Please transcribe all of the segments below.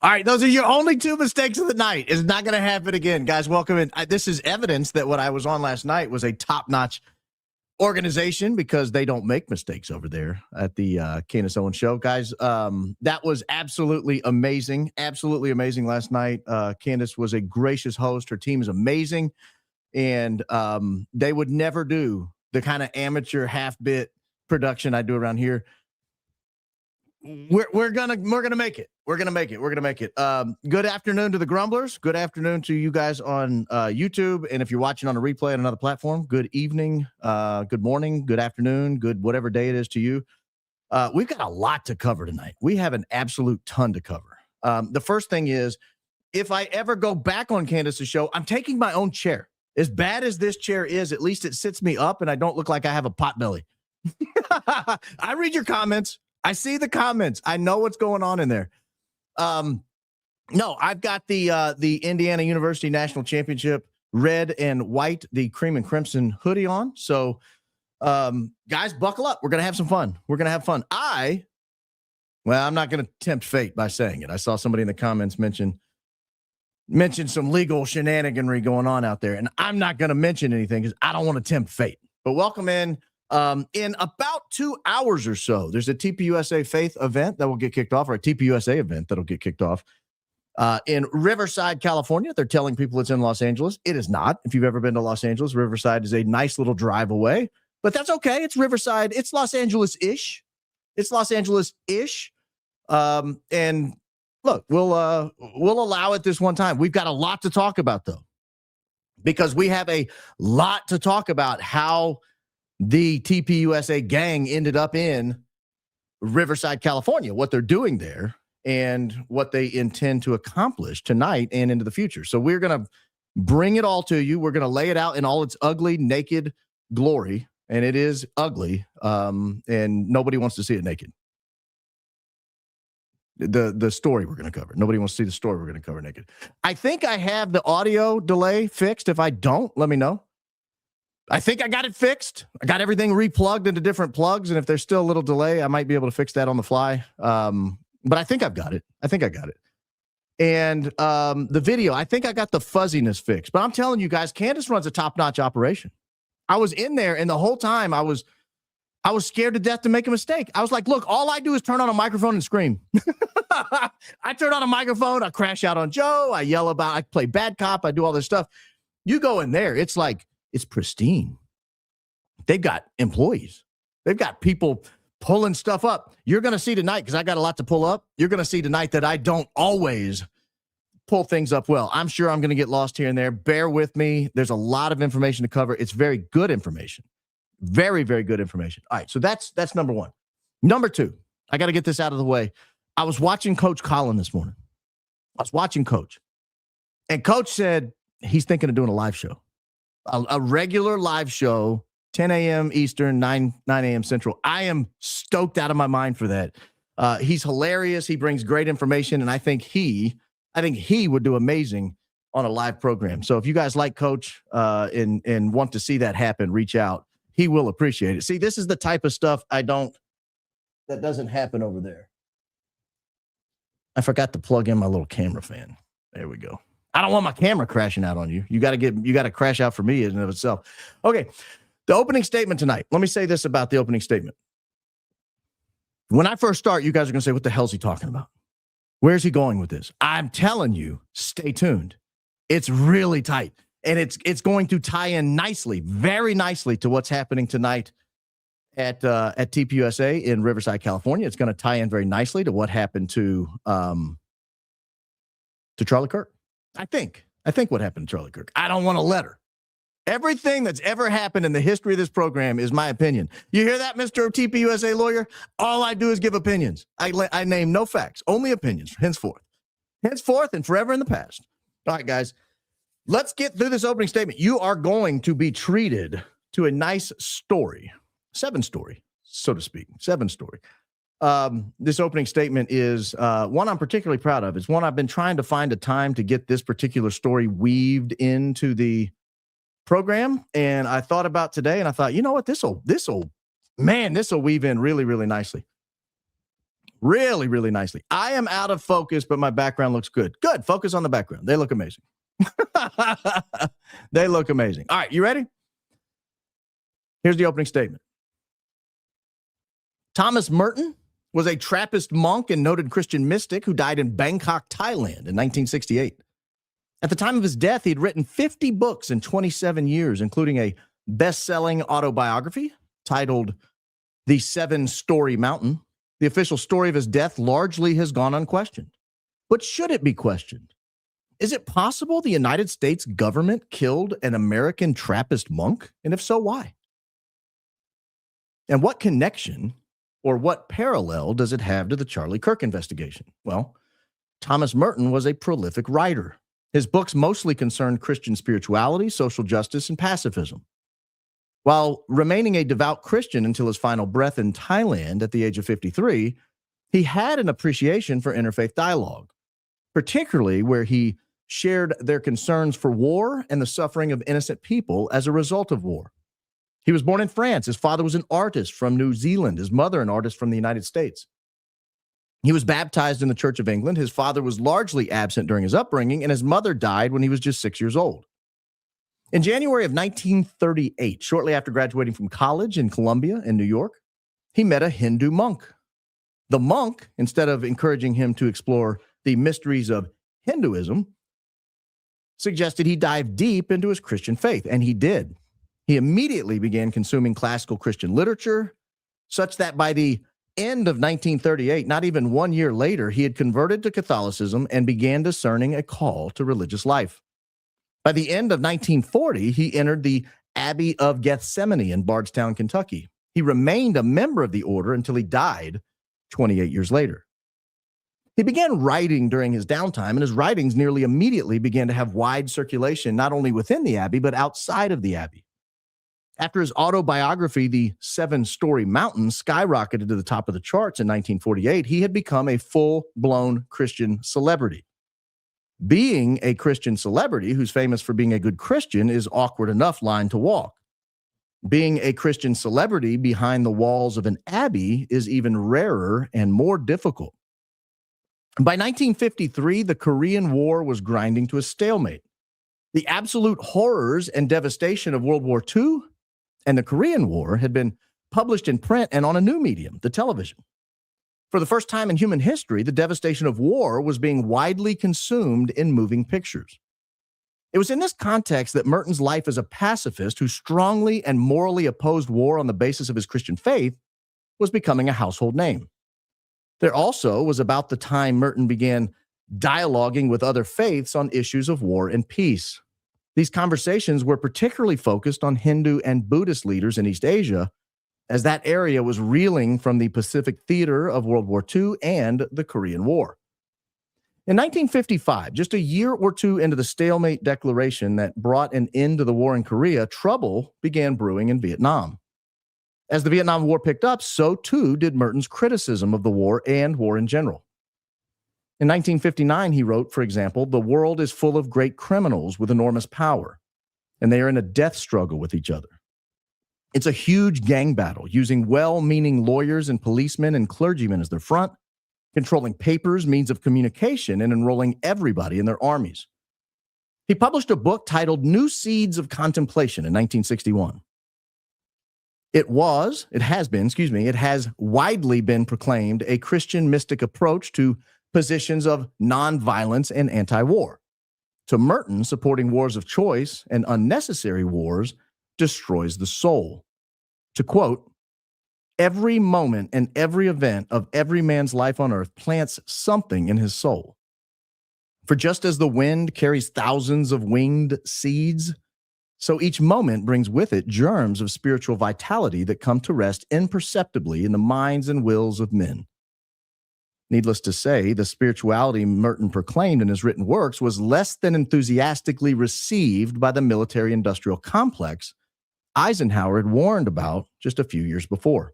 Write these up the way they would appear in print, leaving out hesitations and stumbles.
All right, those are your only two mistakes of the night. It's not going to happen again. Guys, welcome in. This is evidence that what I was on last night was a top-notch organization because they don't make mistakes over there at the Candace Owens Show. Guys, that was absolutely amazing. Absolutely amazing last night. Candace was a gracious host. Her team is amazing. And they would never do the kind of amateur half-bit production I do around here. We're gonna make it. We're gonna make it. Good afternoon to the Grumblers. Good afternoon to you guys on YouTube. And if you're watching on a replay on another platform, good evening, good morning, good afternoon, good whatever day it is to you. We've got a lot to cover tonight. We have an absolute ton to cover. The first thing is, if I ever go back on Candace's show, I'm taking my own chair. As bad as this chair is, at least it sits me up and I don't look like I have a pot belly. I read your comments. I see the comments. I know what's going on in there. No, I've got the Indiana University National Championship red and white, the cream and crimson hoodie on. So, guys, buckle up. We're going to have some fun. We're going to have fun. I'm not going to tempt fate by saying it. I saw somebody in the comments mention some legal shenaniganry going on out there, and I'm not going to mention anything because I don't want to tempt fate. But welcome in. In about 2 hours or so, there's a TPUSA Faith event that will get kicked off, or a TPUSA event that'll get kicked off in Riverside, California. They're telling people it's in Los Angeles. It is not. If you've ever been to Los Angeles, Riverside is a nice little drive away, but that's okay. It's Riverside. It's Los Angeles-ish. And look, we'll allow it this one time. We've got a lot to talk about, though, because we have a lot to talk about how the TPUSA gang ended up in Riverside, California, what they're doing there and what they intend to accomplish tonight and into the future. So we're going to bring it all to you. We're going to lay it out in all its ugly, naked glory. And it is ugly. And nobody wants to see it naked. The story we're going to cover. Nobody wants to see the story we're going to cover naked. I think I have the audio delay fixed. If I don't, let me know. I think I got it fixed. I got everything replugged into different plugs. And if there's still a little delay, I might be able to fix that on the fly. But I think I've got it. And the video, I think I got the fuzziness fixed. But I'm telling you guys, Candace runs a top-notch operation. I was in there, and the whole time I was scared to death to make a mistake. I was like, look, all I do is turn on a microphone and scream. I turn on a microphone, I crash out on Joe, I yell about, I play bad cop, I do all this stuff. You go in there, it's like, it's pristine. They've got employees. They've got people pulling stuff up. You're going to see tonight, because I got a lot to pull up, you're going to see tonight that I don't always pull things up well. I'm sure I'm going to get lost here and there. Bear with me. There's a lot of information to cover. It's very good information. Very, very good information. All right, so that's number one. Number two, I got to get this out of the way. I was watching Coach Colin this morning. And Coach said he's thinking of doing a live show. A regular live show, 10 a.m. Eastern, 9 a.m. Central. I am stoked out of my mind for that. He's hilarious. He brings great information, and I think he would do amazing on a live program. So if you guys like Coach and want to see that happen, reach out. He will appreciate it. See, this is the type of stuff that doesn't happen over there. I forgot to plug in my little camera fan. There we go. I don't want my camera crashing out on you. You got to crash out for me in and of itself. Okay. The opening statement tonight. Let me say this about the opening statement. When I first start, you guys are going to say, what the hell is he talking about? Where's he going with this? I'm telling you, stay tuned. It's really tight. And it's going to tie in nicely, very nicely, to what's happening tonight at TPUSA in Riverside, California. It's going to tie in very nicely to what happened to Charlie Kirk. I think what happened to Charlie Kirk. I don't want a letter. Everything that's ever happened in the history of this program is my opinion. You hear that, Mr. TPUSA lawyer? All I do is give opinions. I name no facts, only opinions, henceforth and forever in the past. All right, guys, let's get through this opening statement. You are going to be treated to a nice story, 7-story, so to speak, 7-story. This opening statement is one I'm particularly proud of. It's one I've been trying to find a time to get this particular story weaved into the program. And I thought about today, and I thought, you know what, this'll weave in really, really nicely. really, really nicely. I am out of focus, but my background looks good. Good. Focus on the background. They look amazing. They look amazing. All right, you ready? Here's the opening statement. Thomas Merton was a Trappist monk and noted Christian mystic who died in Bangkok, Thailand in 1968. At the time of his death, he'd written 50 books in 27 years, including a best-selling autobiography titled The Seven-Story Mountain. The official story of his death largely has gone unquestioned. But should it be questioned? Is it possible the United States government killed an American Trappist monk? And if so, why? And what connection or what parallel does it have to the Charlie Kirk investigation? Well, Thomas Merton was a prolific writer. His books mostly concerned Christian spirituality, social justice, and pacifism. While remaining a devout Christian until his final breath in Thailand at the age of 53, he had an appreciation for interfaith dialogue, particularly where he shared their concerns for war and the suffering of innocent people as a result of war. He was born in France. His father was an artist from New Zealand. His mother, an artist from the United States. He was baptized in the Church of England. His father was largely absent during his upbringing, and his mother died when he was just 6 years old. In January of 1938, shortly after graduating from college in Columbia in New York, he met a Hindu monk. The monk, instead of encouraging him to explore the mysteries of Hinduism, suggested he dive deep into his Christian faith, and he did. He immediately began consuming classical Christian literature, such that by the end of 1938, not even 1 year later, he had converted to Catholicism and began discerning a call to religious life. By the end of 1940, he entered the Abbey of Gethsemane in Bardstown, Kentucky. He remained a member of the order until he died 28 years later. He began writing during his downtime, and his writings nearly immediately began to have wide circulation, not only within the Abbey, but outside of the Abbey. After his autobiography, The Seven-Story Mountain, skyrocketed to the top of the charts in 1948, he had become a full-blown Christian celebrity. Being a Christian celebrity who's famous for being a good Christian is awkward enough line to walk. Being a Christian celebrity behind the walls of an abbey is even rarer and more difficult. By 1953, the Korean War was grinding to a stalemate. The absolute horrors and devastation of World War II and the Korean War had been published in print and on a new medium, the television. For the first time in human history, the devastation of war was being widely consumed in moving pictures. It was in this context that Merton's life as a pacifist who strongly and morally opposed war on the basis of his Christian faith was becoming a household name. There also was about the time Merton began dialoguing with other faiths on issues of war and peace. These conversations were particularly focused on Hindu and Buddhist leaders in East Asia, as that area was reeling from the Pacific theater of World War II and the Korean War. In 1955, just a year or two into the stalemate declaration that brought an end to the war in Korea, trouble began brewing in Vietnam. As the Vietnam War picked up, so too did Merton's criticism of the war and war in general. In 1959, he wrote, for example, "The world is full of great criminals with enormous power, and they are in a death struggle with each other. It's a huge gang battle, using well-meaning lawyers and policemen and clergymen as their front, controlling papers, means of communication, and enrolling everybody in their armies." He published a book titled New Seeds of Contemplation in 1961. It has widely been proclaimed a Christian mystic approach to positions of nonviolence and anti-war. To Merton, supporting wars of choice and unnecessary wars destroys the soul. To quote, "Every moment and every event of every man's life on earth plants something in his soul. For just as the wind carries thousands of winged seeds, so each moment brings with it germs of spiritual vitality that come to rest imperceptibly in the minds and wills of men." Needless to say, the spirituality Merton proclaimed in his written works was less than enthusiastically received by the military-industrial complex Eisenhower had warned about just a few years before.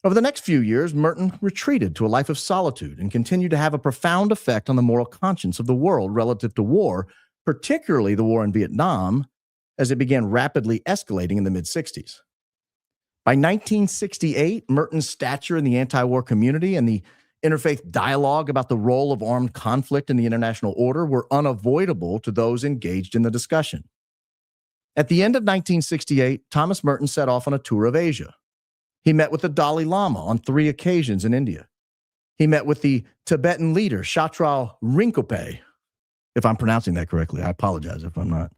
Over the next few years, Merton retreated to a life of solitude and continued to have a profound effect on the moral conscience of the world relative to war, particularly the war in Vietnam, as it began rapidly escalating in the mid-60s. By 1968, Merton's stature in the anti-war community and the interfaith dialogue about the role of armed conflict in the international order were unavoidable to those engaged in the discussion. At the end of 1968, Thomas Merton set off on a tour of Asia. He met with the Dalai Lama on 3 occasions in India. He met with the Tibetan leader, Shatral Rinpoche. If I'm pronouncing that correctly, I apologize if I'm not.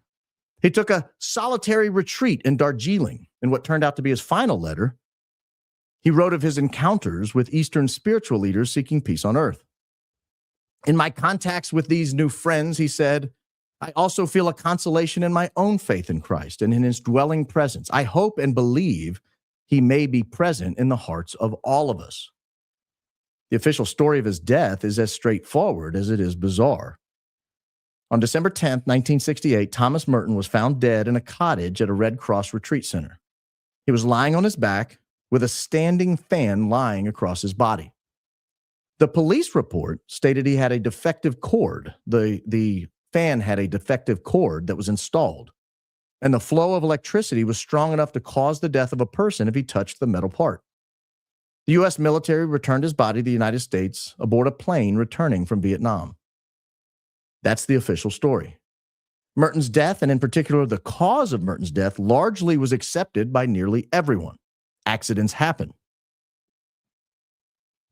He took a solitary retreat in Darjeeling in what turned out to be his final letter. He wrote of his encounters with Eastern spiritual leaders seeking peace on earth. In my contacts with these new friends, he said, I also feel a consolation in my own faith in Christ and in his dwelling presence. I hope and believe he may be present in the hearts of all of us. The official story of his death is as straightforward as it is bizarre. On December 10th, 1968, Thomas Merton was found dead in a cottage at a Red Cross retreat center. He was lying on his back with a standing fan lying across his body. The police report stated he had a defective cord. The fan had a defective cord that was installed, and the flow of electricity was strong enough to cause the death of a person if he touched the metal part. The U.S. military returned his body to the United States aboard a plane returning from Vietnam. That's the official story. Merton's death, and in particular the cause of Merton's death, largely was accepted by nearly everyone. Accidents happen.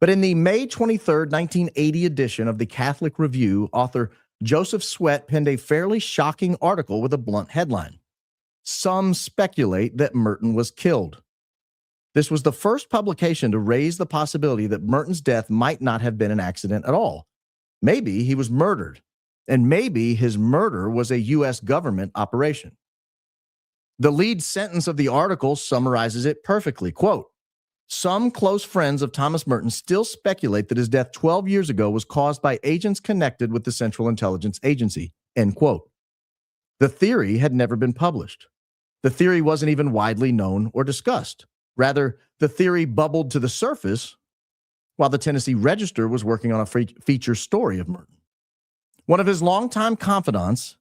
But in the May 23rd, 1980 edition of the Catholic Review, author Joseph Sweat penned a fairly shocking article with a blunt headline. Some speculate that Merton was killed. This was the first publication to raise the possibility that Merton's death might not have been an accident at all. Maybe he was murdered. And maybe his murder was a U.S. government operation. The lead sentence of the article summarizes it perfectly. Quote, some close friends of Thomas Merton still speculate that his death 12 years ago was caused by agents connected with the Central Intelligence Agency. End quote. The theory had never been published. The theory wasn't even widely known or discussed. Rather, the theory bubbled to the surface while the Tennessee Register was working on a feature story of Merton. One of his longtime confidants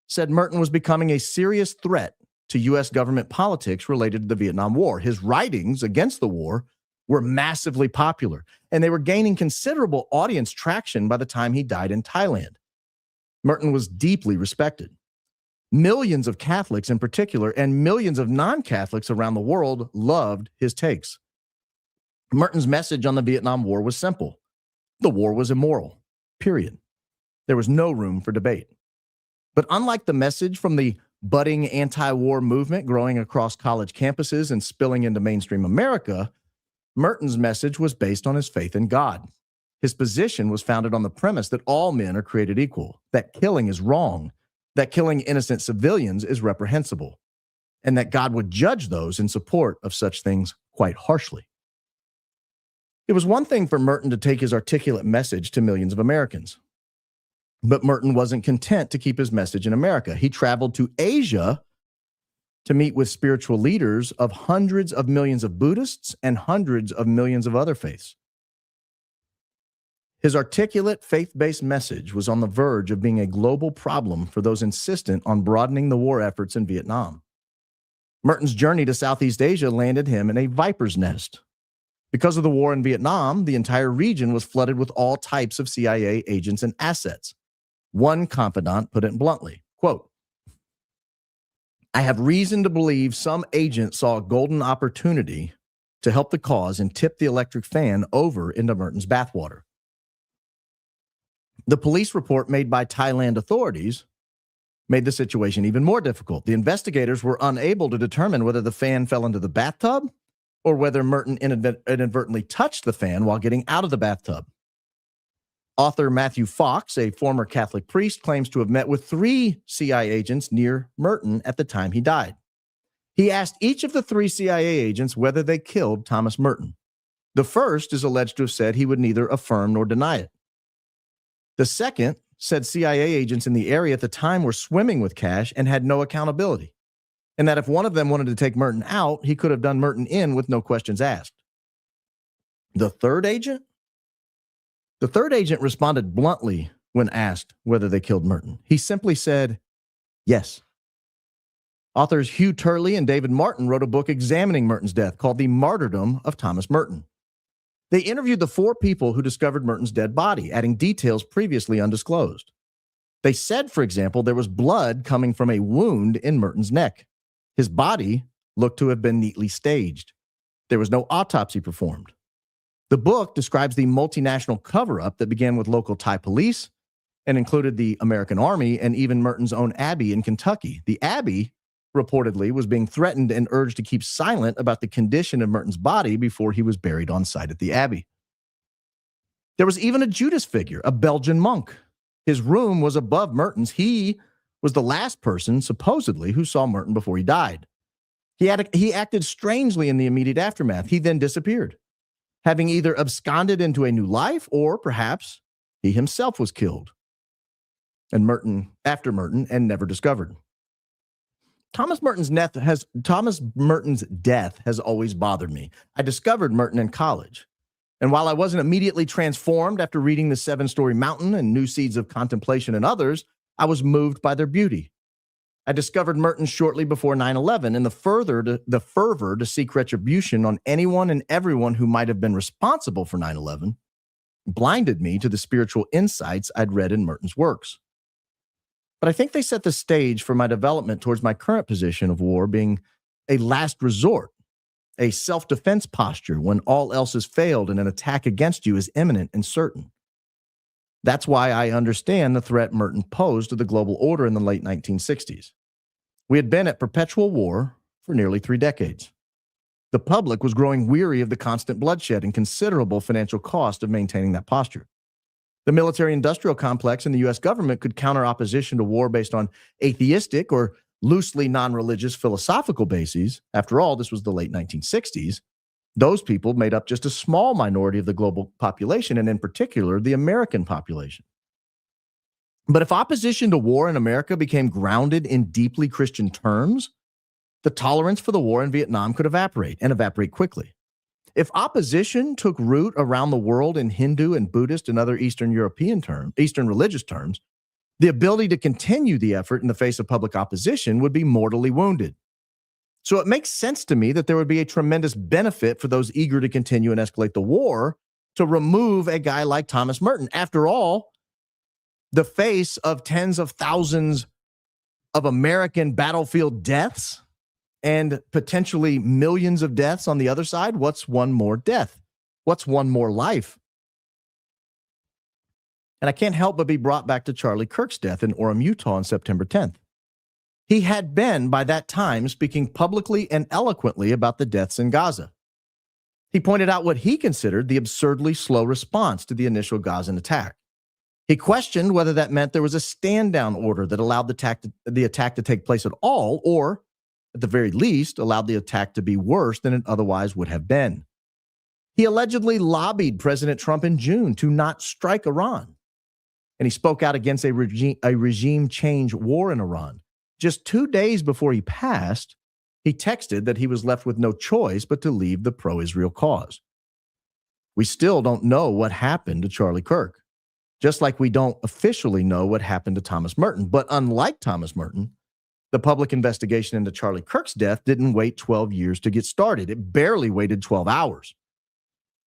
said Merton was becoming a serious threat to U.S. government politics related to the Vietnam War. His writings against the war were massively popular, and they were gaining considerable audience traction by the time he died in Thailand. Merton was deeply respected. Millions of Catholics in particular, and millions of non-Catholics around the world loved his takes. Merton's message on the Vietnam War was simple. The war was immoral, period. There was no room for debate. But unlike the message from the budding anti-war movement growing across college campuses and spilling into mainstream America, Merton's message was based on his faith in God. His position was founded on the premise that all men are created equal, that killing is wrong, that killing innocent civilians is reprehensible, and that God would judge those in support of such things quite harshly. It was one thing for Merton to take his articulate message to millions of Americans. But Merton wasn't content to keep his message in America. He traveled to Asia to meet with spiritual leaders of hundreds of millions of Buddhists and hundreds of millions of other faiths. His articulate, faith-based message was on the verge of being a global problem for those insistent on broadening the war efforts in Vietnam. Merton's journey to Southeast Asia landed him in a viper's nest. Because of the war in Vietnam, the entire region was flooded with all types of CIA agents and assets. One confidant put it bluntly, quote, I have reason to believe some agent saw a golden opportunity to help the cause and tip the electric fan over into Merton's bathwater. The police report made by Thailand authorities made the situation even more difficult. The investigators were unable to determine whether the fan fell into the bathtub or whether Merton inadvertently touched the fan while getting out of the bathtub. Author Matthew Fox, a former Catholic priest, claims to have met with 3 CIA agents near Merton at the time he died. He asked each of the 3 CIA agents whether they killed Thomas Merton. The first is alleged to have said he would neither affirm nor deny it. The second said CIA agents in the area at the time were swimming with cash and had no accountability, and that if one of them wanted to take Merton out, he could have done Merton in with no questions asked. The third agent responded bluntly when asked whether they killed Merton. He simply said, yes. Authors Hugh Turley and David Martin wrote a book examining Merton's death called The Martyrdom of Thomas Merton. They interviewed the 4 people who discovered Merton's dead body, adding details previously undisclosed. They said, for example, there was blood coming from a wound in Merton's neck. His body looked to have been neatly staged. There was no autopsy performed. The book describes the multinational cover-up that began with local Thai police and included the American Army and even Merton's own abbey in Kentucky. The abbey, reportedly, was being threatened and urged to keep silent about the condition of Merton's body before he was buried on site at the abbey. There was even a Judas figure, a Belgian monk. His room was above Merton's. He was the last person, supposedly, who saw Merton before he died. He acted strangely in the immediate aftermath. He then disappeared, having either absconded into a new life or perhaps he himself was killed after Merton and never discovered. Thomas Merton's death has always bothered me. I discovered Merton in college. And while I wasn't immediately transformed after reading The 7-Story Mountain and New Seeds of Contemplation and others, I was moved by their beauty. I discovered Merton shortly before 9/11, and the fervor to seek retribution on anyone and everyone who might have been responsible for 9/11 blinded me to the spiritual insights I'd read in Merton's works. But I think they set the stage for my development towards my current position of war being a last resort, a self-defense posture when all else has failed and an attack against you is imminent and certain. That's why I understand the threat Merton posed to the global order in the late 1960s. We had been at perpetual war for nearly 3 decades. The public was growing weary of the constant bloodshed and considerable financial cost of maintaining that posture. The military-industrial complex and the U.S. government could counter opposition to war based on atheistic or loosely non-religious philosophical bases. After all, this was the late 1960s. Those people made up just a small minority of the global population, and in particular, the American population. But if opposition to war in America became grounded in deeply Christian terms, the tolerance for the war in Vietnam could evaporate, and evaporate quickly. If opposition took root around the world in Hindu and Buddhist and other Eastern religious terms, the ability to continue the effort in the face of public opposition would be mortally wounded. So it makes sense to me that there would be a tremendous benefit for those eager to continue and escalate the war to remove a guy like Thomas Merton. After all, the face of tens of thousands of American battlefield deaths and potentially millions of deaths on the other side, what's one more death? What's one more life? And I can't help but be brought back to Charlie Kirk's death in Orem, Utah on September 10th. He had been, by that time, speaking publicly and eloquently about the deaths in Gaza. He pointed out what he considered the absurdly slow response to the initial Gazan attack. He questioned whether that meant there was a stand-down order that allowed the attack to take place at all, or, at the very least, allowed the attack to be worse than it otherwise would have been. He allegedly lobbied President Trump in June to not strike Iran, and he spoke out against a regime change war in Iran. Just 2 days before he passed, he texted that he was left with no choice but to leave the pro-Israel cause. We still don't know what happened to Charlie Kirk, just like we don't officially know what happened to Thomas Merton. But unlike Thomas Merton, the public investigation into Charlie Kirk's death didn't wait 12 years to get started. It barely waited 12 hours.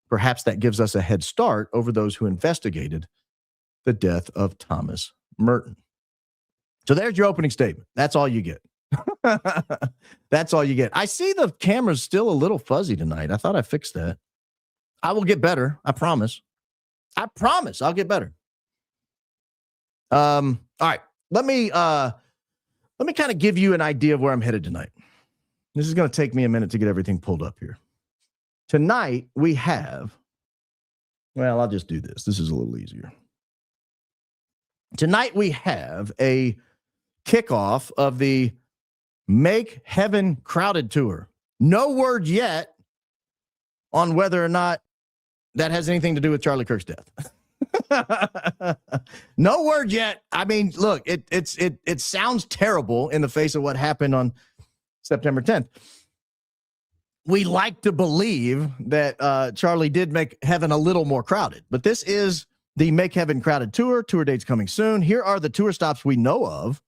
Perhaps that gives us a head start over those who investigated the death of Thomas Merton. So there's your opening statement. That's all you get. That's all you get. I see the camera's still a little fuzzy tonight. I thought I fixed that. I will get better. I promise. I promise I'll get better. All right. Let me kind of give you an idea of where I'm headed tonight. This is going to take me a minute to get everything pulled up here. Tonight we have, well, I'll just do this. This is a little easier. Tonight we have a kickoff of the Make Heaven Crowded tour. No word yet on whether or not that has anything to do with Charlie Kirk's death. No word yet. I mean, look, it sounds terrible in the face of what happened on September 10th. We like to believe that Charlie did make heaven a little more crowded, but this is the Make Heaven Crowded tour. Tour dates coming soon. Here are the tour stops we know of.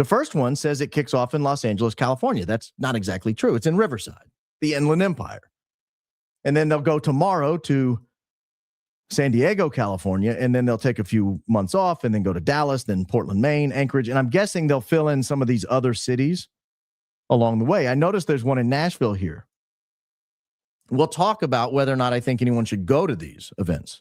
The first one says it kicks off in Los Angeles, California. That's not exactly true. It's in Riverside, the Inland Empire. And then they'll go tomorrow to San Diego, California, and then they'll take a few months off and then go to Dallas, then Portland, Maine, Anchorage. And I'm guessing they'll fill in some of these other cities along the way. I noticed there's one in Nashville here. We'll talk about whether or not I think anyone should go to these events.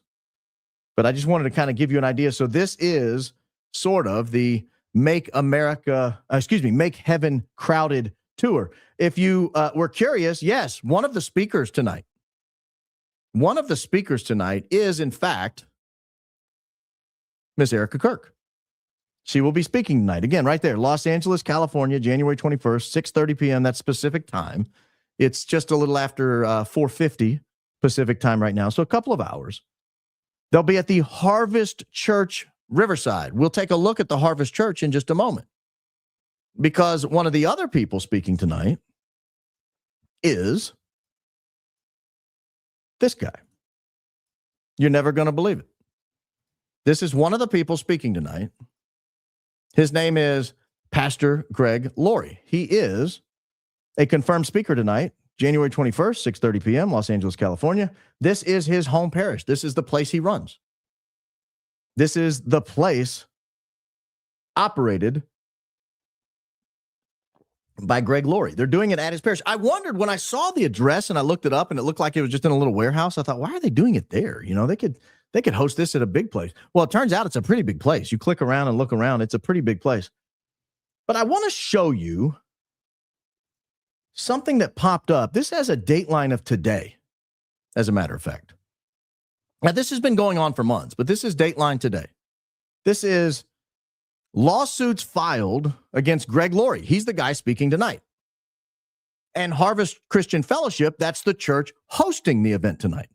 But I just wanted to kind of give you an idea. So this is sort of the Make Heaven Crowded tour. If you were curious, yes, one of the speakers tonight is, in fact, Miss Erika Kirk. She will be speaking tonight. Again, right there, Los Angeles, California, January 21st, 6:30 p.m., that's Pacific time. It's just a little after 4:50 Pacific time right now, so a couple of hours. They'll be at the Harvest Church, Riverside. We'll take a look at the Harvest Church in just a moment, because one of the other people speaking tonight is this guy. You're never going to believe it. This is one of the people speaking tonight. His name is Pastor Greg Laurie. He is a confirmed speaker tonight, January 21st, 6:30 p.m., Los Angeles, California. This is his home parish. This is the place he runs. This is the place operated by Greg Laurie. They're doing it at his parish. I wondered when I saw the address and I looked it up and it looked like it was just in a little warehouse. I thought, why are they doing it there? You know, they could host this at a big place. Well, it turns out it's a pretty big place. You click around and look around. It's a pretty big place. But I want to show you something that popped up. This has a dateline of today, as a matter of fact. Now, this has been going on for months, but this is dateline today. This is lawsuits filed against Greg Laurie. He's the guy speaking tonight. And Harvest Christian Fellowship, that's the church hosting the event tonight.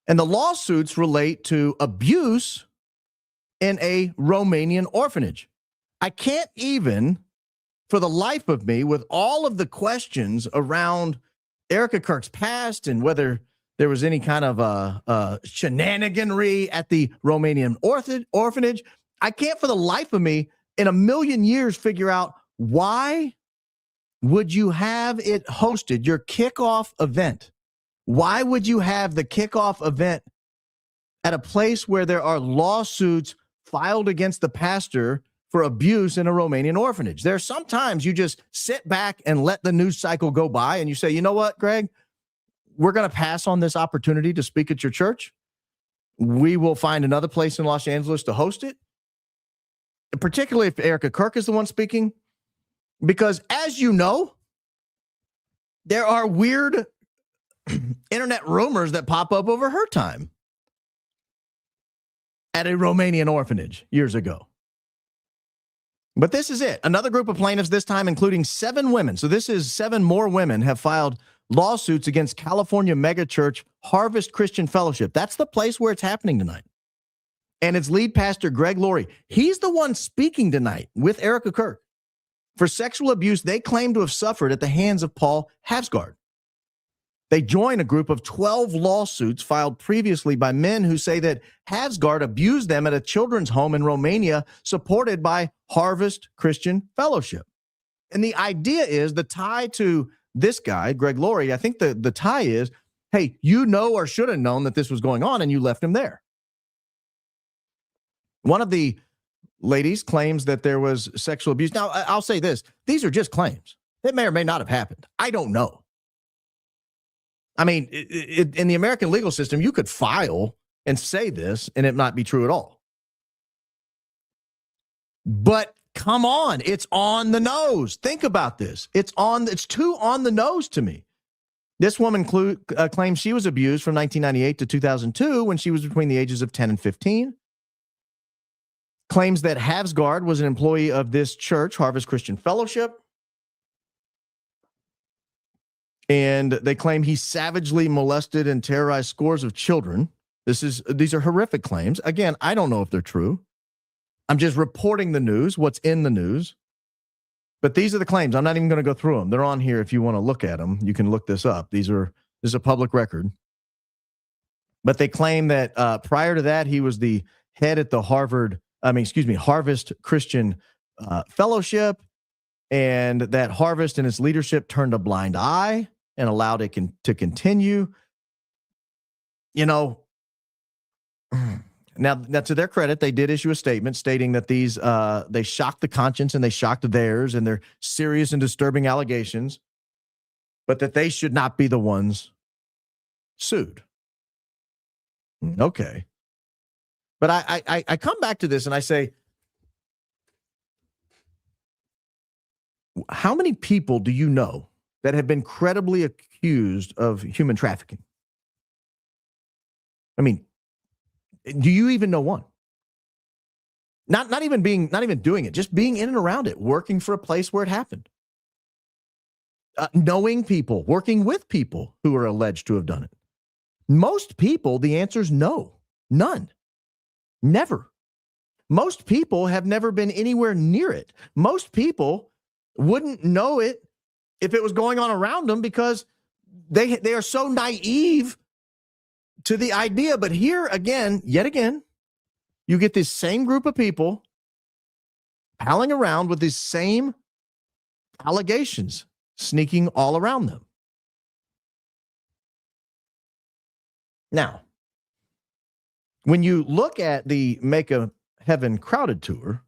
And the lawsuits relate to abuse in a Romanian orphanage. I can't even, for the life of me, with all of the questions around Erika Kirk's past and whether there was any kind of shenaniganry at the Romanian orphanage, I can't for the life of me in a million years figure out why would you have it hosted, your kickoff event. Why would you have the kickoff event at a place where there are lawsuits filed against the pastor for abuse in a Romanian orphanage? There's sometimes you just sit back and let the news cycle go by and you say, you know what, Greg, we're going to pass on this opportunity to speak at your church. We will find another place in Los Angeles to host it, particularly if Erika Kirk is the one speaking, because as you know, there are weird internet rumors that pop up over her time at a Romanian orphanage years ago. But this is it. Another group of plaintiffs, this time including 7 women. So this is 7 more women have filed lawsuits against California megachurch Harvest Christian Fellowship. That's the place where it's happening tonight. And its lead pastor, Greg Laurie, he's the one speaking tonight with Erika Kirk for sexual abuse they claim to have suffered at the hands of Paul Havsgaard. They join a group of 12 lawsuits filed previously by men who say that Havsgaard abused them at a children's home in Romania supported by Harvest Christian Fellowship. And the idea is the tie to this guy, Greg Laurie, I think the tie is, hey, you know or should have known that this was going on and you left him there. One of the ladies claims that there was sexual abuse. Now, I'll say this. These are just claims. It may or may not have happened. I don't know. I mean, in the American legal system, you could file and say this and it not be true at all. But come on, it's on the nose. Think about this. It's too on the nose to me. This woman claims she was abused from 1998 to 2002 when she was between the ages of 10 and 15. Claims that Havsgaard was an employee of this church, Harvest Christian Fellowship. And they claim he savagely molested and terrorized scores of children. These are horrific claims. Again, I don't know if they're true. I'm just reporting the news, what's in the news. But these are the claims. I'm not even going to go through them. They're on here if you want to look at them. You can look this up. This is a public record. But they claim that prior to that, he was the head at the Harvest Christian Fellowship, and that Harvest and its leadership turned a blind eye and allowed it to continue. You know, now to their credit, they did issue a statement stating that these they shocked the conscience and they shocked theirs, and they're serious and disturbing allegations, but that they should not be the ones sued. Okay. But I come back to this and I say, how many people do you know that have been credibly accused of human trafficking? I mean, do you even know one? Not even doing it, just being in and around it, working for a place where it happened. Knowing people, working with people who are alleged to have done it. Most people, the answer is no, none, never. Most people have never been anywhere near it. Most people wouldn't know it if it was going on around them because they are so naive to the idea. But here again, yet again, you get this same group of people palling around with these same allegations sneaking all around them. Now, when you look at the Make a Heaven Crowded tour,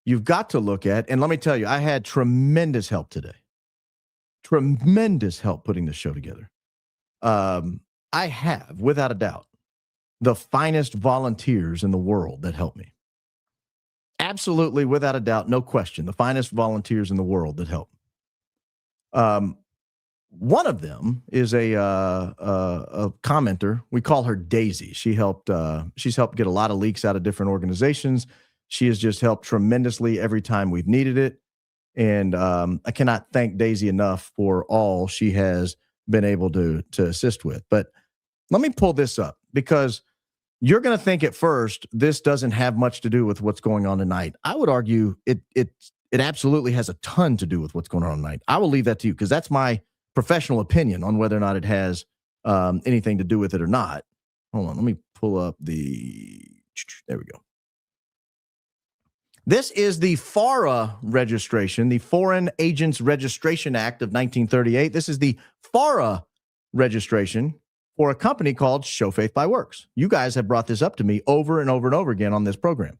you've got to look at, and let me tell you, I had tremendous help today. Tremendous help putting this show together. I have, without a doubt, the finest volunteers in the world that help me. Absolutely, without a doubt, no question, the finest volunteers in the world that help. One of them is a commenter. We call her Daisy. She's helped get a lot of leaks out of different organizations. She has just helped tremendously every time we've needed it. And I cannot thank Daisy enough for all she has been able to assist with. But let me pull this up because you're going to think at first this doesn't have much to do with what's going on tonight. I would argue it absolutely has a ton to do with what's going on tonight. I will leave that to you because that's my professional opinion on whether or not it has anything to do with it or not. Hold on, let me pull up there we go. This is the FARA registration, the Foreign Agents Registration Act of 1938. This is the FARA registration for a company called Show Faith by Works. You guys have brought this up to me over and over and over again on this program.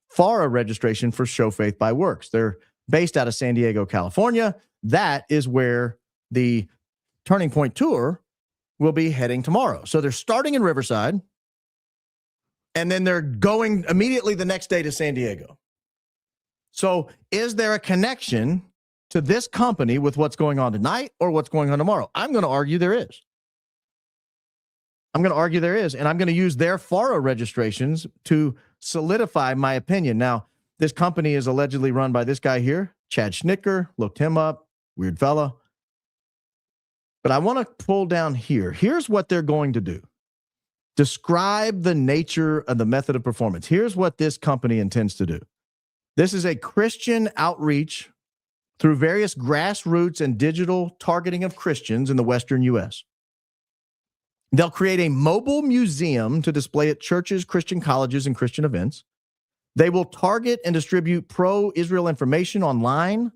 FARA registration for Show Faith by Works. They're based out of San Diego, California. That is where the Turning Point Tour will be heading tomorrow. So they're starting in Riverside, and then they're going immediately the next day to San Diego. So is there a connection to this company with what's going on tonight or what's going on tomorrow? I'm going to argue there is. And I'm going to use their FARA registrations to solidify my opinion. Now, this company is allegedly run by this guy here, Chad Schnicker. Looked him up. Weird fella. But I want to pull down here. Here's what they're going to do. Describe the nature of the method of performance. Here's what this company intends to do. This is a Christian outreach through various grassroots and digital targeting of Christians in the Western U.S. They'll create a mobile museum to display at churches, Christian colleges, and Christian events. They will target and distribute pro-Israel information online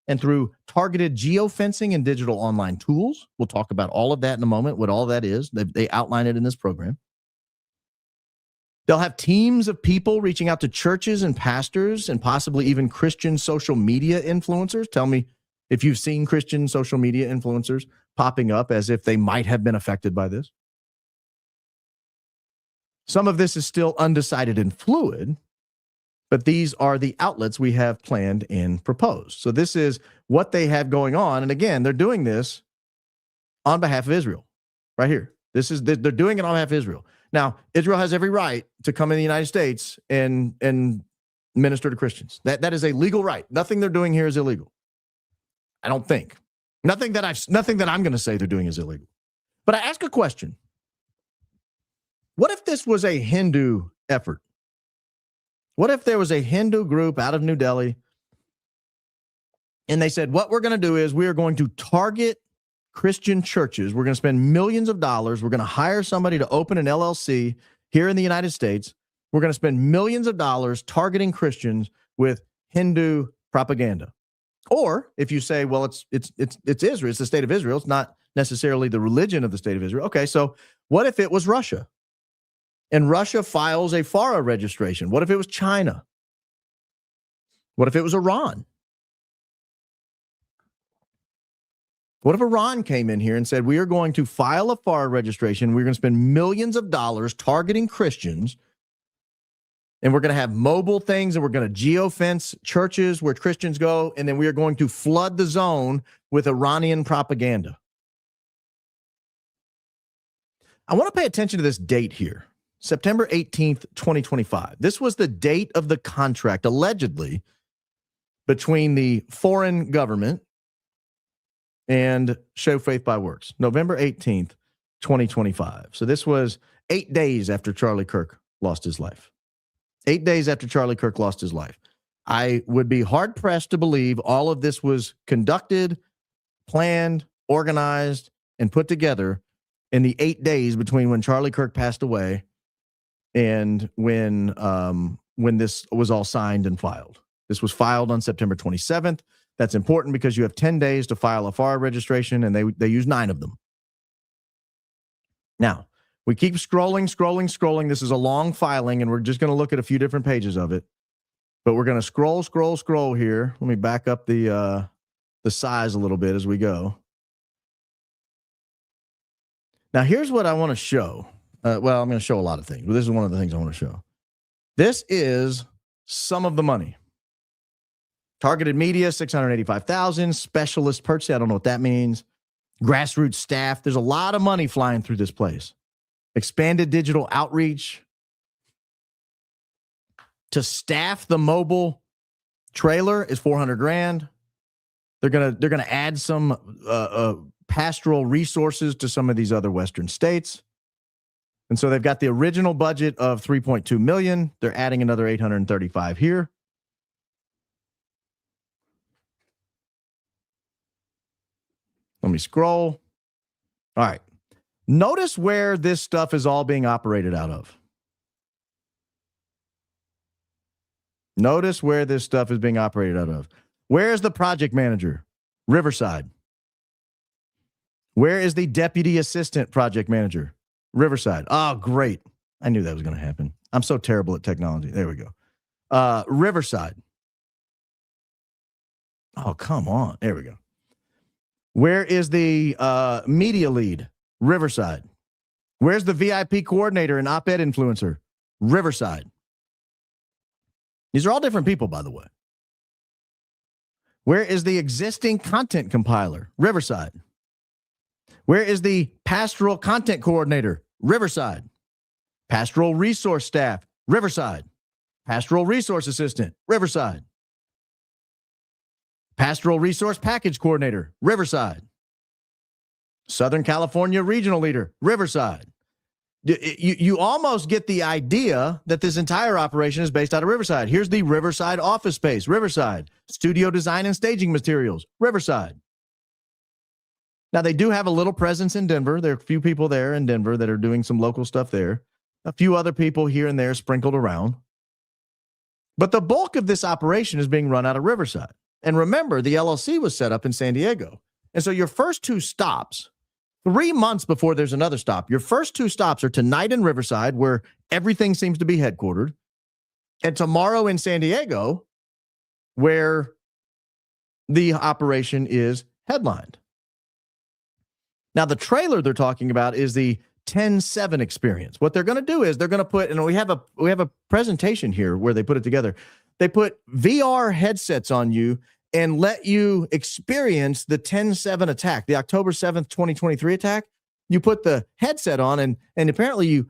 and through targeted geofencing and digital online tools. We'll talk about all of that in a moment, what all that is. They outline it in this program. They'll have teams of people reaching out to churches and pastors and possibly even Christian social media influencers. Tell me if you've seen Christian social media influencers popping up as if they might have been affected by this. Some of this is still undecided and fluid, but these are the outlets we have planned and proposed. So this is what they have going on. And again, they're doing this on behalf of Israel right here. They're doing it on behalf of Israel. Now, Israel has every right to come in the United States and minister to Christians. That is a legal right. Nothing they're doing here is illegal. I don't think. Nothing that I'm going to say they're doing is illegal. But I ask a question. What if this was a Hindu effort? What if there was a Hindu group out of New Delhi and they said, what we're going to do is we are going to target Christian churches. We're going to spend millions of dollars. We're going to hire somebody to open an LLC here in the United States, we're going to spend millions of dollars targeting Christians with Hindu propaganda. Or if you say, well, it's Israel, it's the state of Israel, it's not necessarily the religion of the state of Israel. Okay, so what if it was Russia? And Russia files a FARA registration. What if it was China? What if it was Iran? What if Iran came in here and said, we are going to file a FARA registration, we're going to spend millions of dollars targeting Christians, and we're going to have mobile things, and we're going to geofence churches where Christians go, and then we are going to flood the zone with Iranian propaganda. I want to pay attention to this date here, September 18th, 2025. This was the date of the contract, allegedly, between the foreign government and Show Faith by Works, November 18th, 2025. So this was 8 days after Charlie Kirk lost his life. 8 days after Charlie Kirk lost his life. I would be hard-pressed to believe all of this was conducted, planned, organized, and put together in the 8 days between when Charlie Kirk passed away and when this was all signed and filed. This was filed on September 27th. That's important because you have 10 days to file a FARA registration, and they use 9 of them. Now, we keep scrolling. This is a long filing, and we're just going to look at a few different pages of it. But we're going to scroll here. Let me back up the size a little bit as we go. Now, here's what I want to show. Well, I'm going to show a lot of things, but this is one of the things I want to show. This is some of the money. Targeted media, $685,000. Specialist purchase, I don't know what that means. Grassroots staff. There's a lot of money flying through this place. Expanded digital outreach. To staff the mobile trailer is $400,000. They're gonna add some pastoral resources to some of these other Western states. And so they've got the original budget of $3.2 million. They're adding another $835,000 here. Let me scroll. All right. Notice where this stuff is all being operated out of. Notice where this stuff is being operated out of. Where is the project manager? Riverside. Where is the deputy assistant project manager? Riverside. Oh, great. I knew that was going to happen. I'm so terrible at technology. There we go. Riverside. Oh, come on. There we go. Where is the media lead? Riverside. Where's the VIP coordinator and op-ed influencer? Riverside. These are all different people, by the way. Where is the existing content compiler? Riverside. Where is the pastoral content coordinator? Riverside. Pastoral resource staff? Riverside. Pastoral resource assistant? Riverside. Pastoral resource package coordinator? Riverside. Southern California regional leader? Riverside. You almost get the idea that this entire operation is based out of Riverside. Here's the Riverside office space, Riverside. Studio design and staging materials, Riverside. Now, they do have a little presence in Denver. There are a few people there in Denver that are doing some local stuff there. A few other people here and there sprinkled around. But the bulk of this operation is being run out of Riverside. And remember, the LLC was set up in San Diego. And so your first 2 stops, 3 months before there's another stop, your first 2 stops are tonight in Riverside, where everything seems to be headquartered, and tomorrow in San Diego, where the operation is headlined. Now, the trailer they're talking about is the 10/7 experience. What they're going to do is they're going to put, and we have a presentation here where they put it together. They put VR headsets on you and let you experience the 10/7 attack, the October 7th, 2023 attack. You put the headset on, and apparently you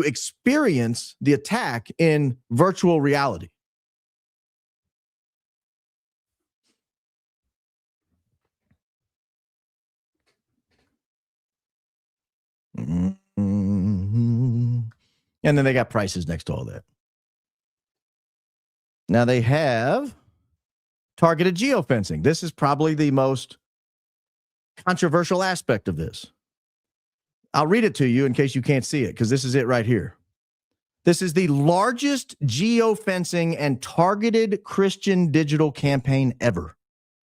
experience the attack in virtual reality. Mm-hmm. And then they got prices next to all that. Now they have targeted geofencing. This is probably the most controversial aspect of this. I'll read it to you in case you can't see it, because this is it right here. This is the largest geofencing and targeted Christian digital campaign ever.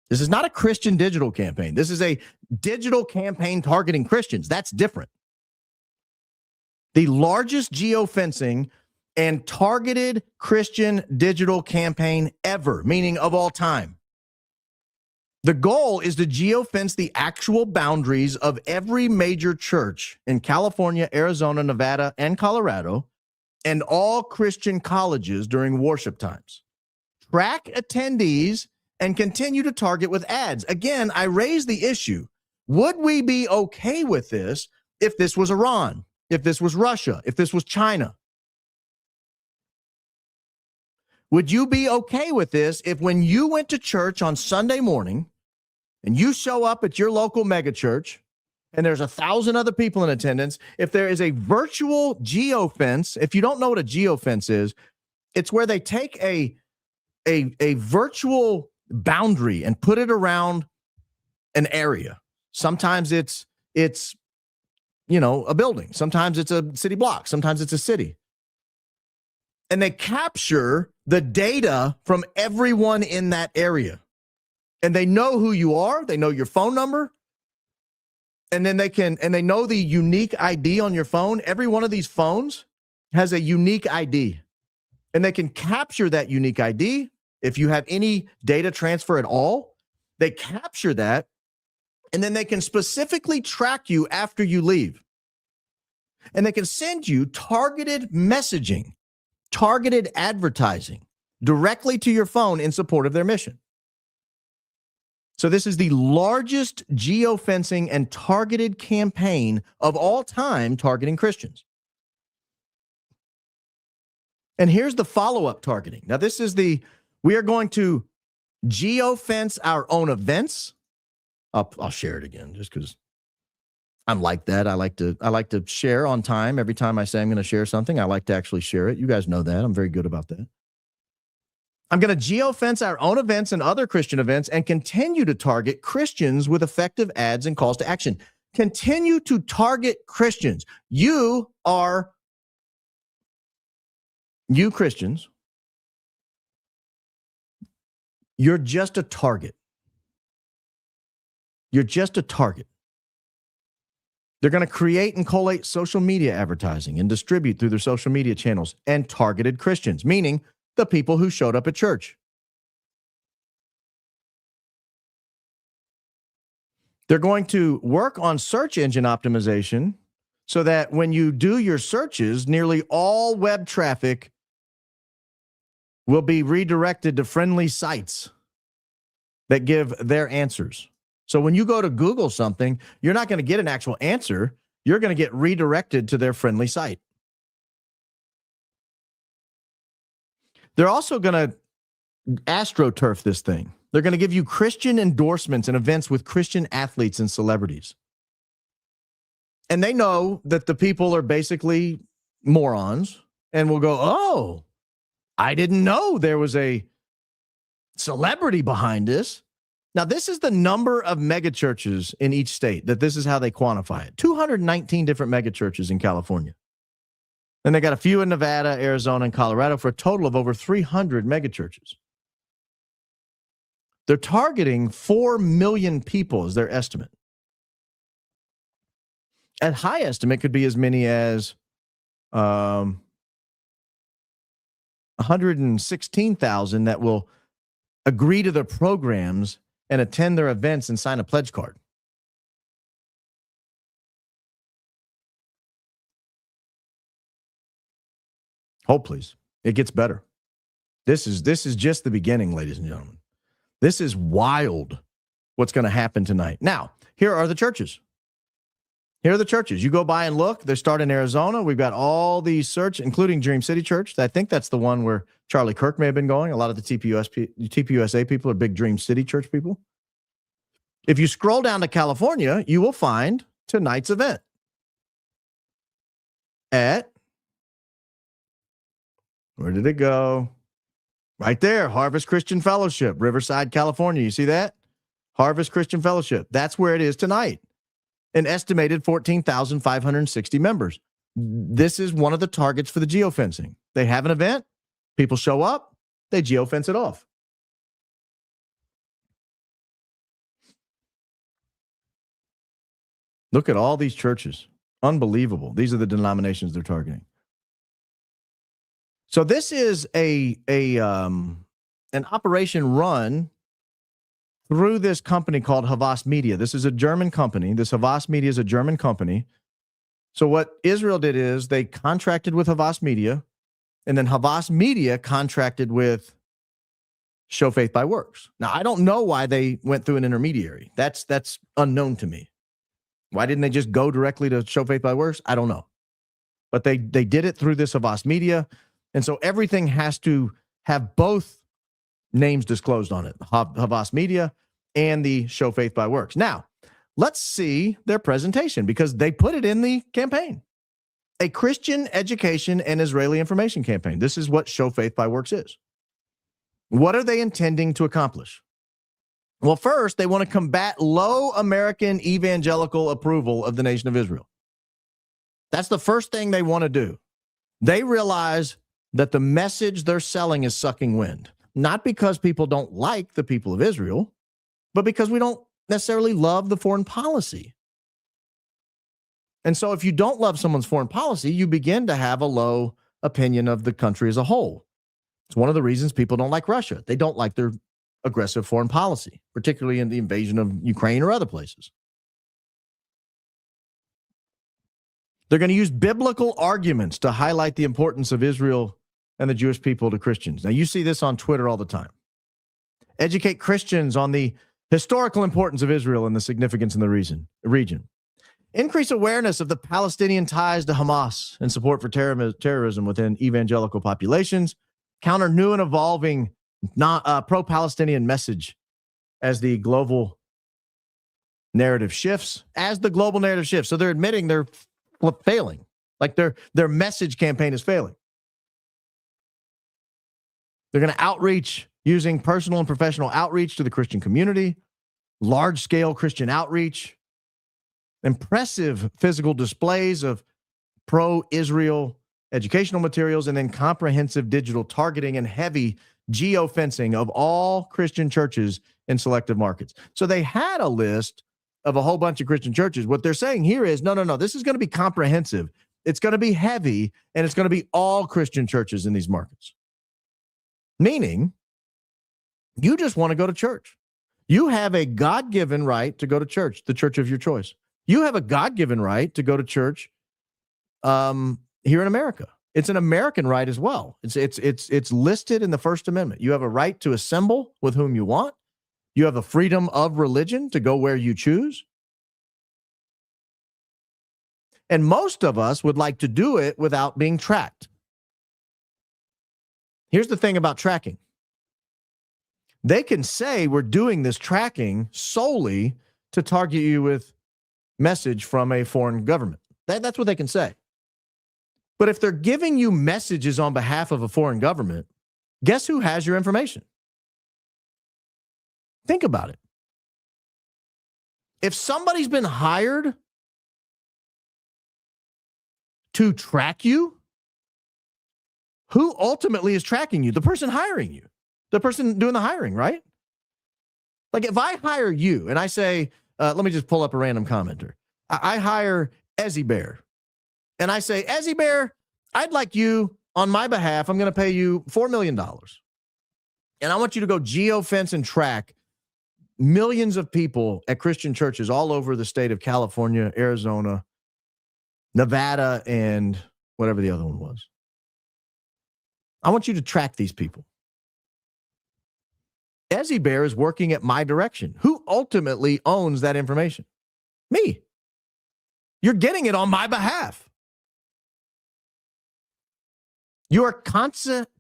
This is not a Christian digital campaign. This is a digital campaign targeting Christians. That's different. The largest geofencing and targeted Christian digital campaign ever, meaning of all time. The goal is to geofence the actual boundaries of every major church in California, Arizona, Nevada, and Colorado, and all Christian colleges during worship times. Track attendees and continue to target with ads. Again, I raise the issue. Would we be okay with this if this was Iran, if this was Russia, if this was China? Would you be okay with this if when you went to church on Sunday morning and you show up at your local megachurch and there's 1,000 other people in attendance, if there is a virtual geofence? If you don't know what a geofence is, it's where they take a virtual boundary and put it around an area. Sometimes it's a building. Sometimes it's a city block. Sometimes it's a city. And they capture the data from everyone in that area. And they know who you are. They know your phone number. And then they know the unique ID on your phone. Every one of these phones has a unique ID. And they can capture that unique ID. If you have any data transfer at all, they capture that, and then they can specifically track you after you leave. And they can send you targeted messaging, targeted advertising directly to your phone in support of their mission. So this is the largest geofencing and targeted campaign of all time targeting Christians. And here's the follow-up targeting. Now, we are going to geofence our own events. I'll share it again just because I'm like that. I like to share on time. Every time I say I'm going to share something, I like to actually share it. You guys know that. I'm very good about that. I'm going to geofence our own events and other Christian events and continue to target Christians with effective ads and calls to action. Continue to target Christians. You Christians, you're just a target. You're just a target. They're going to create and collate social media advertising and distribute through their social media channels and targeted Christians, meaning the people who showed up at church. They're going to work on search engine optimization so that when you do your searches, nearly all web traffic will be redirected to friendly sites that give their answers. So when you go to Google something, you're not going to get an actual answer. You're going to get redirected to their friendly site. They're also going to astroturf this thing. They're going to give you Christian endorsements and events with Christian athletes and celebrities. And they know that the people are basically morons and will go, oh, I didn't know there was a celebrity behind this. Now, this is the number of megachurches in each state, that this is how they quantify it. 219 different megachurches in California. Then they got a few in Nevada, Arizona, and Colorado for a total of over 300 megachurches. They're targeting 4 million people as their estimate. At high estimate could be as many as 116,000 that will agree to their programs and attend their events and sign a pledge card. Hold, please. It gets better. This is just the beginning, ladies and gentlemen. This is wild what's going to happen tonight. Now, here are the churches. Here are the churches. You go by and look. They start in Arizona. We've got all these search, including Dream City Church. I think that's the one where Charlie Kirk may have been going. A lot of the TPUSA people are big Dream City Church people. If you scroll down to California, you will find tonight's event at, where did it go? Right there, Harvest Christian Fellowship, Riverside, California. You see that? Harvest Christian Fellowship. That's where it is tonight. An estimated 14,560 members. This is one of the targets for the geofencing. They have an event, people show up, they geofence it off. Look at all these churches. Unbelievable. These are the denominations they're targeting. So this is an operation run through this company called Havas Media. This is a German company. This Havas Media is a German company. So what Israel did is they contracted with Havas Media, and then Havas Media contracted with Show Faith by Works. Now, I don't know why they went through an intermediary. That's unknown to me. Why didn't they just go directly to Show Faith by Works? I don't know. But they did it through this Havas Media, and so everything has to have both names disclosed on it, Havas Media and the Show Faith by Works. Now, let's see their presentation because they put it in the campaign. A Christian education and Israeli information campaign. This is what Show Faith by Works is. What are they intending to accomplish? Well, first, they want to combat low American evangelical approval of the nation of Israel. That's the first thing they want to do. They realize that the message they're selling is sucking wind, not because people don't like the people of Israel, but because we don't necessarily love the foreign policy. And so if you don't love someone's foreign policy, you begin to have a low opinion of the country as a whole. It's one of the reasons people don't like Russia. They don't like their aggressive foreign policy, particularly in the invasion of Ukraine or other places. They're going to use biblical arguments to highlight the importance of Israel and the Jewish people to Christians. Now, you see this on Twitter all the time. Educate Christians on the historical importance of Israel and the significance in the region. Increase awareness of the Palestinian ties to Hamas and support for terrorism within evangelical populations. Counter new and evolving pro-Palestinian message as the global narrative shifts. So they're admitting they're failing. Like their message campaign is failing. They're going to outreach using personal and professional outreach to the Christian community, large-scale Christian outreach, impressive physical displays of pro-Israel educational materials, and then comprehensive digital targeting and heavy geofencing of all Christian churches in selective markets. So they had a list of a whole bunch of Christian churches. What they're saying here is, no, this is going to be comprehensive. It's going to be heavy, and it's going to be all Christian churches in these markets. Meaning, you just want to go to church. You have a God-given right to go to church, the church of your choice. You have a God-given right to go to church here in America. It's an American right as well. It's listed in the First Amendment. You have a right to assemble with whom you want. You have a freedom of religion to go where you choose. And most of us would like to do it without being tracked. Here's the thing about tracking. They can say we're doing this tracking solely to target you with message from a foreign government. That's what they can say. But if they're giving you messages on behalf of a foreign government, guess who has your information? Think about it. If somebody's been hired to track you, who ultimately is tracking you? The person hiring you, the person doing the hiring, right? Like if I hire you and I say, let me just pull up a random commenter. I hire Ezzy Bear. And I say, Ezzy Bear, I'd like you on my behalf. I'm going to pay you $4 million. And I want you to go geofence and track millions of people at Christian churches all over the state of California, Arizona, Nevada, and whatever the other one was. I want you to track these people. Ezzy Bear is working at my direction. Who ultimately owns that information? Me. You're getting it on my behalf. You are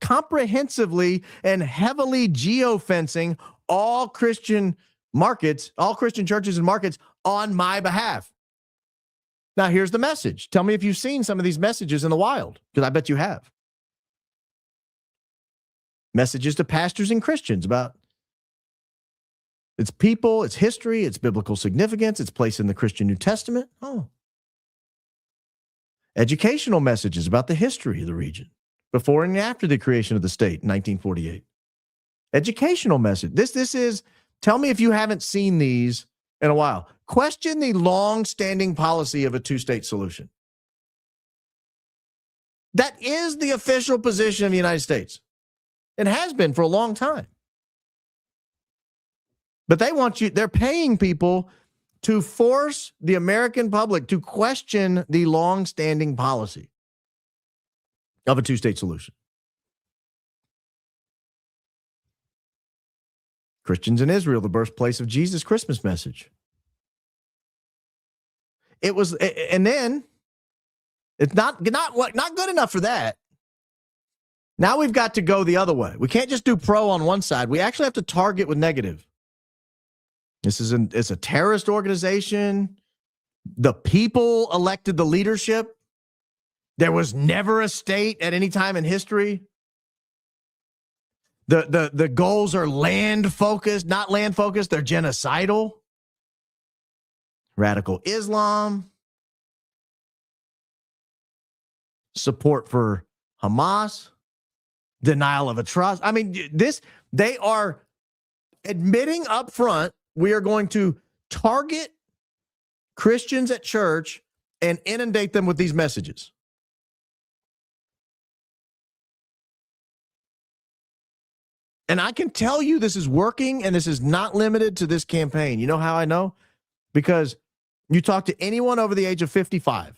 comprehensively and heavily geofencing all Christian markets, all Christian churches and markets on my behalf. Now, here's the message. Tell me if you've seen some of these messages in the wild, because I bet you have. Messages to pastors and Christians about its people, its history, its biblical significance, its place in the Christian New Testament. Oh. Educational messages about the history of the region before and after the creation of the state in 1948. Educational message. This is, tell me if you haven't seen these in a while. Question the long-standing policy of a two-state solution. That is the official position of the United States. It has been for a long time. But they're paying people to force the American public to question the long-standing policy of a two-state solution. Christians in Israel, the birthplace of Jesus' Christmas message. It was, and then it's not good enough for that. Now we've got to go the other way. We can't just do pro on one side. We actually have to target with negative. It's a terrorist organization. The people elected the leadership. There was never a state at any time in history. The goals are land focused, not land focused. They're genocidal. Radical Islam. Support for Hamas. Denial of a trust. I mean, they are admitting up front, we are going to target Christians at church and inundate them with these messages. And I can tell you this is working, and this is not limited to this campaign. You know how I know? Because you talk to anyone over the age of 55,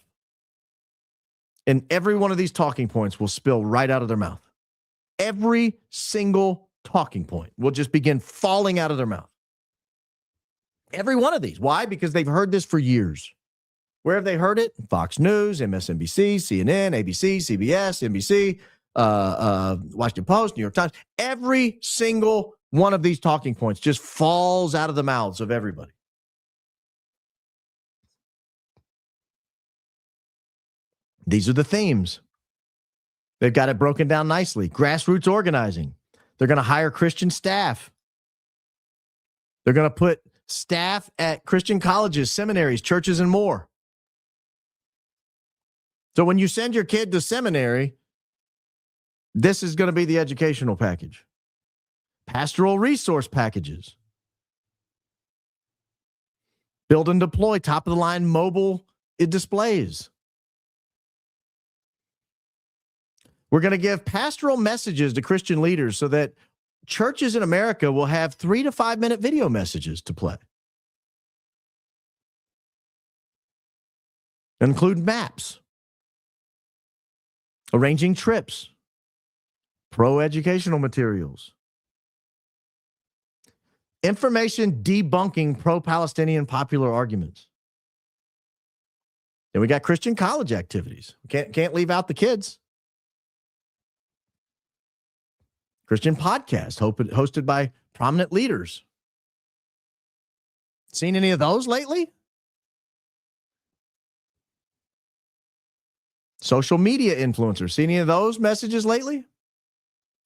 and every one of these talking points will spill right out of their mouth. Every single talking point will just begin falling out of their mouth. Every one of these. Why? Because they've heard this for years. Where have they heard it? Fox News, MSNBC, CNN, ABC, CBS, NBC, Washington Post, New York Times. Every single one of these talking points just falls out of the mouths of everybody. These are the themes. They've got it broken down nicely. Grassroots organizing. They're going to hire Christian staff. They're going to put staff at Christian colleges, seminaries, churches, and more. So when you send your kid to seminary, this is going to be the educational package. Pastoral resource packages. Build and deploy top-of-the-line mobile displays. We're going to give pastoral messages to Christian leaders so that churches in America will have 3 to 5 minute video messages to play. Include maps, arranging trips, pro-educational materials, information debunking pro-Palestinian popular arguments. And we got Christian college activities. We can't leave out the kids. Christian podcast hosted by prominent leaders. Seen any of those lately? Social media influencers. Seen any of those messages lately?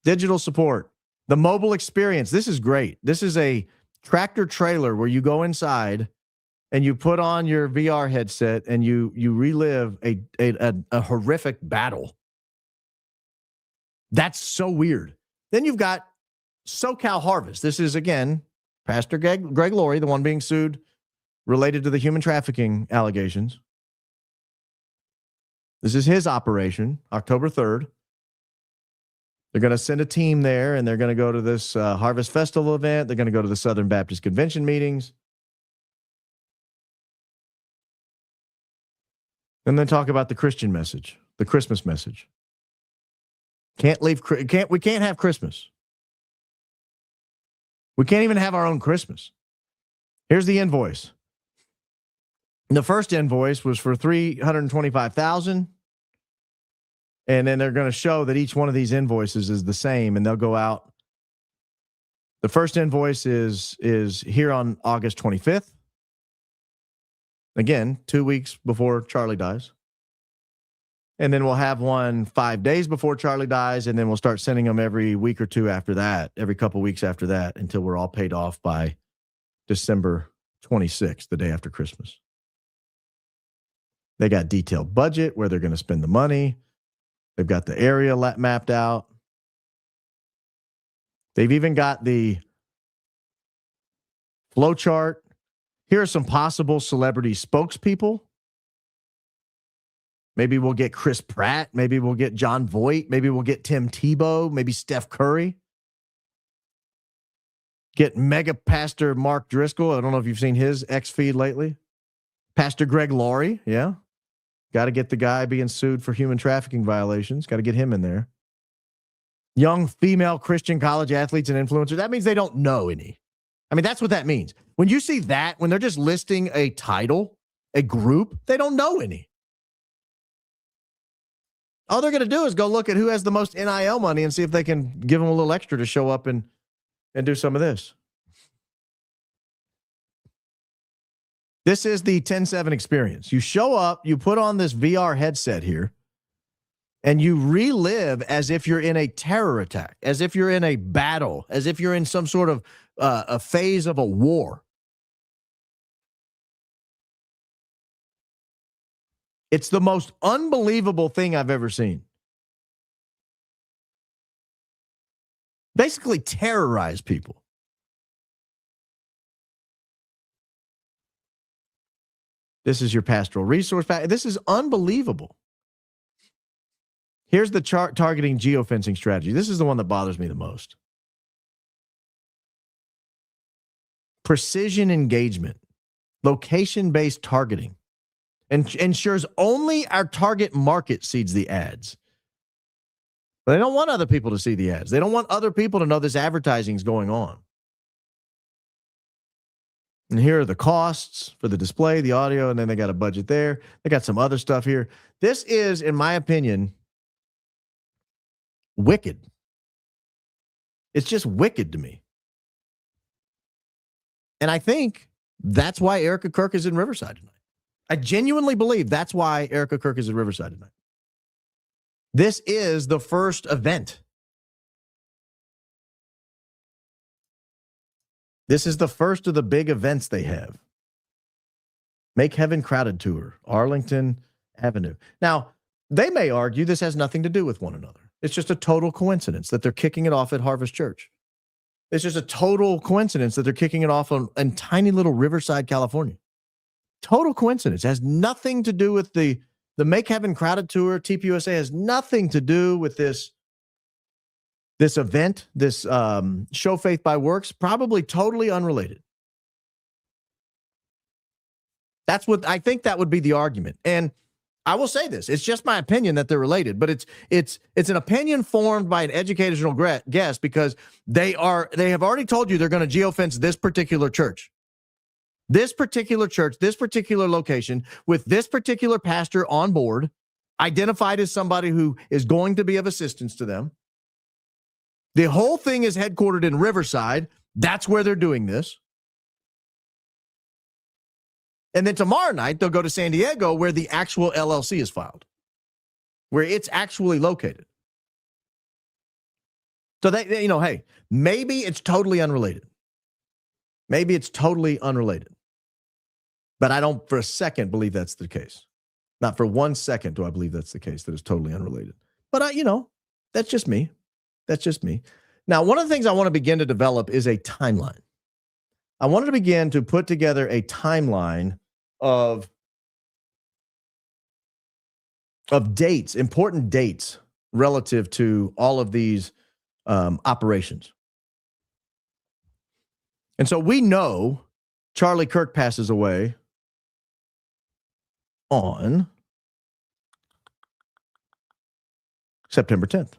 Digital support. The mobile experience. This is great. This is a tractor trailer where you go inside and you put on your VR headset and you relive a horrific battle. That's so weird. Then you've got SoCal Harvest. This is, again, Pastor Greg Laurie, the one being sued related to the human trafficking allegations. This is his operation, October 3rd. They're going to send a team there, and they're going to go to this Harvest Festival event. They're going to go to the Southern Baptist Convention meetings. And then talk about the Christian message, the Christmas message. We can't have Christmas. We can't even have our own Christmas. Here's the invoice. The first invoice was for $325,000. And then they're going to show that each one of these invoices is the same, and they'll go out. The first invoice is here on August 25th. Again, 2 weeks before Charlie dies. And then we'll have one 5 days before Charlie dies, and then we'll start sending them every week or two after that, every couple weeks after that, until we're all paid off by December 26th, the day after Christmas. They got detailed budget, where they're going to spend the money. They've got the area mapped out. They've even got the flow chart. Here are some possible celebrity spokespeople. Maybe we'll get Chris Pratt. Maybe we'll get John Voight. Maybe we'll get Tim Tebow. Maybe Steph Curry. Get mega pastor Mark Driscoll. I don't know if you've seen his X feed lately. Pastor Greg Laurie. Yeah. Got to get the guy being sued for human trafficking violations. Got to get him in there. Young female Christian college athletes and influencers. That means they don't know any. I mean, that's what that means. When you see that, when they're just listing a title, a group, they don't know any. All they're going to do is go look at who has the most NIL money and see if they can give them a little extra to show up and do some of this. This is the 10-7 experience. You show up, you put on this VR headset here, and you relive as if you're in a terror attack, as if you're in a battle, as if you're in some sort of a phase of a war. It's the most unbelievable thing I've ever seen. Basically terrorize people. This is your pastoral resource pack. This is unbelievable. Here's the chart targeting geofencing strategy. This is the one that bothers me the most. Precision engagement, location-based targeting, and ensures only our target market sees the ads. But they don't want other people to see the ads. They don't want other people to know this advertising is going on. And here are the costs for the display, the audio, and then they got a budget there. They got some other stuff here. This is, in my opinion, wicked. It's just wicked to me. And I think that's why Erika Kirk is in Riverside tonight. I genuinely believe that's why Erika Kirk is in Riverside tonight. This is the first event. This is the first of the big events they have. Make Heaven Crowded Tour, Arlington Avenue. Now, they may argue this has nothing to do with one another. It's just a total coincidence that they're kicking it off at Harvest Church. It's just a total coincidence that they're kicking it off in tiny little Riverside, California. Total coincidence. It has nothing to do with the Make Heaven Crowded Tour. TPUSA has nothing to do with this event, this Show Faith by Works. Probably totally unrelated. That's what I think that would be the argument. And I will say this, it's just my opinion that they're related, but it's an opinion formed by an educational guest because they have already told you they're going to geofence this particular church. This particular church, this particular location, with this particular pastor on board, identified as somebody who is going to be of assistance to them. The whole thing is headquartered in Riverside. That's where they're doing this. And then tomorrow night, they'll go to San Diego where the actual LLC is filed, where it's actually located. So they hey, maybe it's totally unrelated. Maybe it's totally unrelated. But I don't for a second believe that's the case. Not for 1 second do I believe that's the case, that it's totally unrelated. But that's just me. That's just me. Now, one of the things I want to begin to develop is a timeline. I wanted to begin to put together a timeline of dates, important dates relative to all of these operations. And so we know Charlie Kirk passes away on September 10th.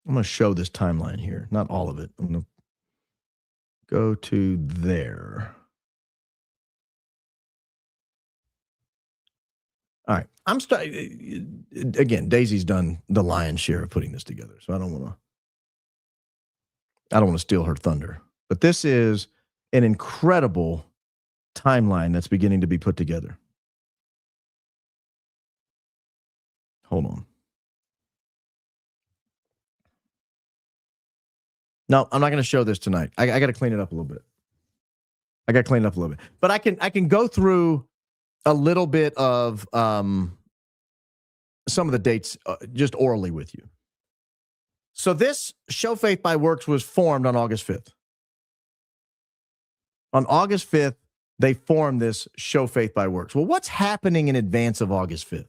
I'm going to show this timeline here, not all of it. I'm going to go to there. All right. Again, Daisy's done the lion's share of putting this together, so I don't want to steal her thunder. But this is an incredible timeline that's beginning to be put together. Hold on. No, I'm not going to show this tonight. I got to clean it up a little bit. But I can go through a little bit of some of the dates just orally with you. So this Show Faith by Works was formed on August 5th. On August 5th, they formed this Show Faith by Works. Well, what's happening in advance of August 5th?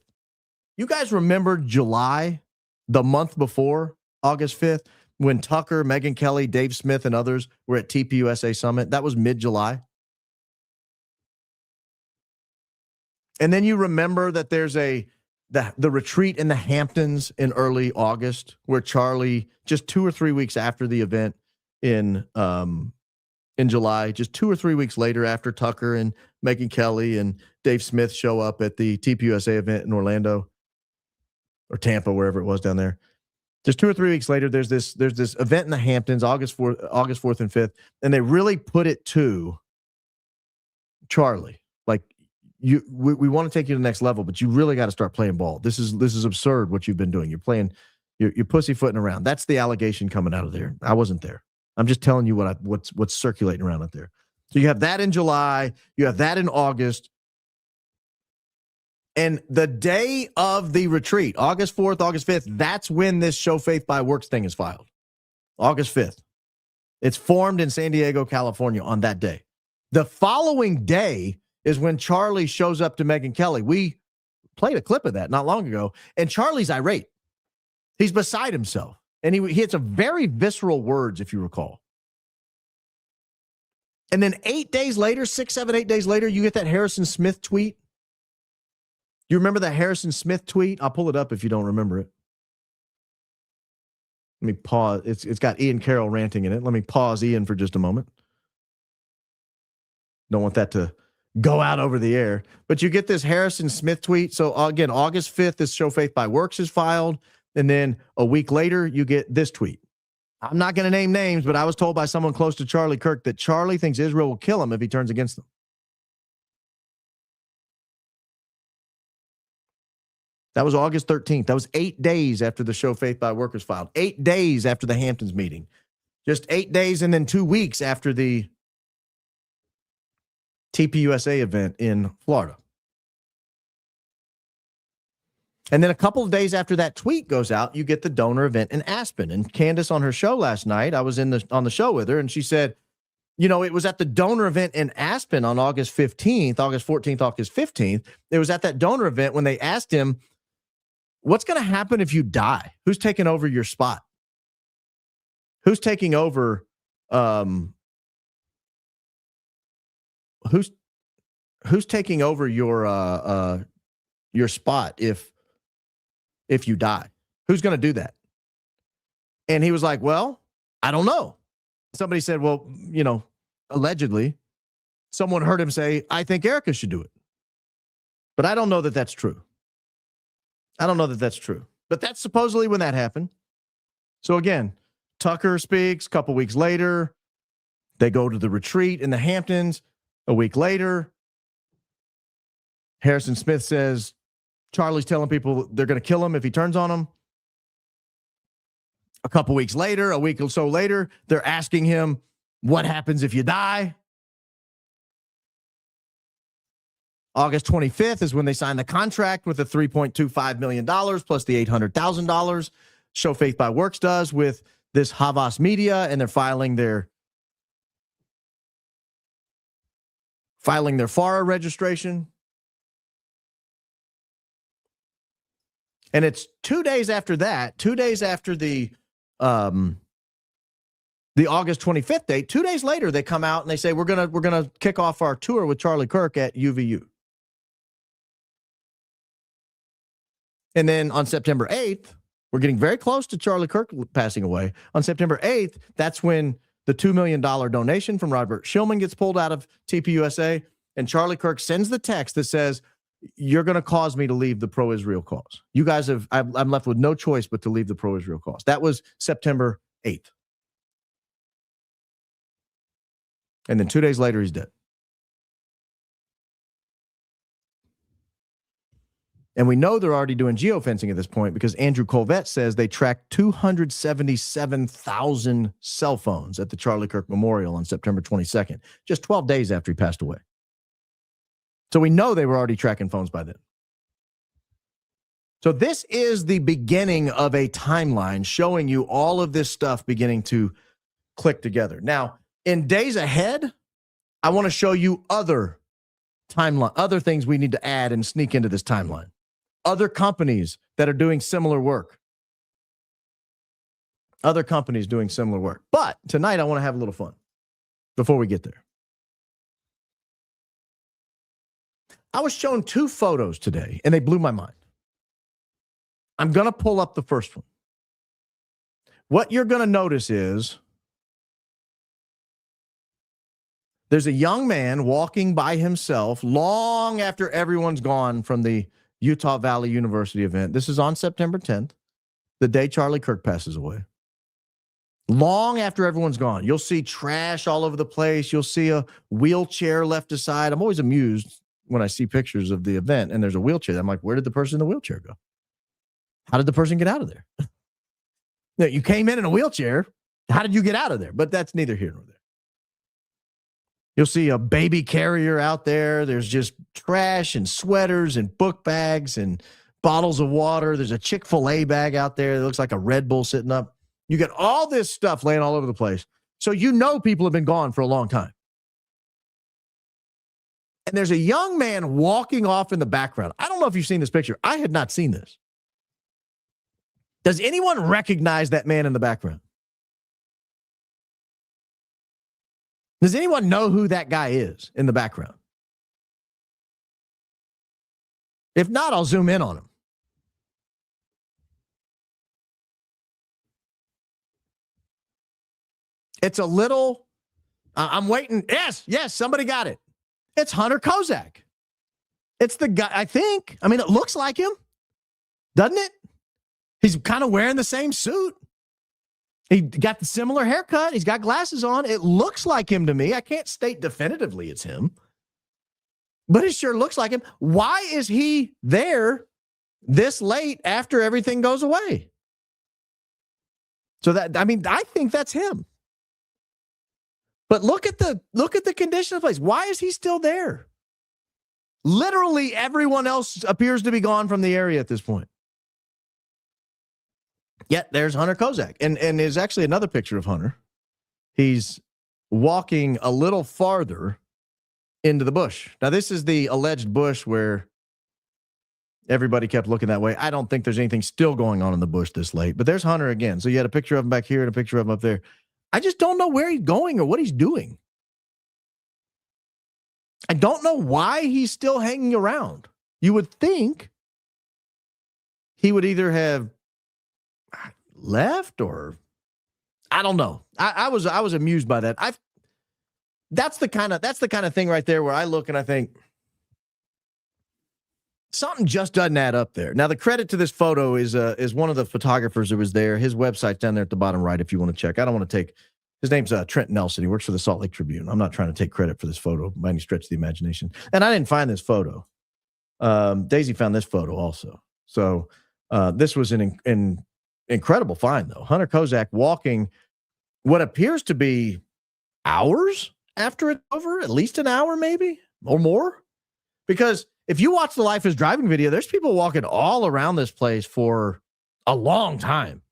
You guys remember July, the month before August 5th, when Tucker, Megyn Kelly, Dave Smith, and others were at TPUSA Summit? That was mid-July. And then you remember that there's the retreat in the Hamptons in early August, where Charlie, just 2 or 3 weeks after the event in July, just 2 or 3 weeks later, after Tucker and Megyn Kelly and Dave Smith show up at the TPUSA event in Orlando or Tampa, wherever it was down there. Just 2 or 3 weeks later, there's this event in the Hamptons, August 4th and 5th, and they really put it to Charlie, like, we want to take you to the next level, but you really got to start playing ball. This is absurd what you've been doing. You're playing, you're pussyfooting around. That's the allegation coming out of there. I wasn't there. I'm just telling you what's circulating around out there. So you have that in July, you have that in August, and the day of the retreat, August 4th, August 5th, that's when this Show Faith by Works thing is filed. August 5th. It's formed in San Diego, California on that day. The following day is when Charlie shows up to Megyn Kelly. We played a clip of that not long ago, and Charlie's irate. He's beside himself, and he hits some very visceral words, if you recall. And then 8 days later, 6, 7, 8 days later, you get that Harrison Smith tweet. You remember that Harrison Smith tweet? I'll pull it up if you don't remember it. Let me pause. It's got Ian Carroll ranting in it. Let me pause Ian for just a moment. Don't want that to go out over the air. But you get this Harrison Smith tweet. So again, August 5th, this Show Faith by Works is filed. And then a week later, you get this tweet. I'm not going to name names, but I was told by someone close to Charlie Kirk that Charlie thinks Israel will kill him if he turns against them. That was August 13th. That was 8 days after the Show Faith by Works was filed. 8 days after the Hamptons meeting. Just 8 days and then 2 weeks after the TPUSA event in Florida. And then a couple of days after that tweet goes out, you get the donor event in Aspen. And Candace on her show last night, I was on the show with her, and she said, you know, it was at the donor event in Aspen on August 15th, August 14th, August 15th. It was at that donor event when they asked him, what's going to happen if you die? Who's taking over your spot? Who's taking over who's taking over your spot if you die? Who's going to do that? And he was like, well, I don't know. Somebody said, well, you know, allegedly, someone heard him say, I think Erika should do it. But I don't know that that's true. I don't know that that's true. But that's supposedly when that happened. So again, Tucker speaks a couple weeks later. They go to the retreat in the Hamptons. A week later, Harrison Smith says, Charlie's telling people they're going to kill him if he turns on them. A couple weeks later, a week or so later, they're asking him, what happens if you die? August 25th is when they sign the contract with the $3.25 million plus the $800,000 Show Faith by Works does with this Havas Media, and they're filing their FARA registration. And it's 2 days after that, 2 days after the August 25th date, 2 days later, they come out and they say, we're gonna kick off our tour with Charlie Kirk at UVU. And then on September 8th, we're getting very close to Charlie Kirk passing away. On September 8th, that's when the $2 million donation from Robert Shillman gets pulled out of TPUSA, and Charlie Kirk sends the text that says, you're going to cause me to leave the pro-Israel cause. You guys I'm left with no choice but to leave the pro-Israel cause. That was September 8th. And then 2 days later, he's dead. And we know they're already doing geofencing at this point because Andrew Colvett says they tracked 277,000 cell phones at the Charlie Kirk Memorial on September 22nd, just 12 days after he passed away. So we know they were already tracking phones by then. So this is the beginning of a timeline showing you all of this stuff beginning to click together. Now, in days ahead, I want to show you other timeline, other things we need to add and sneak into this timeline. Other companies that are doing similar work. Other companies doing similar work. But tonight I want to have a little fun before we get there. I was shown 2 photos today, and they blew my mind. I'm going to pull up the first one. What you're going to notice is there's a young man walking by himself long after everyone's gone from the Utah Valley University event. This is on September 10th, the day Charlie Kirk passes away. Long after everyone's gone, you'll see trash all over the place. You'll see a wheelchair left aside. I'm always amused when I see pictures of the event and there's a wheelchair. I'm like, where did the person in the wheelchair go? How did the person get out of there? You came in a wheelchair. How did you get out of there? But that's neither here nor there. You'll see a baby carrier out there. There's just trash and sweaters and book bags and bottles of water. There's a Chick-fil-A bag out there that looks like a Red Bull sitting up. You get all this stuff laying all over the place. So you know people have been gone for a long time. And there's a young man walking off in the background. I don't know if you've seen this picture. I had not seen this. Does anyone recognize that man in the background? Does anyone know who that guy is in the background? If not, I'll zoom in on him. It's a little, I'm waiting. Yes, somebody got it. It's Hunter Kozak. It's the guy, I think. I mean, it looks like him, doesn't it? He's kind of wearing the same suit. He got the similar haircut. He's got glasses on. It looks like him to me. I can't state definitively it's him, but it sure looks like him. Why is he there this late after everything goes away? So I think that's him. But look at the condition of the place. Why is he still there? Literally everyone else appears to be gone from the area at this point. Yet there's Hunter Kozak. And there's actually another picture of Hunter. He's walking a little farther into the bush. Now, this is the alleged bush where everybody kept looking that way. I don't think there's anything still going on in the bush this late. But there's Hunter again. So you had a picture of him back here and a picture of him up there. I just don't know where he's going or what he's doing. I don't know why he's still hanging around. You would think he would either have left or I don't know. I was amused by that. That's the kind of thing right there where I look and I think something just doesn't add up there. Now the credit to this photo is one of the photographers that was there. His website's down there at the bottom right if you want to check. I don't want to take his name's Trent Nelson. He works for the Salt Lake Tribune. I'm not trying to take credit for this photo by any stretch of the imagination. And I didn't find this photo. Daisy found this photo also. So this was an incredible find, though. Hunter Kozak walking what appears to be hours after it's over, at least an hour maybe or more. Because if you watch the Life is Driving video, there's people walking all around this place for a long time.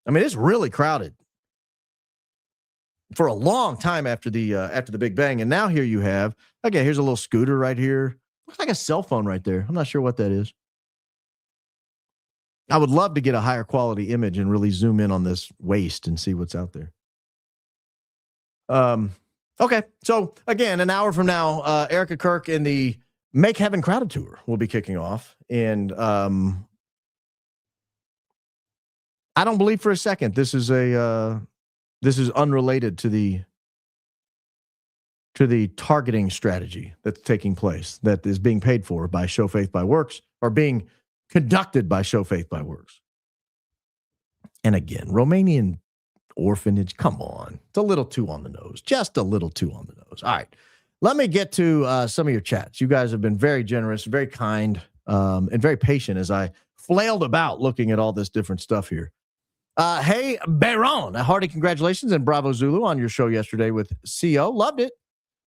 I mean, it's really crowded for a long time after the Big Bang. And now here you have, okay, here's a little scooter right here. Looks like a cell phone right there. I'm not sure what that is. I would love to get a higher quality image and really zoom in on this waste and see what's out there. Okay. So again, an hour from now, Erika Kirk in the Make Heaven Crowded Tour will be kicking off. And I don't believe for a second this is unrelated to the targeting strategy that's taking place, that is being paid for by Show Faith by Works or being conducted by Show Faith by Works. And again, Romanian Orphanage, come on. It's a little too on the nose. Just a little too on the nose. All right. Let me get to some of your chats. You guys have been very generous, very kind, and very patient as I flailed about looking at all this different stuff here. Hey, Baron, a hearty congratulations and Bravo Zulu on your show yesterday with CO. Loved it.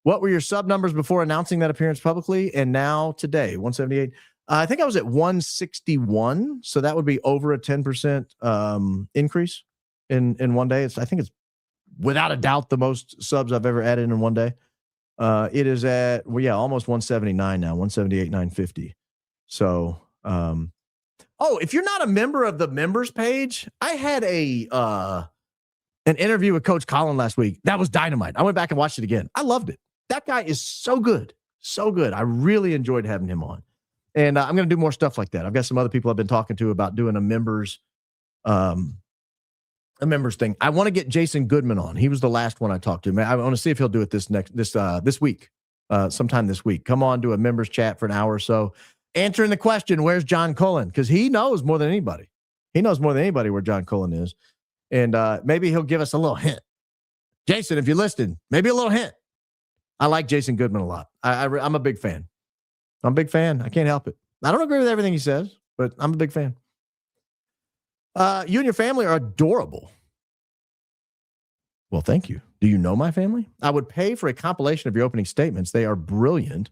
What were your sub numbers before announcing that appearance publicly? And now today, 178. I think I was at 161. So that would be over a 10% increase in one day. I think it's without a doubt the most subs I've ever added in one day. It is at, almost 179 now, 178,950. So, if you're not a member of the members page, I had an interview with Coach Colin last week. That was dynamite. I went back and watched it again. I loved it. That guy is so good. So good. I really enjoyed having him on. And I'm going to do more stuff like that. I've got some other people I've been talking to about doing a members thing. I want to get Jason Goodman on. He was the last one I talked to. I want to see if he'll do it this week, sometime this week. Come on, do a members chat for an hour or so, answering the question, where's John Cullen? Because he knows more than anybody. He knows more than anybody where John Cullen is. And maybe he'll give us a little hint. Jason, if you're listening, maybe a little hint. I like Jason Goodman a lot. I'm a big fan. I'm a big fan. I can't help it. I don't agree with everything he says, but I'm a big fan. You and your family are adorable. Well, thank you. Do you know my family? I would pay for a compilation of your opening statements. They are brilliant.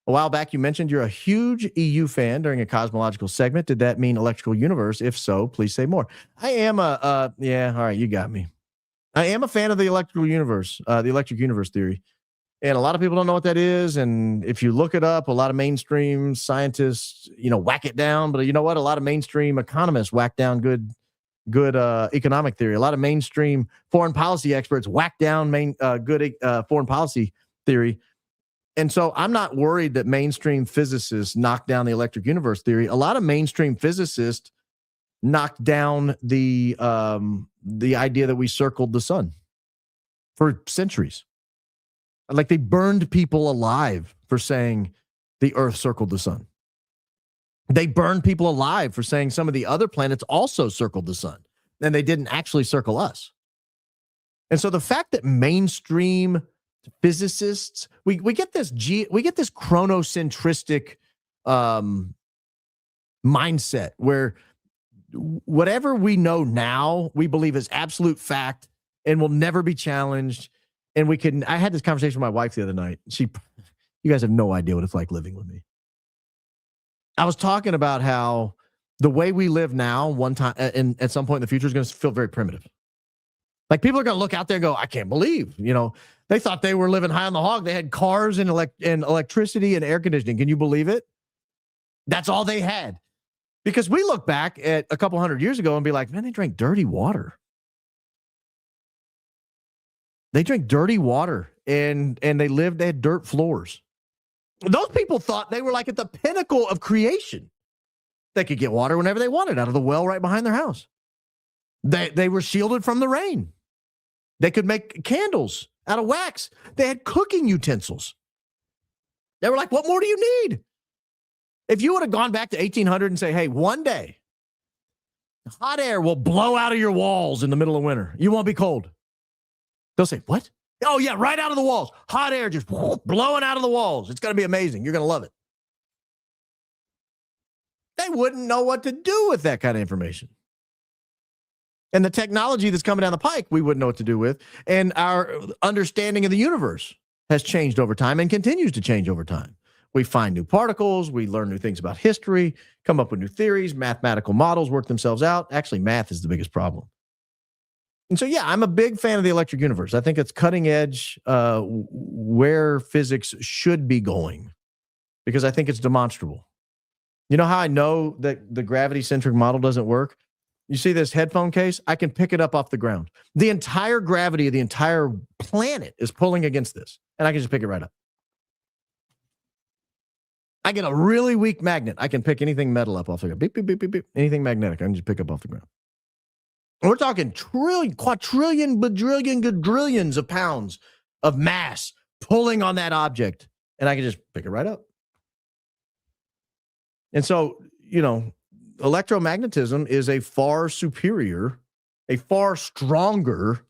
A while back, you mentioned you're a huge EU fan during a cosmological segment. Did that mean electrical universe? If so, please say more. I am all right, you got me. I am a fan of the electrical universe, the electric universe theory. And a lot of people don't know what that is. And if you look it up, a lot of mainstream scientists, whack it down. But you know what? A lot of mainstream economists whack down good economic theory. A lot of mainstream foreign policy experts whack down good foreign policy theory. And so I'm not worried that mainstream physicists knock down the electric universe theory. A lot of mainstream physicists knocked down the idea that we circled the sun for centuries. Like they burned people alive for saying the earth circled the sun. They burned people alive for saying some of the other planets also circled the sun, and they didn't actually circle us. And so the fact that mainstream physicists, we get this chronocentristic mindset where whatever we know now, we believe is absolute fact and will never be challenged. And I had this conversation with my wife the other night. You guys have no idea what it's like living with me. I was talking about how the way we live now, one time and at some point in the future, is going to feel very primitive. Like people are going to look out there and go, I can't believe, they thought they were living high on the hog. They had cars and electricity and air conditioning. Can you believe it? That's all they had. Because we look back at a couple hundred years ago and be like, man, they drank dirty water. They drink dirty water and they had dirt floors. Those people thought they were like at the pinnacle of creation. They could get water whenever they wanted out of the well right behind their house. They were shielded from the rain. They could make candles out of wax. They had cooking utensils. They were like, what more do you need? If you would have gone back to 1800 and say, hey, one day, hot air will blow out of your walls in the middle of winter. You won't be cold. They'll say, what? Oh, yeah, right out of the walls. Hot air just blowing out of the walls. It's going to be amazing. You're going to love it. They wouldn't know what to do with that kind of information. And the technology that's coming down the pike, we wouldn't know what to do with. And our understanding of the universe has changed over time and continues to change over time. We find new particles. We learn new things about history, come up with new theories. Mathematical models work themselves out. Actually, math is the biggest problem. And so, yeah, I'm a big fan of the electric universe. I think it's cutting edge where physics should be going because I think it's demonstrable. You know how I know that the gravity-centric model doesn't work? You see this headphone case? I can pick it up off the ground. The entire gravity of the entire planet is pulling against this, and I can just pick it right up. I get a really weak magnet. I can pick anything metal up off the ground. Beep, beep, beep, beep, beep. Anything magnetic, I can just pick up off the ground. We're talking trillion, quadrillion, badrillion, gadrillions of pounds of mass pulling on that object, and I can just pick it right up. And so, electromagnetism is a far superior, a far stronger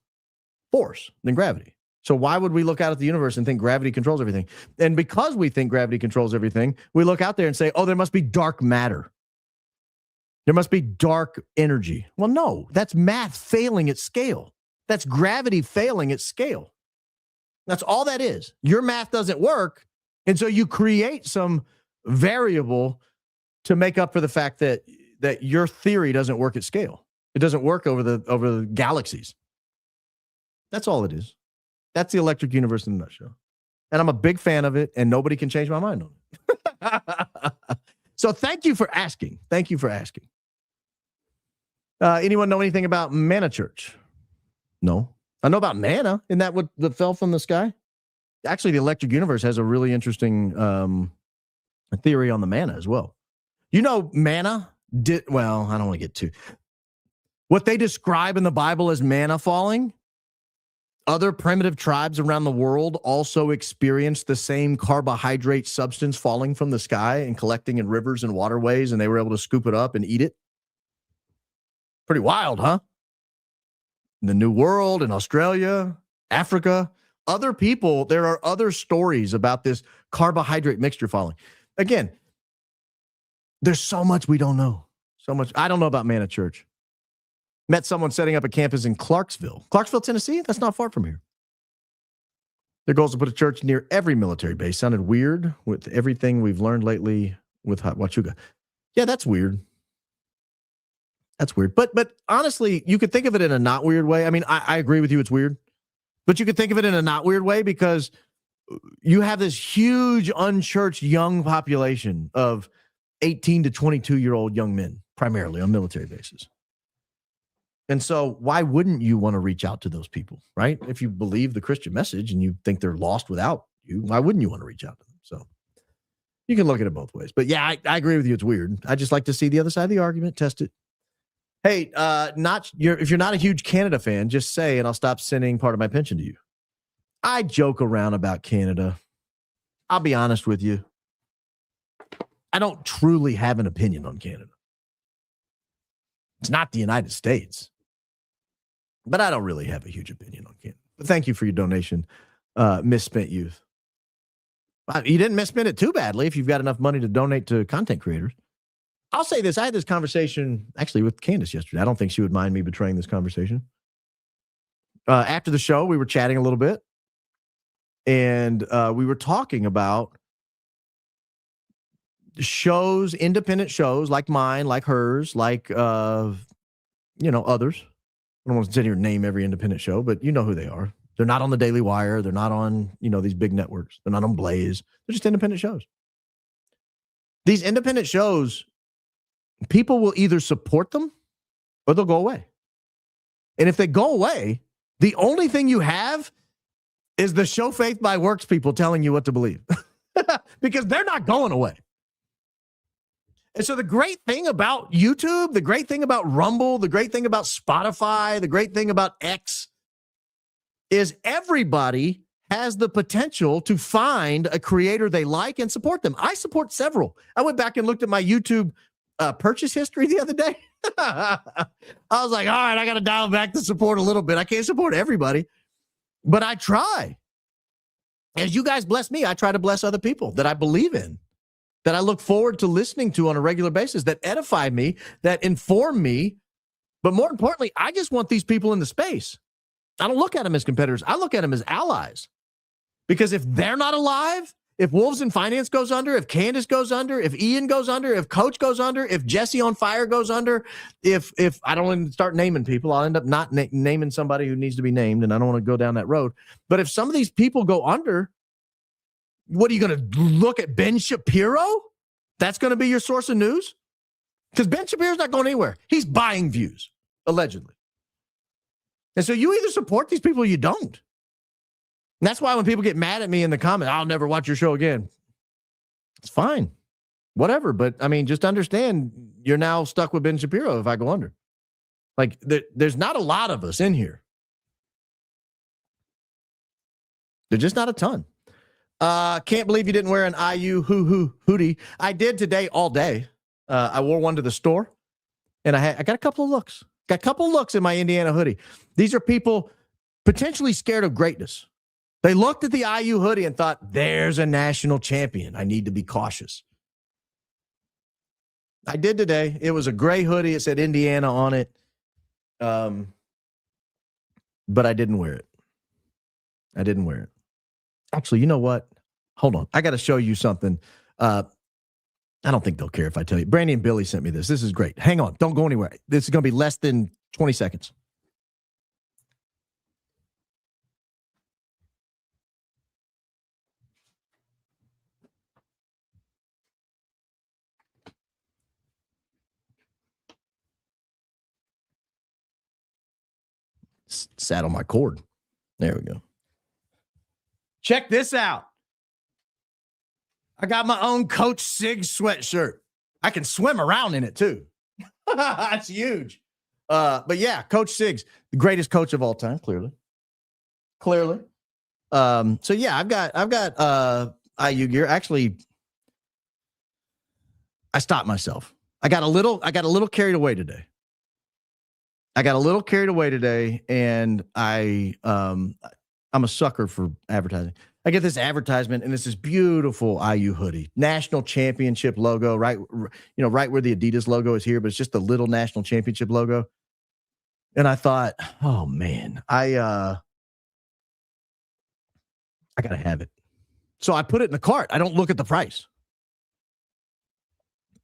force than gravity. So why would we look out at the universe and think gravity controls everything? And because we think gravity controls everything, we look out there and say, oh, there must be dark matter. There must be dark energy. Well, no, that's math failing at scale. That's gravity failing at scale. That's all that is. Your math doesn't work. And so you create some variable to make up for the fact that your theory doesn't work at scale. It doesn't work over the galaxies. That's all it is. That's the electric universe in a nutshell. And I'm a big fan of it, and nobody can change my mind on it. So thank you for asking. Thank you for asking. Anyone know anything about Manna Church? No. I know about manna. Isn't that what fell from the sky? Actually, the electric universe has a really interesting theory on the manna as well. You know, manna well, I don't want to get too. What they describe in the Bible as manna falling, other primitive tribes around the world also experienced the same carbohydrate substance falling from the sky and collecting in rivers and waterways, and they were able to scoop it up and eat it. Pretty wild, huh? In the New World, in Australia, Africa, other people, there are other stories about this carbohydrate mixture falling. Again, there's so much we don't know. So much. I don't know about Manna Church. Met someone setting up a campus in Clarksville, Tennessee. That's not far from here. Their goal is to put a church near every military base. Sounded weird with everything we've learned lately with Huachuca. Yeah, that's weird. That's weird. But honestly, you could think of it in a not weird way. I mean, I agree with you. It's weird. But you could think of it in a not weird way because you have this huge unchurched young population of 18 to 22-year-old young men, primarily on military bases. And so why wouldn't you want to reach out to those people, right? If you believe the Christian message and you think they're lost without you, why wouldn't you want to reach out to them? So you can look at it both ways. But yeah, I agree with you. It's weird. I just like to see the other side of the argument, test it. Hey, if you're not a huge Canada fan, just say, and I'll stop sending part of my pension to you. I joke around about Canada. I'll be honest with you. I don't truly have an opinion on Canada. It's not the United States. But I don't really have a huge opinion on Canada. But thank you for your donation, Misspent Youth. You didn't misspend it too badly if you've got enough money to donate to content creators. I'll say this. I had this conversation actually with Candace yesterday. I don't think she would mind me betraying this conversation. After the show, we were chatting a little bit. And we were talking about shows, independent shows like mine, like hers, like, others. I don't want to sit here and name every independent show, but you know who they are. They're not on the Daily Wire. They're not on, these big networks. They're not on Blaze. They're just independent shows. These independent shows, people will either support them or they'll go away. And if they go away, the only thing you have is the show faith by works people telling you what to believe because they're not going away. And so the great thing about YouTube, the great thing about Rumble, the great thing about Spotify, the great thing about X is everybody has the potential to find a creator they like and support them. I support several. I went back and looked at my YouTube purchase history the other day. I was like, all right, I got to dial back the support a little bit. I can't support everybody, but I try. As you guys bless me, I try to bless other people that I believe in, that I look forward to listening to on a regular basis, that edify me, that inform me. But more importantly, I just want these people in the space. I don't look at them as competitors. I look at them as allies. Because if they're not alive, if Wolves in Finance goes under, if Candace goes under, if Ian goes under, if Coach goes under, if Jesse on Fire goes under, if I don't want to start naming people, I'll end up not naming somebody who needs to be named, and I don't want to go down that road. But if some of these people go under, what are you going to look at Ben Shapiro? That's going to be your source of news? Because Ben Shapiro's not going anywhere. He's buying views, allegedly. And so you either support these people or you don't. And that's why when people get mad at me in the comments, I'll never watch your show again. It's fine. Whatever. But, I mean, just understand you're now stuck with Ben Shapiro if I go under. Like, there's not a lot of us in here. There's just not a ton. Can't believe you didn't wear an IU hoodie. I did today all day. I wore one to the store, and I got a couple of looks. Got a couple of looks in my Indiana hoodie. These are people potentially scared of greatness. They looked at the IU hoodie and thought, there's a national champion. I need to be cautious. I did today. It was a gray hoodie. It said Indiana on it. But I didn't wear it. Actually, you know what? Hold on. I got to show you something. I don't think they'll care if I tell you. Brandy and Billy sent me this. This is great. Hang on. Don't go anywhere. This is going to be less than 20 seconds. Sat on my cord. There we go. Check this out. I got my own Coach Sig sweatshirt. I can swim around in it too. That's huge. But yeah, Coach Sig's the greatest coach of all time, clearly. So yeah, I've got IU gear. Actually, I stopped myself. I got a little carried away today. And I'm a sucker for advertising. I get this advertisement, and it's this beautiful IU hoodie, national championship logo, right? Right where the Adidas logo is here, but it's just the little national championship logo. And I thought, oh man, I gotta have it. So I put it in the cart. I don't look at the price.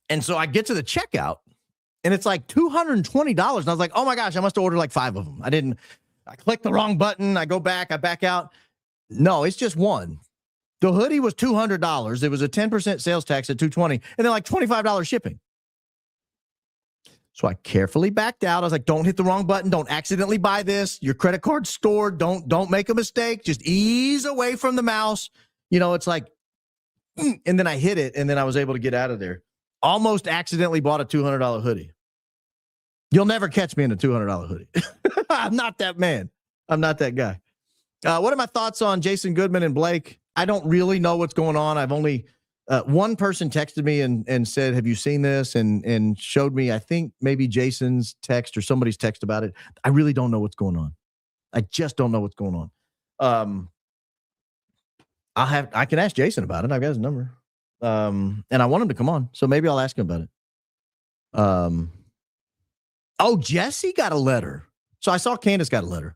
And so I get to the checkout, and it's like $220. And I was like, oh my gosh, I must have ordered like 5 of them. I clicked the wrong button. I go back, I back out. No, it's just one. The hoodie was $200. It was a 10% sales tax at $220, and then like $25 shipping. So I carefully backed out. I was like, don't hit the wrong button. Don't accidentally buy this. Your credit card's stored. Don't make a mistake. Just ease away from the mouse. It's like, and then I hit it, and then I was able to get out of there. Almost accidentally bought a $200 hoodie. You'll never catch me in a $200 hoodie. I'm not that man. I'm not that guy. What are my thoughts on Jason Goodman and Blake? I don't really know what's going on. I've only one person texted me and said, have you seen this? And showed me, I think maybe Jason's text or somebody's text about it. I really don't know what's going on. I just don't know what's going on. I can ask Jason about it. I've got his number. And I want him to come on. So maybe I'll ask him about it. Oh, Jesse got a letter. So I saw Candace got a letter.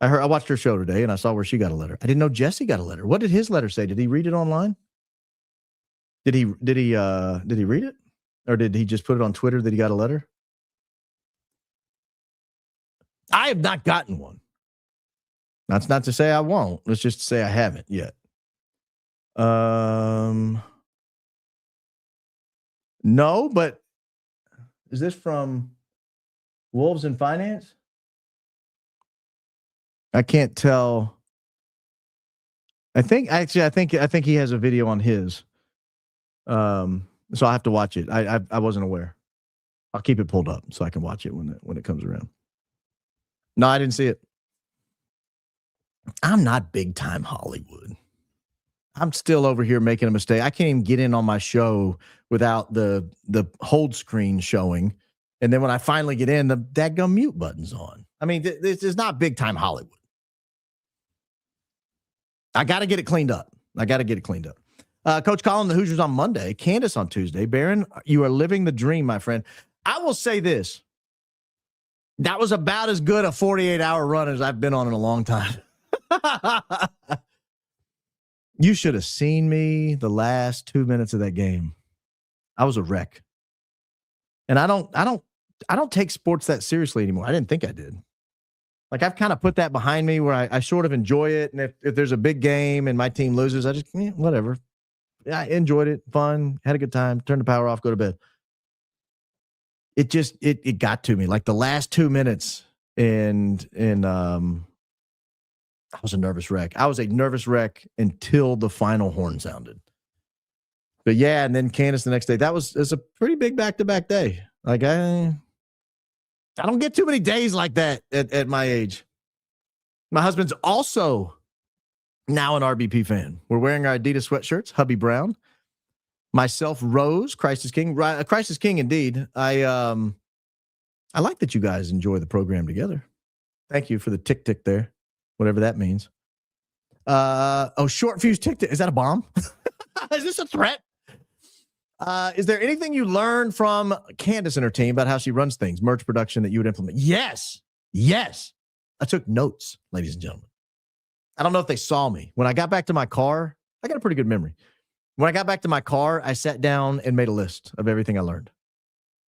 I watched her show today, and I saw where she got a letter. I didn't know Jesse got a letter. What did his letter say? Did he read it online? Did he read it? Or did he just put it on Twitter that he got a letter? I have not gotten one. That's not to say I won't. Let's just say I haven't yet. No, but is this from Wolves in Finance? I can't tell. I think he has a video on his. So I have to watch it. I wasn't aware. I'll keep it pulled up so I can watch it when it comes around. No, I didn't see it. I'm not big time Hollywood. I'm still over here making a mistake. I can't even get in on my show without the hold screen showing. And then when I finally get in, the dadgum mute button's on. I mean, this is not big time Hollywood. I got to get it cleaned up. Coach Colin, the Hoosiers on Monday, Candace on Tuesday. Barron, you are living the dream, my friend. I will say this. That was about as good a 48-hour run as I've been on in a long time. You should have seen me the last 2 minutes of that game. I was a wreck. And I don't take sports that seriously anymore. I didn't think I did. Like, I've kind of put that behind me where I sort of enjoy it. And if there's a big game and my team loses, I just, whatever. I enjoyed it. Fun. Had a good time. Turn the power off. Go to bed. It just, it got to me. Like the last 2 minutes and I was a nervous wreck. I was a nervous wreck until the final horn sounded. But yeah, and then Candace the next day. It was a pretty big back-to-back day. Like, I don't get too many days like that at my age. My husband's also now an RBP fan. We're wearing our Adidas sweatshirts, Hubby Brown. Myself, Rose, Christ is King. Christ is King indeed. I like that you guys enjoy the program together. Thank you for the tick there, whatever that means. Short fuse tick. Is that a bomb? Is this a threat? Is there anything you learned from Candace and her team about how she runs things, merch production that you would implement? Yes. I took notes, ladies and gentlemen. I don't know if they saw me. When I got back to my car, I got a pretty good memory. When I got back to my car, I sat down and made a list of everything I learned.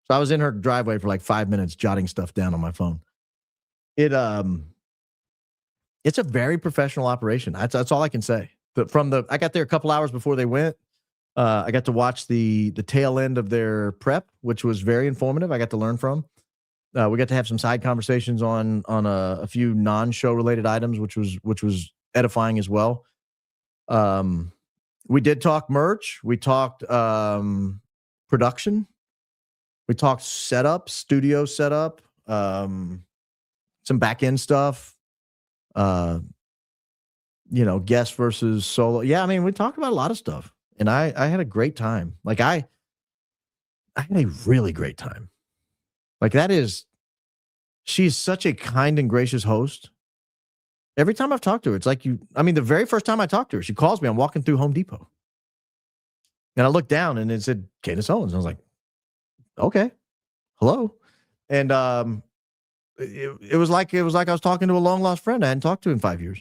So I was in her driveway for like 5 minutes jotting stuff down on my phone. It's a very professional operation. That's all I can say. I got there a couple hours before they went. I got to watch the tail end of their prep, which was very informative. I got to learn from. We got to have some side conversations on a few non-show related items, which was edifying as well. We did talk merch. We talked production. We talked setup, studio setup, some back end stuff. Guest versus solo. Yeah, I mean, we talked about a lot of stuff, and I had a great time. Like I had a really great time. Like she's such a kind and gracious host. Every time I've talked to her, it's like the very first time I talked to her, she calls me. I'm walking through Home Depot. And I looked down and it said Candace Owens. And I was like, okay, hello. And it was like I was talking to a long lost friend I hadn't talked to in 5 years.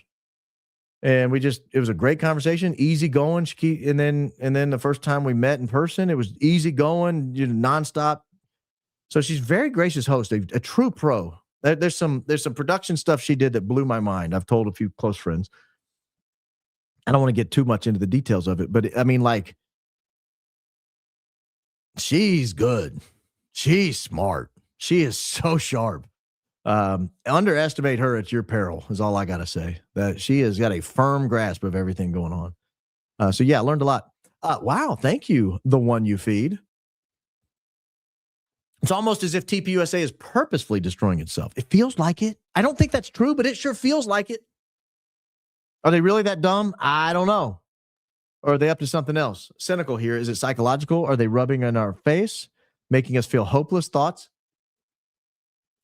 And it was a great conversation, easy going. And then the first time we met in person, it was easy going, nonstop. So she's very gracious host, a true pro. There's some production stuff she did that blew my mind. I've told a few close friends. I don't want to get too much into the details of it, but I mean, like, she's good. She's smart. She is so sharp. Underestimate her at your peril is all I got to say. That she has got a firm grasp of everything going on. So yeah, I learned a lot. Wow. Thank you. The one you feed. It's almost as if TPUSA is purposefully destroying itself. It feels like it. I don't think that's true, but it sure feels like it. Are they really that dumb? I don't know. Or are they up to something else? Cynical here. Is it psychological? Are they rubbing in our face, making us feel hopeless? Thoughts?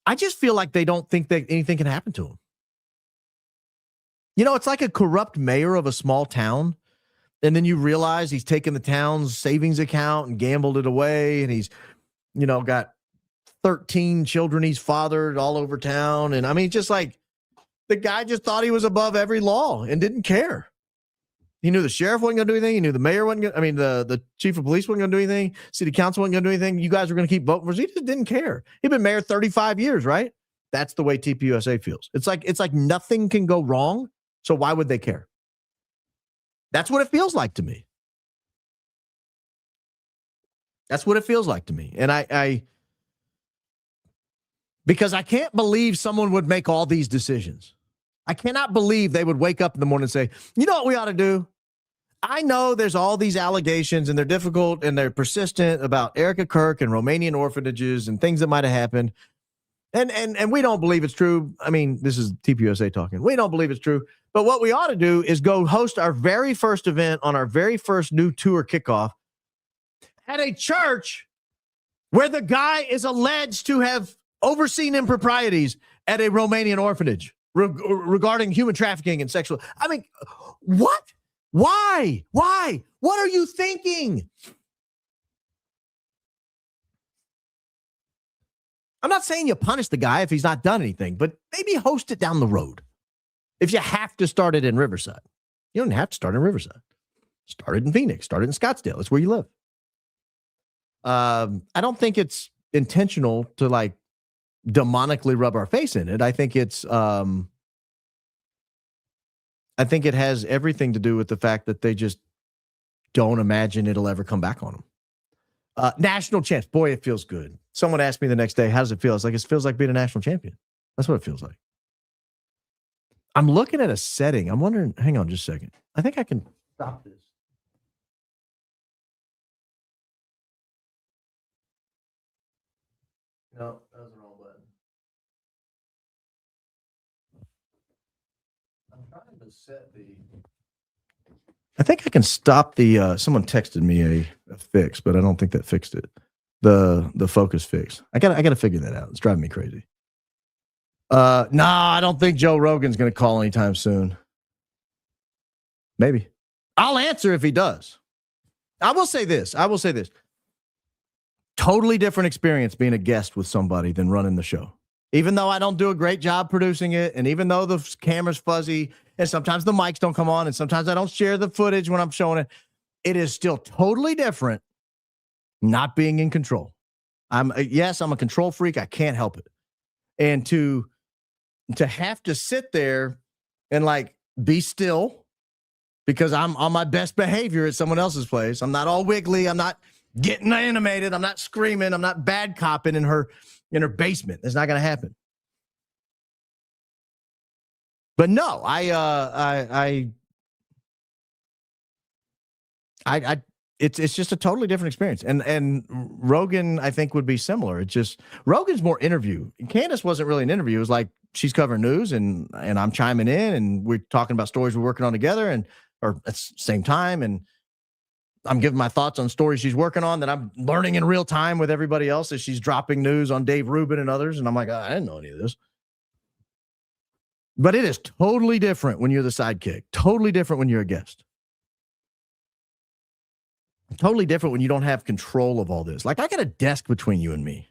I just feel like they don't think that anything can happen to them. It's like a corrupt mayor of a small town. And then you realize he's taken the town's savings account and gambled it away. And he's, got 13 children he's fathered all over town. And I mean, just like the guy just thought he was above every law and didn't care. He knew the sheriff wasn't going to do anything. He knew the mayor wasn't going to, the chief of police wasn't going to do anything. City council wasn't going to do anything. You guys were going to keep voting for us. He just didn't care. He'd been mayor 35 years, right? That's the way TPUSA feels. It's like nothing can go wrong. So why would they care? That's what it feels like to me. That's what it feels like to me. And I because I can't believe someone would make all these decisions. I cannot believe they would wake up in the morning and say, you know what we ought to do? I know there's all these allegations and they're difficult and they're persistent about Erika Kirk and Romanian orphanages and things that might have happened. And we don't believe it's true. I mean, this is TPUSA talking. We don't believe it's true. But what we ought to do is go host our very first event on our very first new tour kickoff at a church where the guy is alleged to have overseen improprieties at a Romanian orphanage regarding human trafficking and sexual. I mean, what? Why? What are you thinking? I'm not saying you punish the guy if he's not done anything, but maybe host it down the road. If you have to start it in Riverside, you don't have to start in Riverside. Start it in Phoenix. Start it in Scottsdale. It's where you live. I don't think it's intentional to like demonically rub our face in it. I think it's I think it has everything to do with the fact that they just don't imagine it'll ever come back on them. National champs. Boy, it feels good. Someone asked me the next day, how does it feel? It's like, it feels like being a national champion. That's what it feels like. I'm looking at a setting. I'm wondering, hang on just a second. I think I can stop this. No, that was the wrong button. I'm trying to set the... I think I can stop the, someone texted me a fix, but I don't think that fixed it. The focus fix. I gotta figure that out. It's driving me crazy. No, I don't think Joe Rogan's going to call anytime soon. Maybe. I'll answer if he does. I will say this. Totally different experience being a guest with somebody than running the show. Even though I don't do a great job producing it, and even though the camera's fuzzy, and sometimes the mics don't come on, and sometimes I don't share the footage when I'm showing it. It is still totally different not being in control. I'm a control freak. I can't help it. And to have to sit there and like be still because I'm on my best behavior at someone else's place. I'm not all wiggly. I'm not getting animated. I'm not screaming. I'm not bad copping in her basement. It's not going to happen. But no, it's just a totally different experience. And Rogan, I think, would be similar. It's just Rogan's more interview. Candace wasn't really an interview. It was like she's covering news and I'm chiming in and we're talking about stories we're working on together or at the same time. And I'm giving my thoughts on stories she's working on that I'm learning in real time with everybody else as she's dropping news on Dave Rubin and others. And I'm like, I didn't know any of this. But it is totally different when you're the sidekick. Totally different when you're a guest. Totally different when you don't have control of all this. Like, I got a desk between you and me.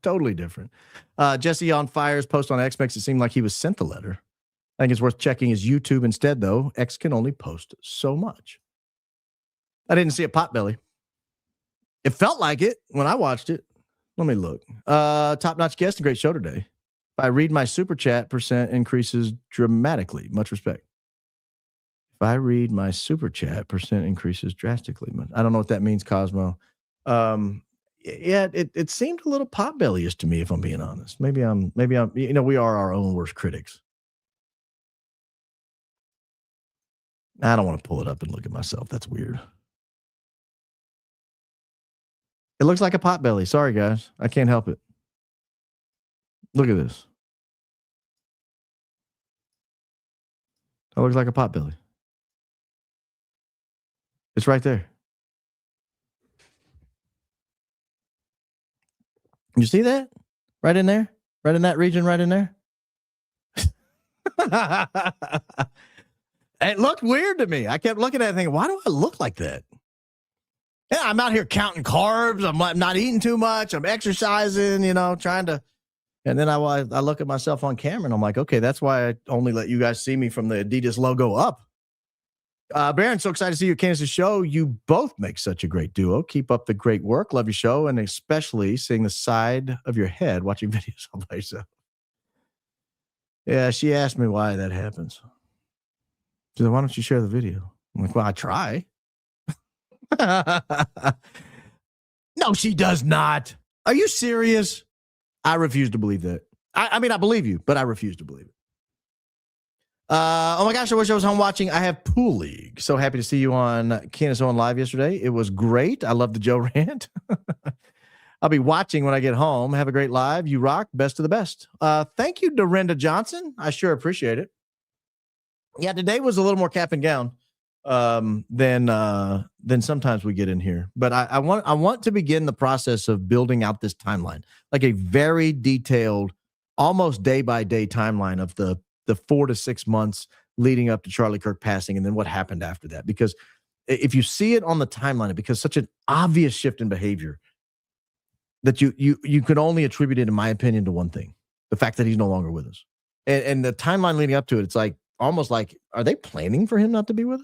Totally different. Jesse on Fire's post on X makes it seem like he was sent the letter. I think it's worth checking his YouTube instead, though. X can only post so much. I didn't see a potbelly. It felt like it when I watched it. Let me look. Top-notch guest, a great show today. If I read my super chat, percent increases dramatically. Much respect. If I read my super chat, percent increases drastically. I don't know what that means, Cosmo. Yeah, it seemed a little potbelly-ish to me, if I'm being honest. Maybe I'm, we are our own worst critics. I don't want to pull it up and look at myself. That's weird. It looks like a potbelly. Sorry, guys. I can't help it. Look at this. It looks like a potbelly. It's right there. You see that? Right in there? Right in that region, right in there? It looked weird to me. I kept looking at it thinking, why do I look like that? Yeah, I'm out here counting carbs. I'm not eating too much. I'm exercising, trying to. And then I look at myself on camera and I'm like, okay, that's why I only let you guys see me from the Adidas logo up. Baron, so excited to see you at Candace's show. You both make such a great duo. Keep up the great work. Love your show, and especially seeing the side of your head watching videos all by yourself. Yeah, she asked me why that happens. She said, why don't you share the video? I'm like, well, I try. No, she does not. Are you serious? I refuse to believe that. I mean, I believe you, but I refuse to believe it. Oh my gosh, I wish I was home watching. I have Pool League. So happy to see you on Candace on Live yesterday. It was great. I love the Joe rant. I'll be watching when I get home. Have a great live. You rock. Best of the best. Thank you, Dorinda Johnson. I sure appreciate it. Yeah, today was a little more cap and gown than sometimes we get in here. But I want to begin the process of building out this timeline, like a very detailed, almost day by day timeline of the 4 to 6 months leading up to Charlie Kirk passing, and then what happened after that. Because if you see it on the timeline, it becomes such an obvious shift in behavior that you could only attribute it, in my opinion, to one thing: the fact that he's no longer with us. And the timeline leading up to it, it's like almost like, are they planning for him not to be with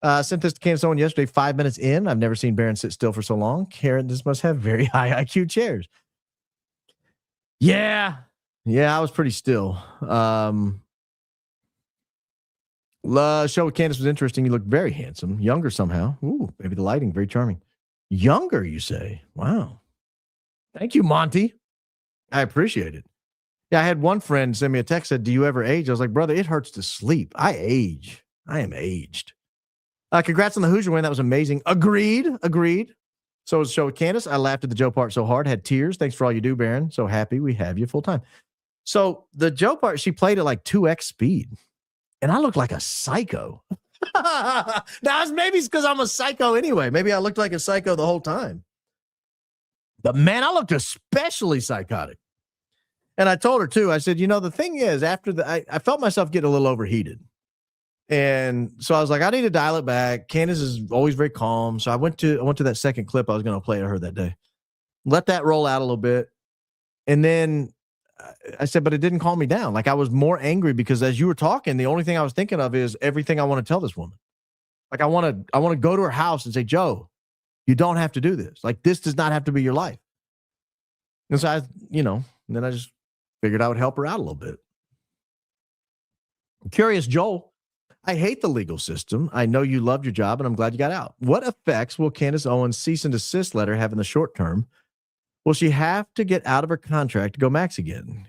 us? Sent this to Candace Owen yesterday, 5 minutes in. I've never seen Barron sit still for so long. Karen, this must have very high IQ chairs. Yeah, I was pretty still. Show with Candace was interesting. You look very handsome. Younger somehow. Ooh, maybe the lighting, very charming. Younger, you say? Wow. Thank you, Monty. I appreciate it. Yeah, I had one friend send me a text, said, do you ever age? I was like, brother, it hurts to sleep. I age. I am aged. Congrats on the Hoosier win. That was amazing. Agreed. So was the show with Candace. I laughed at the Joe part so hard, had tears. Thanks for all you do, Baron. So happy we have you full time. So the Joe part, she played at like 2x speed. And I looked like a psycho. Now, maybe it's because I'm a psycho anyway. Maybe I looked like a psycho the whole time. But man, I looked especially psychotic. And I told her too, I said, the thing is, after I felt myself get a little overheated. And so I was like, I need to dial it back. Candace is always very calm. So I went to that second clip I was going to play to her that day. Let that roll out a little bit. And then I said, but it didn't calm me down. Like I was more angry because as you were talking, the only thing I was thinking of is everything I want to tell this woman. Like I want to go to her house and say, Joe, you don't have to do this. Like this does not have to be your life. And so then I just figured I would help her out a little bit. Curious Joel, I hate the legal system. I know you loved your job and I'm glad you got out. What effects will Candace Owens' cease and desist letter have in the short term? Will she have to get out of her contract to go max again?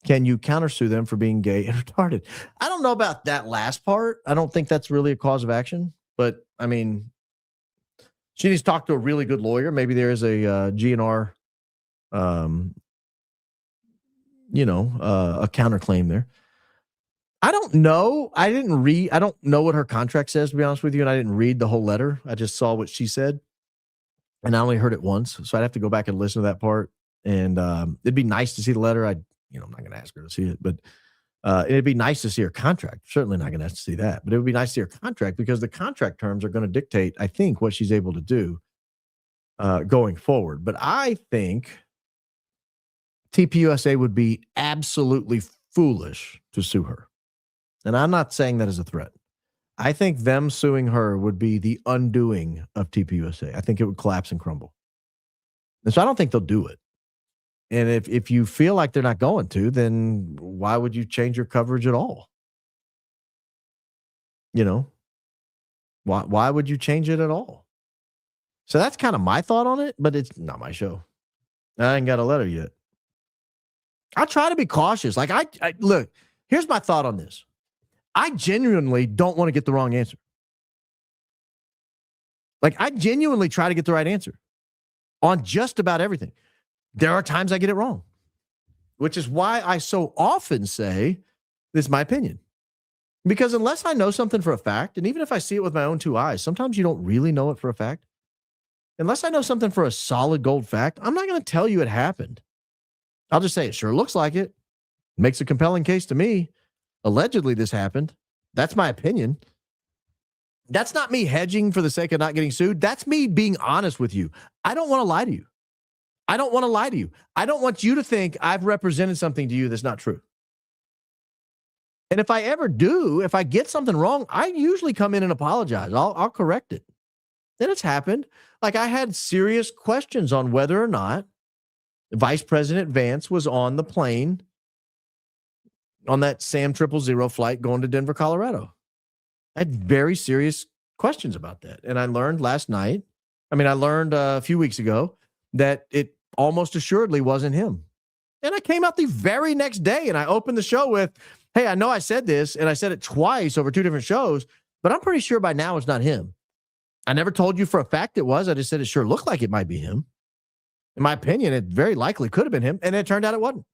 Can you countersue them for being gay and retarded? I don't know about that last part. I don't think that's really a cause of action. But, I mean, she needs to talk to a really good lawyer. Maybe there is a GNR, a counterclaim there. I don't know. I don't know what her contract says, to be honest with you, and I didn't read the whole letter. I just saw what she said. And I only heard it once, so I'd have to go back and listen to that part. And it'd be nice to see the letter. I'm not going to ask her to see it, but it'd be nice to see her contract. Certainly not going to have to see that, but it would be nice to see her contract because the contract terms are going to dictate, I think, what she's able to do going forward. But I think TPUSA would be absolutely foolish to sue her. And I'm not saying that as a threat. I think them suing her would be the undoing of TPUSA. I think it would collapse and crumble. And so I don't think they'll do it. And if you feel like they're not going to, then why would you change your coverage at all? Why would you change it at all? So that's kind of my thought on it, but it's not my show. I ain't got a letter yet. I try to be cautious. Like I look, here's my thought on this. I genuinely don't want to get the wrong answer. Like I genuinely try to get the right answer on just about everything. There are times I get it wrong, which is why I so often say, this is my opinion. Because unless I know something for a fact, and even if I see it with my own two eyes, sometimes you don't really know it for a fact. Unless I know something for a solid gold fact, I'm not going to tell you it happened. I'll just say it sure looks like it. Makes a compelling case to me. Allegedly, this happened. That's my opinion. That's not me hedging for the sake of not getting sued. That's me being honest with you. I don't want to lie to you. I don't want to lie to you. I don't want you to think I've represented something to you that's not true. And if I ever do, if I get something wrong, I usually come in and apologize. I'll correct it. Then it's happened. Like I had serious questions on whether or not Vice President Vance was on the plane on that SAM 000 flight going to Denver, Colorado. I had very serious questions about that. And I learned last night, I learned a few weeks ago that it almost assuredly wasn't him. And I came out the very next day and I opened the show with, hey, I know I said this and I said it twice over two different shows, but I'm pretty sure by now it's not him. I never told you for a fact it was. I just said it sure looked like it might be him. In my opinion, it very likely could have been him. And it turned out it wasn't.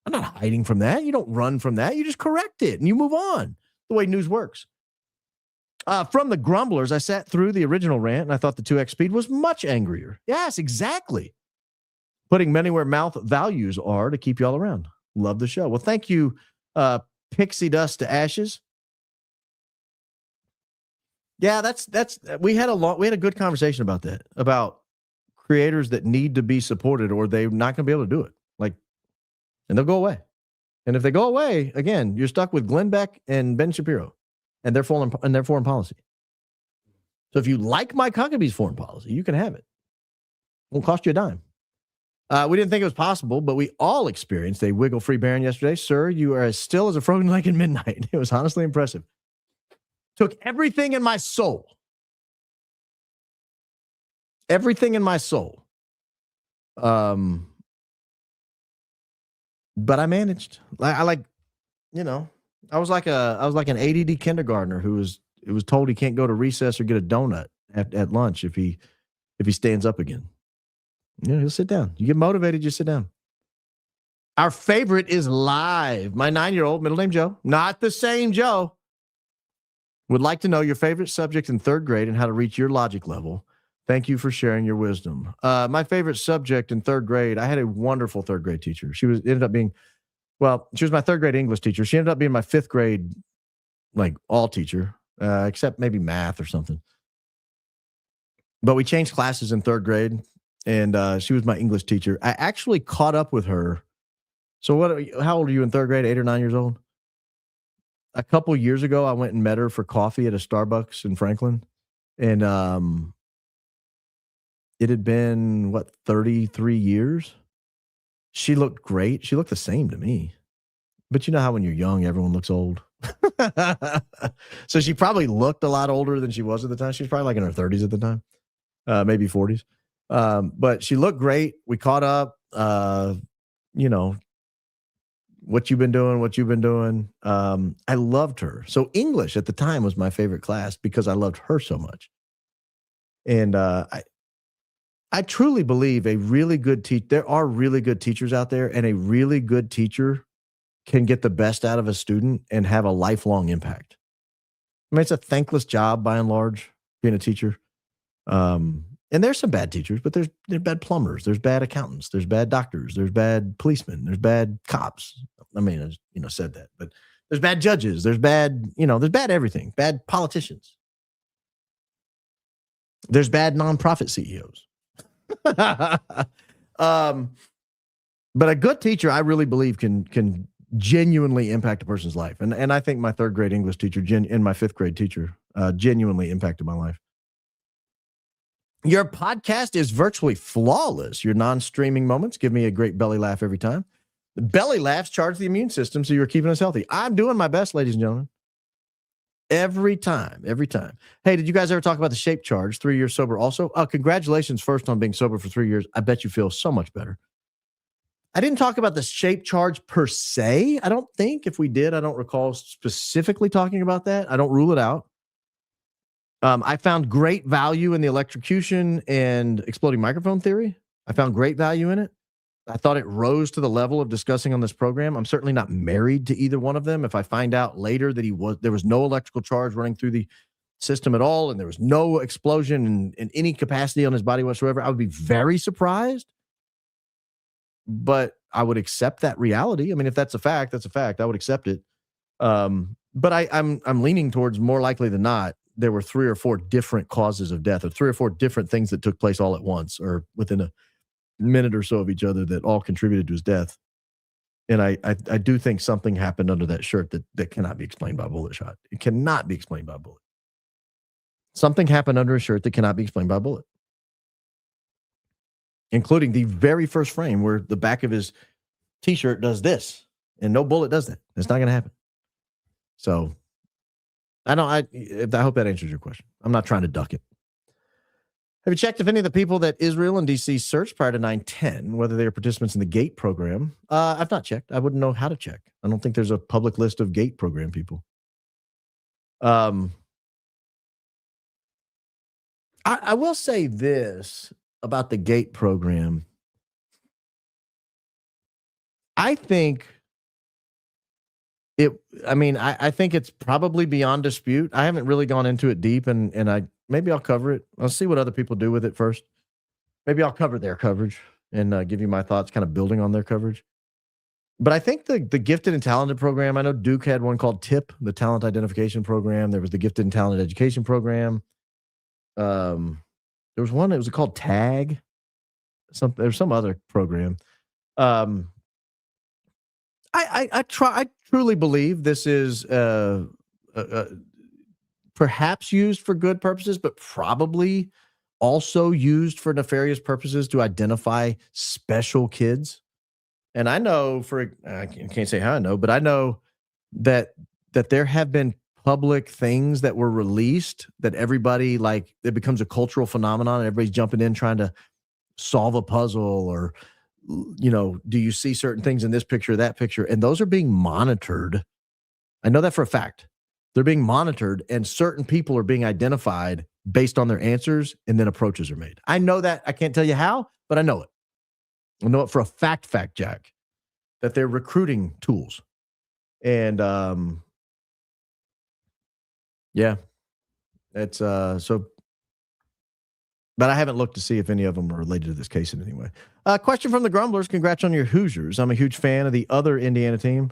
I'm not hiding from that. You don't run from that. You just correct it and you move on. The way news works. From the grumblers, I sat through the original rant and I thought the 2x speed was much angrier. Yes, exactly. Putting money where mouth values are to keep y'all around. Love the show. Well, thank you, Pixie Dust to Ashes. Yeah, we had a good conversation about that, about creators that need to be supported or they're not going to be able to do it. And they'll go away. And if they go away, again, you're stuck with Glenn Beck and Ben Shapiro and their foreign policy. So if you like Mike Huckabee's foreign policy, you can have it. Won't cost you a dime. We didn't think it was possible, but we all experienced a wiggle-free Baron yesterday. Sir, you are as still as a frozen lake in midnight. It was honestly impressive. Took everything in my soul. Everything in my soul. But I managed. I was like an ADD kindergartner who was told he can't go to recess or get a donut at lunch if he stands up again. He'll sit down. You get motivated, you sit down. Our favorite is live. My 9-year-old, middle name Joe, not the same Joe, would like to know your favorite subject in 3rd grade and how to reach your logic level. Thank you for sharing your wisdom. My favorite subject in 3rd grade, I had a wonderful 3rd grade teacher. She was my 3rd grade English teacher. She ended up being my 5th grade, all teacher, except maybe math or something. But we changed classes in 3rd grade, and she was my English teacher. I actually caught up with her So how old are you in third grade? 8 or 9 years old? A couple years ago, I went and met her for coffee at a Starbucks in Franklin. And it had been, 33 years? She looked great. She looked the same to me. But you know how when you're young, everyone looks old? So she probably looked a lot older than she was at the time. She was probably like in her 30s at the time, maybe 40s. But she looked great. We caught up, you know, what you've been doing. I loved her. So English at the time was my favorite class because I loved her so much. And I truly believe a really good there are really good teachers out there, and a really good teacher can get the best out of a student and have a lifelong impact. I mean, it's a thankless job by and large, being a teacher. And there's some bad teachers, but there's bad plumbers, there's bad accountants, there's bad doctors, there's bad policemen, there's bad cops. I mean, I said that, but there's bad judges, there's bad, there's bad everything, bad politicians. There's bad nonprofit CEOs. But a good teacher, I really believe can genuinely impact a person's life. And I think my third grade English teacher and my fifth grade teacher genuinely impacted my life. Your podcast is virtually flawless. Your non-streaming moments give me a great belly laugh every time. The belly laughs charge the immune system, so you're keeping us healthy. I'm doing my best, ladies and gentlemen. Every time. Hey, did you guys ever talk about the shape charge? 3 years sober also? Congratulations first on being sober for 3 years. I bet you feel so much better. I didn't talk about the shape charge per se. I don't think. If we did, I don't recall specifically talking about that. I don't rule it out. I found great value in the electrocution and exploding microphone theory. I found great value in it. I thought it rose to the level of discussing on this program. I'm certainly not married to either one of them. If I find out later that there was no electrical charge running through the system at all, and there was no explosion in any capacity on his body whatsoever, I would be very surprised. But I would accept that reality. I mean, if that's a fact, that's a fact. I would accept it. But I'm leaning towards more likely than not, there were 3 or 4 different causes of death, or 3 or 4 different things that took place all at once, or within a minute or so of each other, that all contributed to his death. And I do think something happened under that shirt that cannot be explained by a bullet shot. It cannot be explained by a bullet. Something happened under a shirt that cannot be explained by a bullet, including the very first frame where the back of his T-shirt does this, and no bullet does that. It's not going to happen. So I hope that answers your question. I'm not trying to duck it. Have you checked if any of the people that Israel and DC searched prior to 9/10, whether they are participants in the GATE program? I've not checked. I wouldn't know how to check. I don't think there's a public list of GATE program people. I will say this about the GATE program. I think I think it's probably beyond dispute. I haven't really gone into it deep, and maybe I'll cover it. I'll see what other people do with it first. Maybe I'll cover their coverage and give you my thoughts, kind of building on their coverage. But I think the Gifted and Talented program, I know Duke had one called TIP, the Talent Identification Program. There was the Gifted and Talented Education Program. There was one, it was called TAG. There's some other program. I truly believe this is perhaps used for good purposes, but probably also used for nefarious purposes to identify special kids. And I know I can't say how I know, but I know that there have been public things that were released that everybody, like, it becomes a cultural phenomenon and everybody's jumping in trying to solve a puzzle, or, do you see certain things in this picture, that picture? And those are being monitored. I know that for a fact. They're being monitored, and certain people are being identified based on their answers, and then approaches are made. I know that. I can't tell you how, but I know it. I know it for a fact, Jack, that they're recruiting tools. And yeah, it's so. But I haven't looked to see if any of them are related to this case in any way. Question from the Grumblers. Congrats on your Hoosiers. I'm a huge fan of the other Indiana team.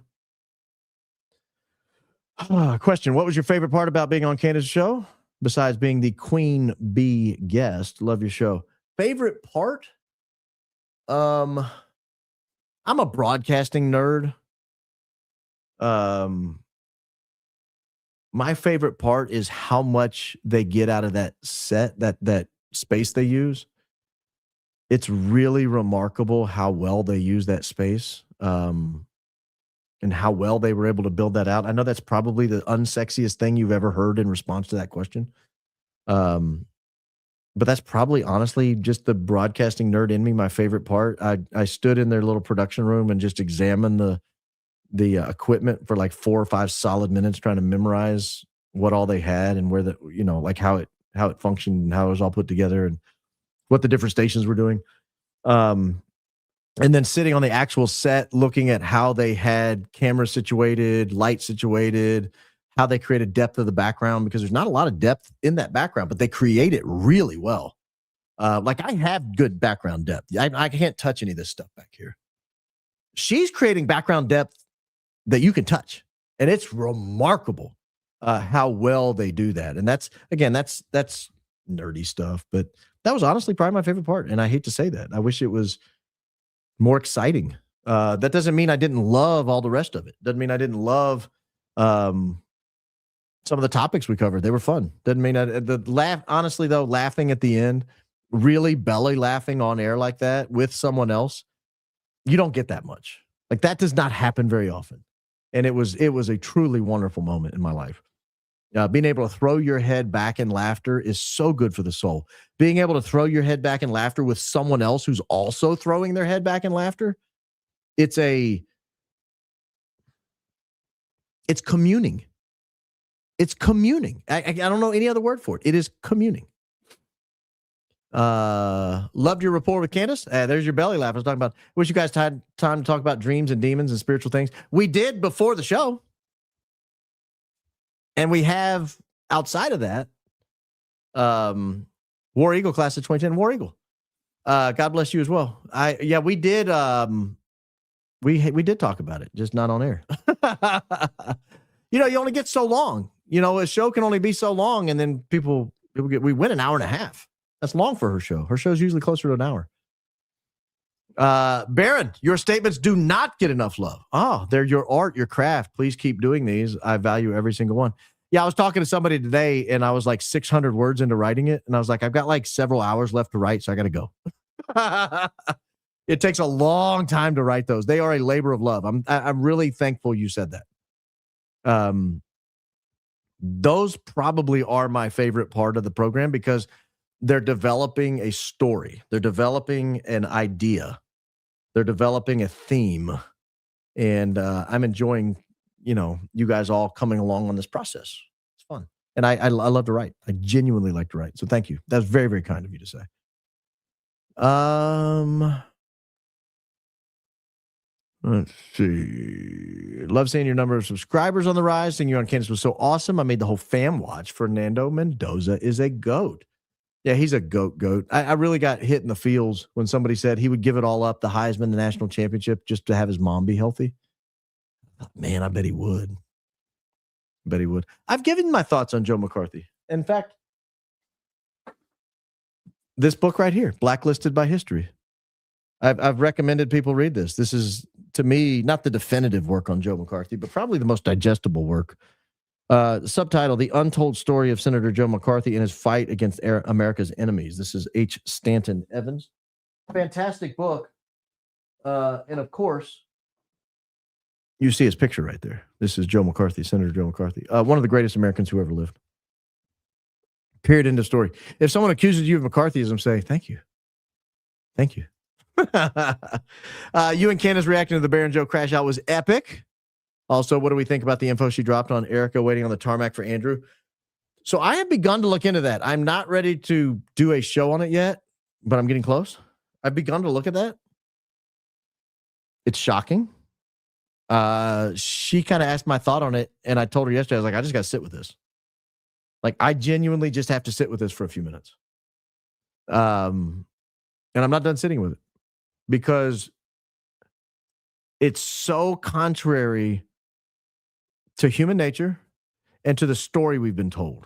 Question. What was your favorite part about being on Candace's show, besides being the Queen Bee guest? Love your show. Favorite part? I I'm a broadcasting nerd. My favorite part is how much they get out of that set, that space they use. It's really remarkable how well they use that space, and how well they were able to build that out. I know that's probably the unsexiest thing you've ever heard in response to that question. Um, but that's probably honestly just the broadcasting nerd in me, my favorite part. I stood in their little production room and just examined the equipment for like 4 or 5 solid minutes trying to memorize what all they had and where like how it functioned and how it was all put together and what the different stations were doing. Um, and then sitting on the actual set, looking at how they had camera situated, light situated, how they created depth of the background, because there's not a lot of depth in that background, but they create it really well. Like I have good background depth. I can't touch any of this stuff back here. She's creating background depth that you can touch, and it's remarkable how well they do that. And that's nerdy stuff, but that was honestly probably my favorite part. And I hate to say that. I wish it was more exciting. That doesn't mean I didn't love all the rest of it. Doesn't mean I didn't love some of the topics we covered. They were fun. Doesn't mean honestly though, laughing at the end, really belly laughing on air like that with someone else, you don't get that much. Like that does not happen very often. And it was a truly wonderful moment in my life. Being able to throw your head back in laughter is so good for the soul. Being able to throw your head back in laughter with someone else who's also throwing their head back in laughter, it's communing. It's communing. I don't know any other word for it. It is communing. Loved your rapport with Candace. There's your belly laugh. I was talking about, wish you guys had time to talk about dreams and demons and spiritual things. We did before the show. And we have outside of that, War Eagle class of 2010, War Eagle. God bless you as well. We did. We did talk about it, just not on air. You only get so long. A show can only be so long, and then we went an hour and a half. That's long for her show. Her show's usually closer to an hour. Baron, your statements do not get enough love. Oh, they're your art, your craft. Please keep doing these. I value every single one. Yeah, I was talking to somebody today, and I was like 600 words into writing it, and I was like, I've got like several hours left to write, so I got to go. It takes a long time to write those. They are a labor of love. I'm really thankful you said that. Those probably are my favorite part of the program because they're developing a story. They're developing an idea. They're developing a theme. And I'm enjoying, you guys all coming along on this process. It's fun. And I love to write. I genuinely like to write. So thank you. That's very, very kind of you to say. Let's see. Love seeing your number of subscribers on the rise. Seeing you on Candace was so awesome. I made the whole fam watch. Fernando Mendoza is a GOAT. Yeah, he's a GOAT. I really got hit in the feels when somebody said he would give it all up, the Heisman, the national championship, just to have his mom be healthy. Man, I bet he would. I've given my thoughts on Joe McCarthy. In fact, this book right here, Blacklisted by History. I've recommended people read this. This is, to me, not the definitive work on Joe McCarthy, but probably the most digestible work. Subtitle, The Untold Story of Senator Joe McCarthy and His Fight Against America's Enemies. This is H. Stanton Evans. Fantastic book. And of course, you see his picture right there. This is Joe McCarthy, Senator Joe McCarthy. One of the greatest Americans who ever lived. Period. End of story. If someone accuses you of McCarthyism, say, thank you. Thank you. You and Candace reacting to the Baron Joe crash out was epic. Also, what do we think about the info she dropped on Erika waiting on the tarmac for Andrew? So I have begun to look into that. I'm not ready to do a show on it yet, but I'm getting close. I've begun to look at that. It's shocking. She kind of asked my thought on it, and I told her yesterday, I was like, I just got to sit with this. Like, I genuinely just have to sit with this for a few minutes. And I'm not done sitting with it because it's so contrary to human nature and to the story we've been told.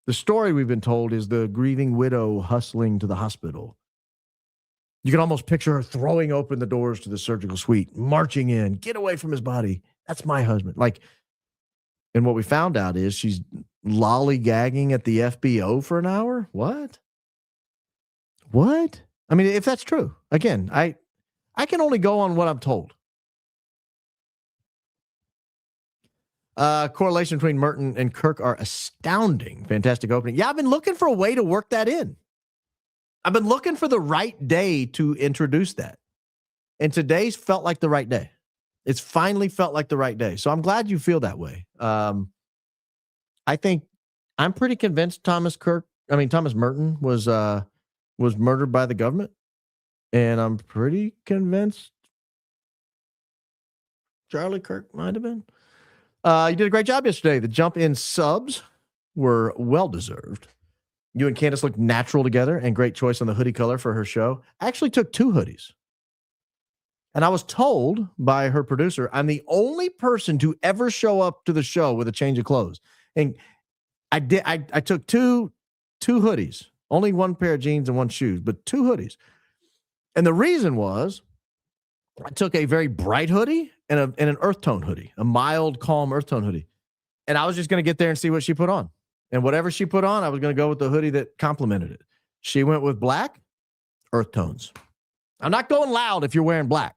The story we've been told is the grieving widow hustling to the hospital. You can almost picture her throwing open the doors to the surgical suite, marching in, get away from his body. That's my husband. Like, and what we found out is she's lollygagging at the FBO for an hour. What? I mean, if that's true, again, I can only go on what I'm told. Correlation between Merton and Kirk are astounding. Fantastic opening. Yeah, I've been looking for a way to work that in. I've been looking for the right day to introduce that. And today's felt like the right day. It's finally felt like the right day. So I'm glad you feel that way. I think I'm pretty convinced Thomas Merton was murdered by the government. And I'm pretty convinced Charlie Kirk might have been. You did a great job yesterday. The jump in subs were well-deserved. You and Candace looked natural together, and great choice on the hoodie color for her show. I actually took 2 hoodies. And I was told by her producer, I'm the only person to ever show up to the show with a change of clothes. And I did. I took two hoodies, only 1 pair of jeans and 1 shoes, but 2 hoodies. And the reason was I took a very bright hoodie and an earth tone hoodie, a mild, calm earth tone hoodie. And I was just going to get there and see what she put on. And whatever she put on, I was going to go with the hoodie that complemented it. She went with black, earth tones. I'm not going loud if you're wearing black.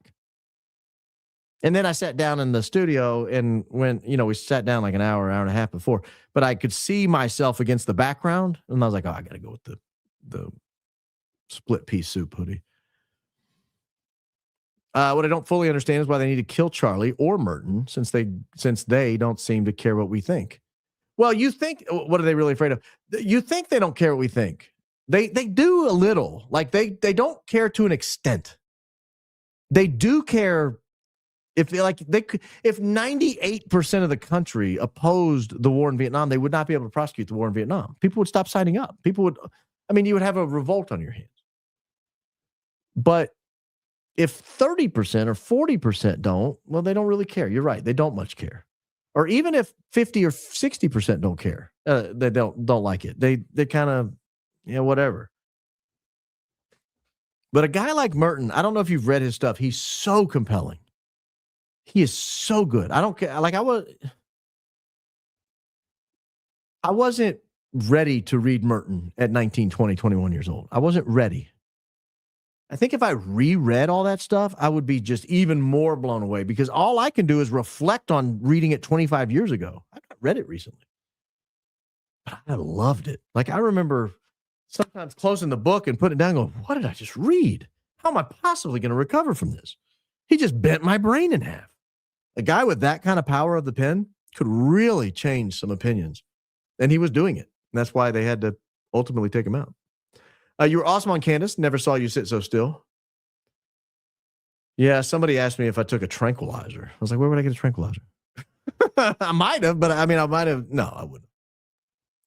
And then I sat down in the studio, and when, we sat down like an hour and a half before, but I could see myself against the background. And I was like, I got to go with the split piece soup hoodie. What I don't fully understand is why they need to kill Charlie or Merton since they don't seem to care what we think. Well, you think, what are they really afraid of? You think they don't care what we think. They do a little. Like they don't care to an extent. They do care if 98% of the country opposed the war in Vietnam, they would not be able to prosecute the war in Vietnam. People would stop signing up. You would have a revolt on your hands. But if 30% or 40% don't, well, they don't really care. You're right. They don't much care. Or even if 50 or 60% don't care, they don't like it. They kind of, whatever. But a guy like Merton, I don't know if you've read his stuff. He's so compelling. He is so good. I don't care. Like I wasn't ready to read Merton at 19, 20, 21 years old. I wasn't ready. I think if I reread all that stuff, I would be just even more blown away because all I can do is reflect on reading it 25 years ago. I've not read it recently, but I loved it. Like I remember sometimes closing the book and putting it down and going, what did I just read? How am I possibly going to recover from this? He just bent my brain in half. A guy with that kind of power of the pen could really change some opinions. And he was doing it. And that's why they had to ultimately take him out. You were awesome on Candace. Never saw you sit so still. Yeah, somebody asked me if I took a tranquilizer. I was like, where would I get a tranquilizer? I might have, but I might have. No, I wouldn't.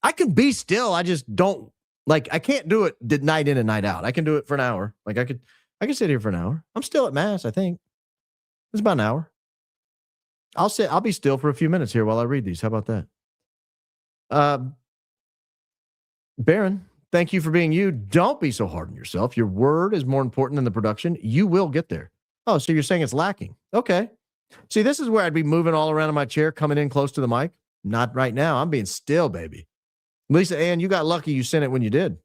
I can be still. I just don't. Like, I can't do it night in and night out. I can do it for an hour. Like, I can sit here for an hour. I'm still at Mass, I think. It's about an hour. I'll be still for a few minutes here while I read these. How about that? Baron, thank you for being you. Don't be so hard on yourself. Your word is more important than the production. You will get there. Oh, so you're saying it's lacking. Okay. See, this is where I'd be moving all around in my chair, coming in close to the mic. Not right now. I'm being still, baby. Lisa Ann, you got lucky you sent it when you did.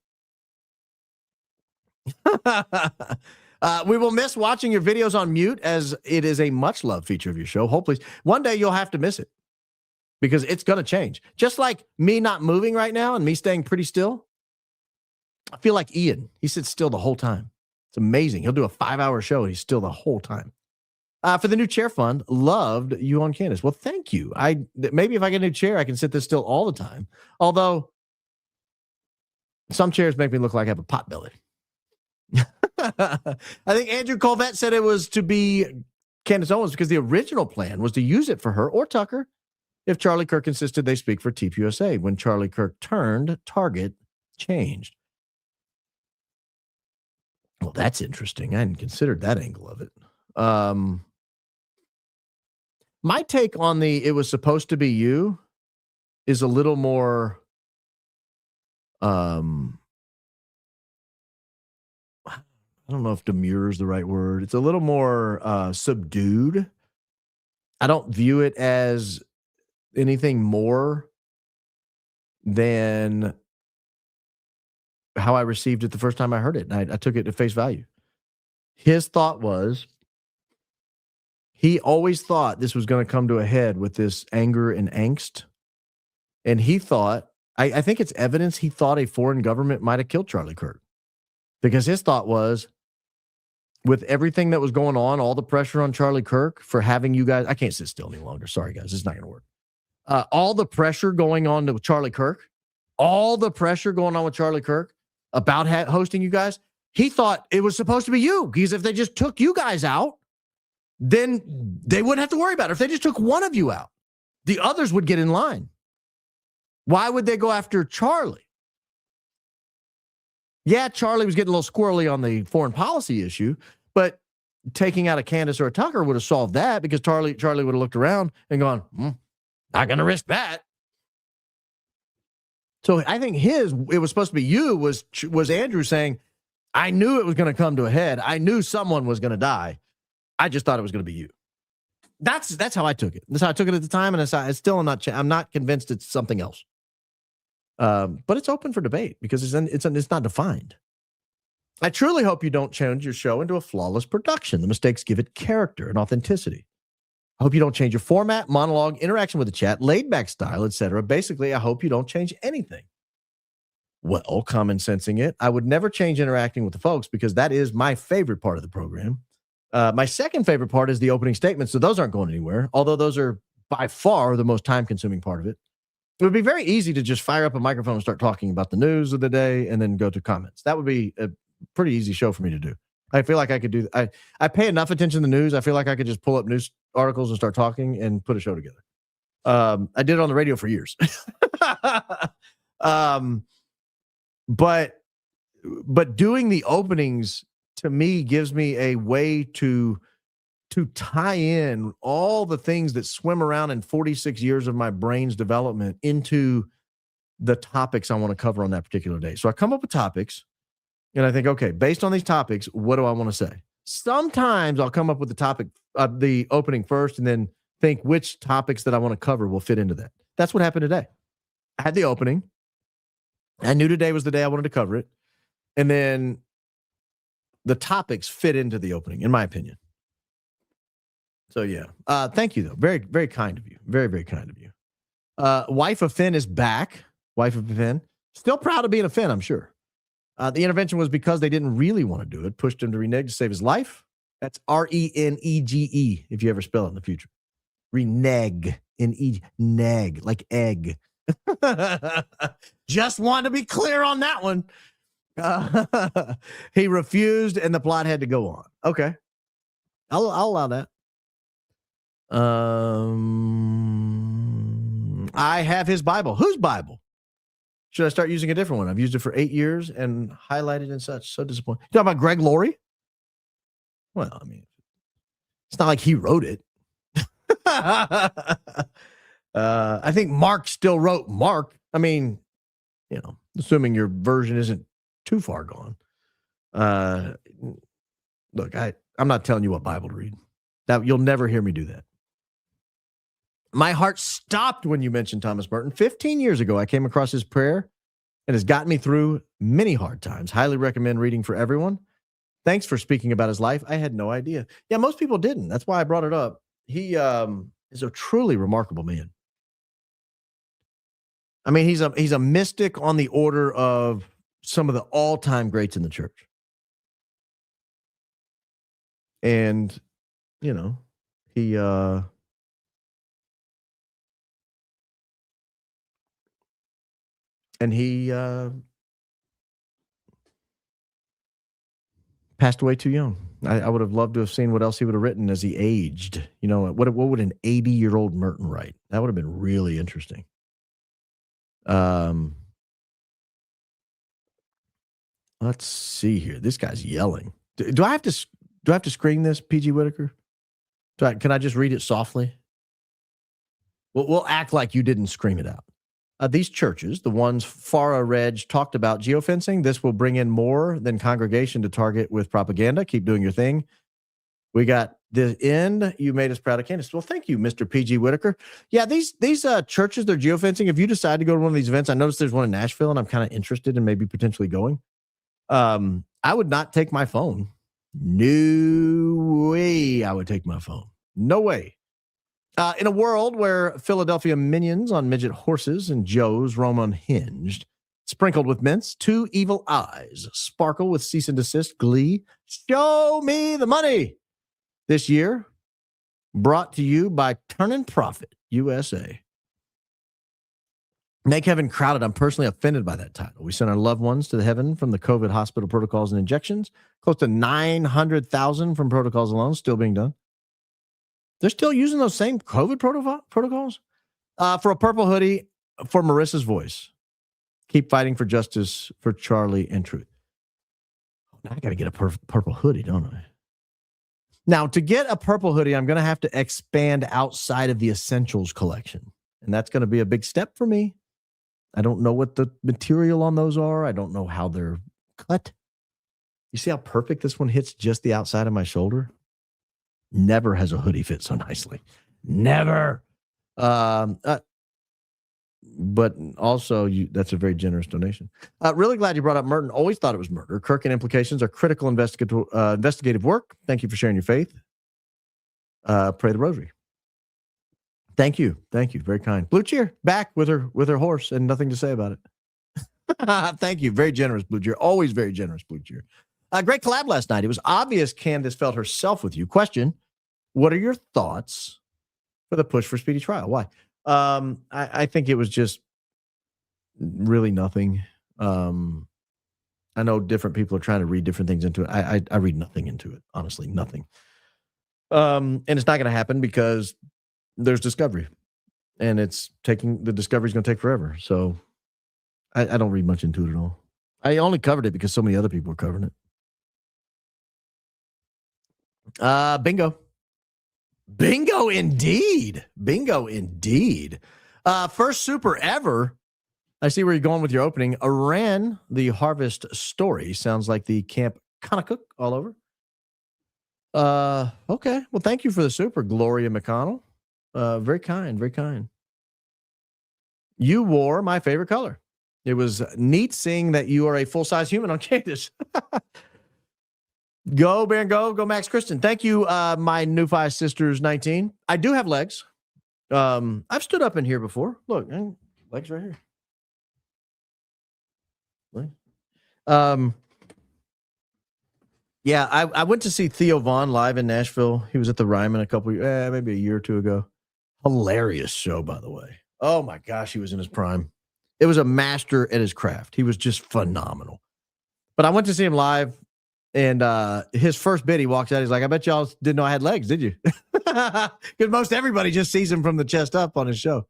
We will miss watching your videos on mute as it is a much-loved feature of your show. Hopefully, one day you'll have to miss it because it's going to change. Just like me not moving right now and me staying pretty still. I feel like Ian. He sits still the whole time. It's amazing. He'll do a 5-hour show and he's still the whole time. For the new chair fund, loved you on Candace. Well, thank you. Maybe if I get a new chair, I can sit this still all the time. Although some chairs make me look like I have a pot belly. I think Andrew Colvette said it was to be Candace Owens because the original plan was to use it for her or Tucker if Charlie Kirk insisted they speak for TPUSA. When Charlie Kirk turned, target changed. Well, that's interesting. I hadn't considered that angle of it. My take on it was supposed to be you is a little more I don't know if demure is the right word. It's a little more subdued. I don't view it as anything more than how I received it the first time I heard it. And I took it at face value. His thought was, he always thought this was going to come to a head with this anger and angst. And he thought, I think it's evidence he thought a foreign government might have killed Charlie Kirk. Because his thought was, with everything that was going on, all the pressure on Charlie Kirk for having you guys, I can't sit still any longer. Sorry, guys. It's not going to work. All the pressure going on to Charlie Kirk, about hosting you guys, he thought it was supposed to be you. Because if they just took you guys out, then they wouldn't have to worry about it. If they just took one of you out, the others would get in line. Why would they go after Charlie? Yeah, Charlie was getting a little squirrely on the foreign policy issue, but taking out a Candace or a Tucker would have solved that, because Charlie would have looked around and gone, not going to risk that. So I think it was supposed to be you, was Andrew saying, I knew it was going to come to a head. I knew someone was going to die. I just thought it was going to be you. That's how I took it. That's how I took it at the time, and I'm not convinced it's something else. But it's open for debate because it's not defined. I truly hope you don't change your show into a flawless production. The mistakes give it character and authenticity. I hope you don't change your format, monologue, interaction with the chat, laid-back style, etc. Basically, I hope you don't change anything. Well, common sensing it, I would never change interacting with the folks because that is my favorite part of the program. My second favorite part is the opening statements, so those aren't going anywhere, although those are by far the most time-consuming part of it. It would be very easy to just fire up a microphone and start talking about the news of the day and then go to comments. That would be a pretty easy show for me to do. I feel like I could do that. I pay enough attention to the news. I feel like I could just pull up news articles and start talking and put a show together. I did it on the radio for years. But doing the openings to me gives me a way to tie in all the things that swim around in 46 years of my brain's development into the topics I want to cover on that particular day. So I come up with topics and I think, okay, based on these topics, what do I want to say? Sometimes I'll come up with the topic, the opening first, and then think which topics that I want to cover will fit into that. That's what happened today. I had the opening. I knew today was the day I wanted to cover it. And then the topics fit into the opening, in my opinion. So, yeah. Thank you, though. Very, very kind of you. Very, very kind of you. Wife of Finn is back. Wife of Finn. Still proud of being a Finn, I'm sure. The intervention was because they didn't really want to do it. Pushed him to renege to save his life. That's Renege, if you ever spell it in the future. Renege. Neg, like egg. Just want to be clear on that one. He refused, and the plot had to go on. Okay. I'll allow that. I have his Bible. Whose Bible? Should I start using a different one? I've used it for 8 years and highlighted and such. So disappointed. You talking about Greg Laurie? Well, I mean, it's not like he wrote it. I think Mark still wrote Mark. I mean, assuming your version isn't too far gone. Look, I'm not telling you what Bible to read. That you'll never hear me do that. My heart stopped when you mentioned Thomas Merton. 15 years ago, I came across his prayer and has gotten me through many hard times. Highly recommend reading for everyone. Thanks for speaking about his life. I had no idea. Yeah, most people didn't. That's why I brought it up. He is a truly remarkable man. I mean, he's a mystic on the order of some of the all-time greats in the church. And, he passed away too young. I would have loved to have seen what else he would have written as he aged. What would an 80-year-old Merton write? That would have been really interesting. Let's see here. This guy's yelling. Do I have to screen this, PG Whitaker? Can I just read it softly? We'll act like you didn't scream it out. These churches, the ones FARA Reg talked about geofencing, this will bring in more than congregation to target with propaganda. Keep doing your thing. We got the end. You made us proud of Candace. Well, thank you, Mr. PG Whitaker. Yeah, these churches, they're geofencing. If you decide to go to one of these events, I noticed there's one in Nashville, and I'm kind of interested in maybe potentially going. I would not take my phone. No way I would take my phone. No way. In a world where Philadelphia minions on midget horses and Joes roam unhinged, sprinkled with mints, two evil eyes sparkle with cease and desist glee. Show me the money. This year, brought to you by Turnin' Profit USA. Make heaven crowded. I'm personally offended by that title. We sent our loved ones to the heaven from the COVID hospital protocols and injections. Close to 900,000 from protocols alone, still being done. They're still using those same COVID protocols? For a purple hoodie, for Marissa's voice. Keep fighting for justice for Charlie and truth. Now I got to get a purple hoodie, don't I? Now, to get a purple hoodie, I'm going to have to expand outside of the essentials collection. And that's going to be a big step for me. I don't know what the material on those are. I don't know how they're cut. You see how perfect this one hits just the outside of my shoulder? Never has a hoodie fit so nicely. Never. But also, that's a very generous donation. Really glad you brought up Merton. Always thought it was murder. Kirk and implications are critical investigative work. Thank you for sharing your faith. Pray the rosary. Thank you. Thank you. Very kind. Blue Cheer back with her horse and nothing to say about it. Thank you. Very generous, Blue Cheer. Always very generous, Blue Cheer. Great collab last night. It was obvious Candace felt herself with you. Question: what are your thoughts for the push for speedy trial? Why? I think it was just really nothing. I know different people are trying to read different things into it. I read nothing into it. Honestly, nothing. And it's not going to happen because there's discovery, and the discovery is going to take forever. So I don't read much into it at all. I only covered it because so many other people were covering it. Bingo. Bingo indeed. Bingo indeed. First super ever. I see where you're going with your opening. Iran, the harvest story. Sounds like the Camp Cook all over. Okay. Well, thank you for the super, Gloria McConnell. Very kind, very kind. You wore my favorite color. It was neat seeing that you are a full-size human on campus. Go, Baron, go Max Christian. Thank you, my new five sisters 19. I do have legs. I've stood up in here before. Look, legs right here. Yeah, I went to see Theo Vaughn live in Nashville. He was at the Ryman maybe a year or two ago. Hilarious show, by the way. Oh my gosh, he was in his prime. It was a master at his craft. He was just phenomenal. But I went to see him live, and his first bit, he walks out. He's like, I bet y'all didn't know I had legs, did you? Because most everybody just sees him from the chest up on his show.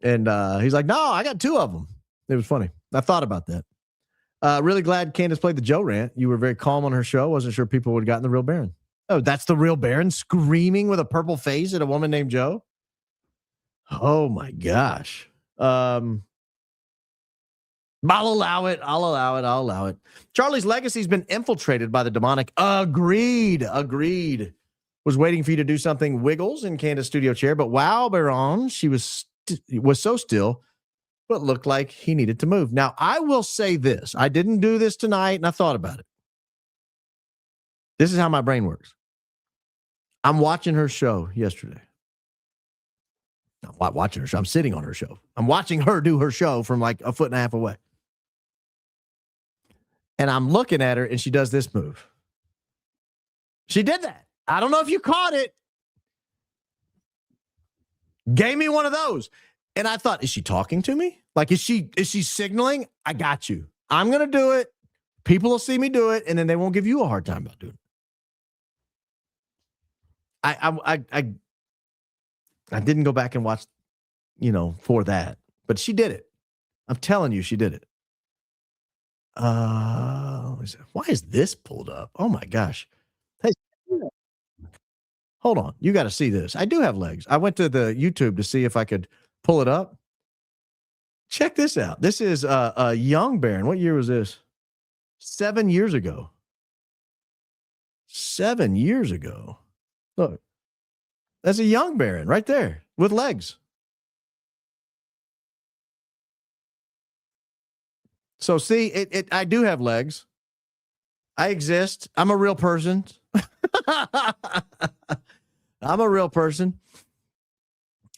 And he's like, no, I got two of them. It was funny. I thought about that. Really glad Candace played the Joe rant. You were very calm on her show. Wasn't sure people would have gotten the real Baron. Oh, that's the real Baron screaming with a purple face at a woman named Joe? Oh, my gosh. I'll allow it. Charlie's legacy's been infiltrated by the demonic. Agreed. Was waiting for you to do something Wiggles in Candace's studio chair, but wow, Baron, she was so still, but looked like he needed to move. Now, I will say this. I didn't do this tonight, and I thought about it. This is how my brain works. I'm watching her show yesterday. I'm not watching her show. I'm sitting on her show. I'm watching her do her show from like a foot and a half away. And I'm looking at her, and she does this move. She did that. I don't know if you caught it. Gave me one of those. And I thought, is she talking to me? Like, is she signaling? I got you. I'm going to do it. People will see me do it, and then they won't give you a hard time about doing it. I didn't go back and watch, for that. But she did it. I'm telling you, she did it. Why is this pulled up? Oh, my gosh. Hey, hold on. You got to see this. I do have legs. I went to the YouTube to see if I could pull it up. Check this out. This is a young Baron. What year was this? 7 years ago. 7 years ago. Look, that's a young Baron right there with legs. So see, I do have legs. I exist. I'm a real person. I'm a real person.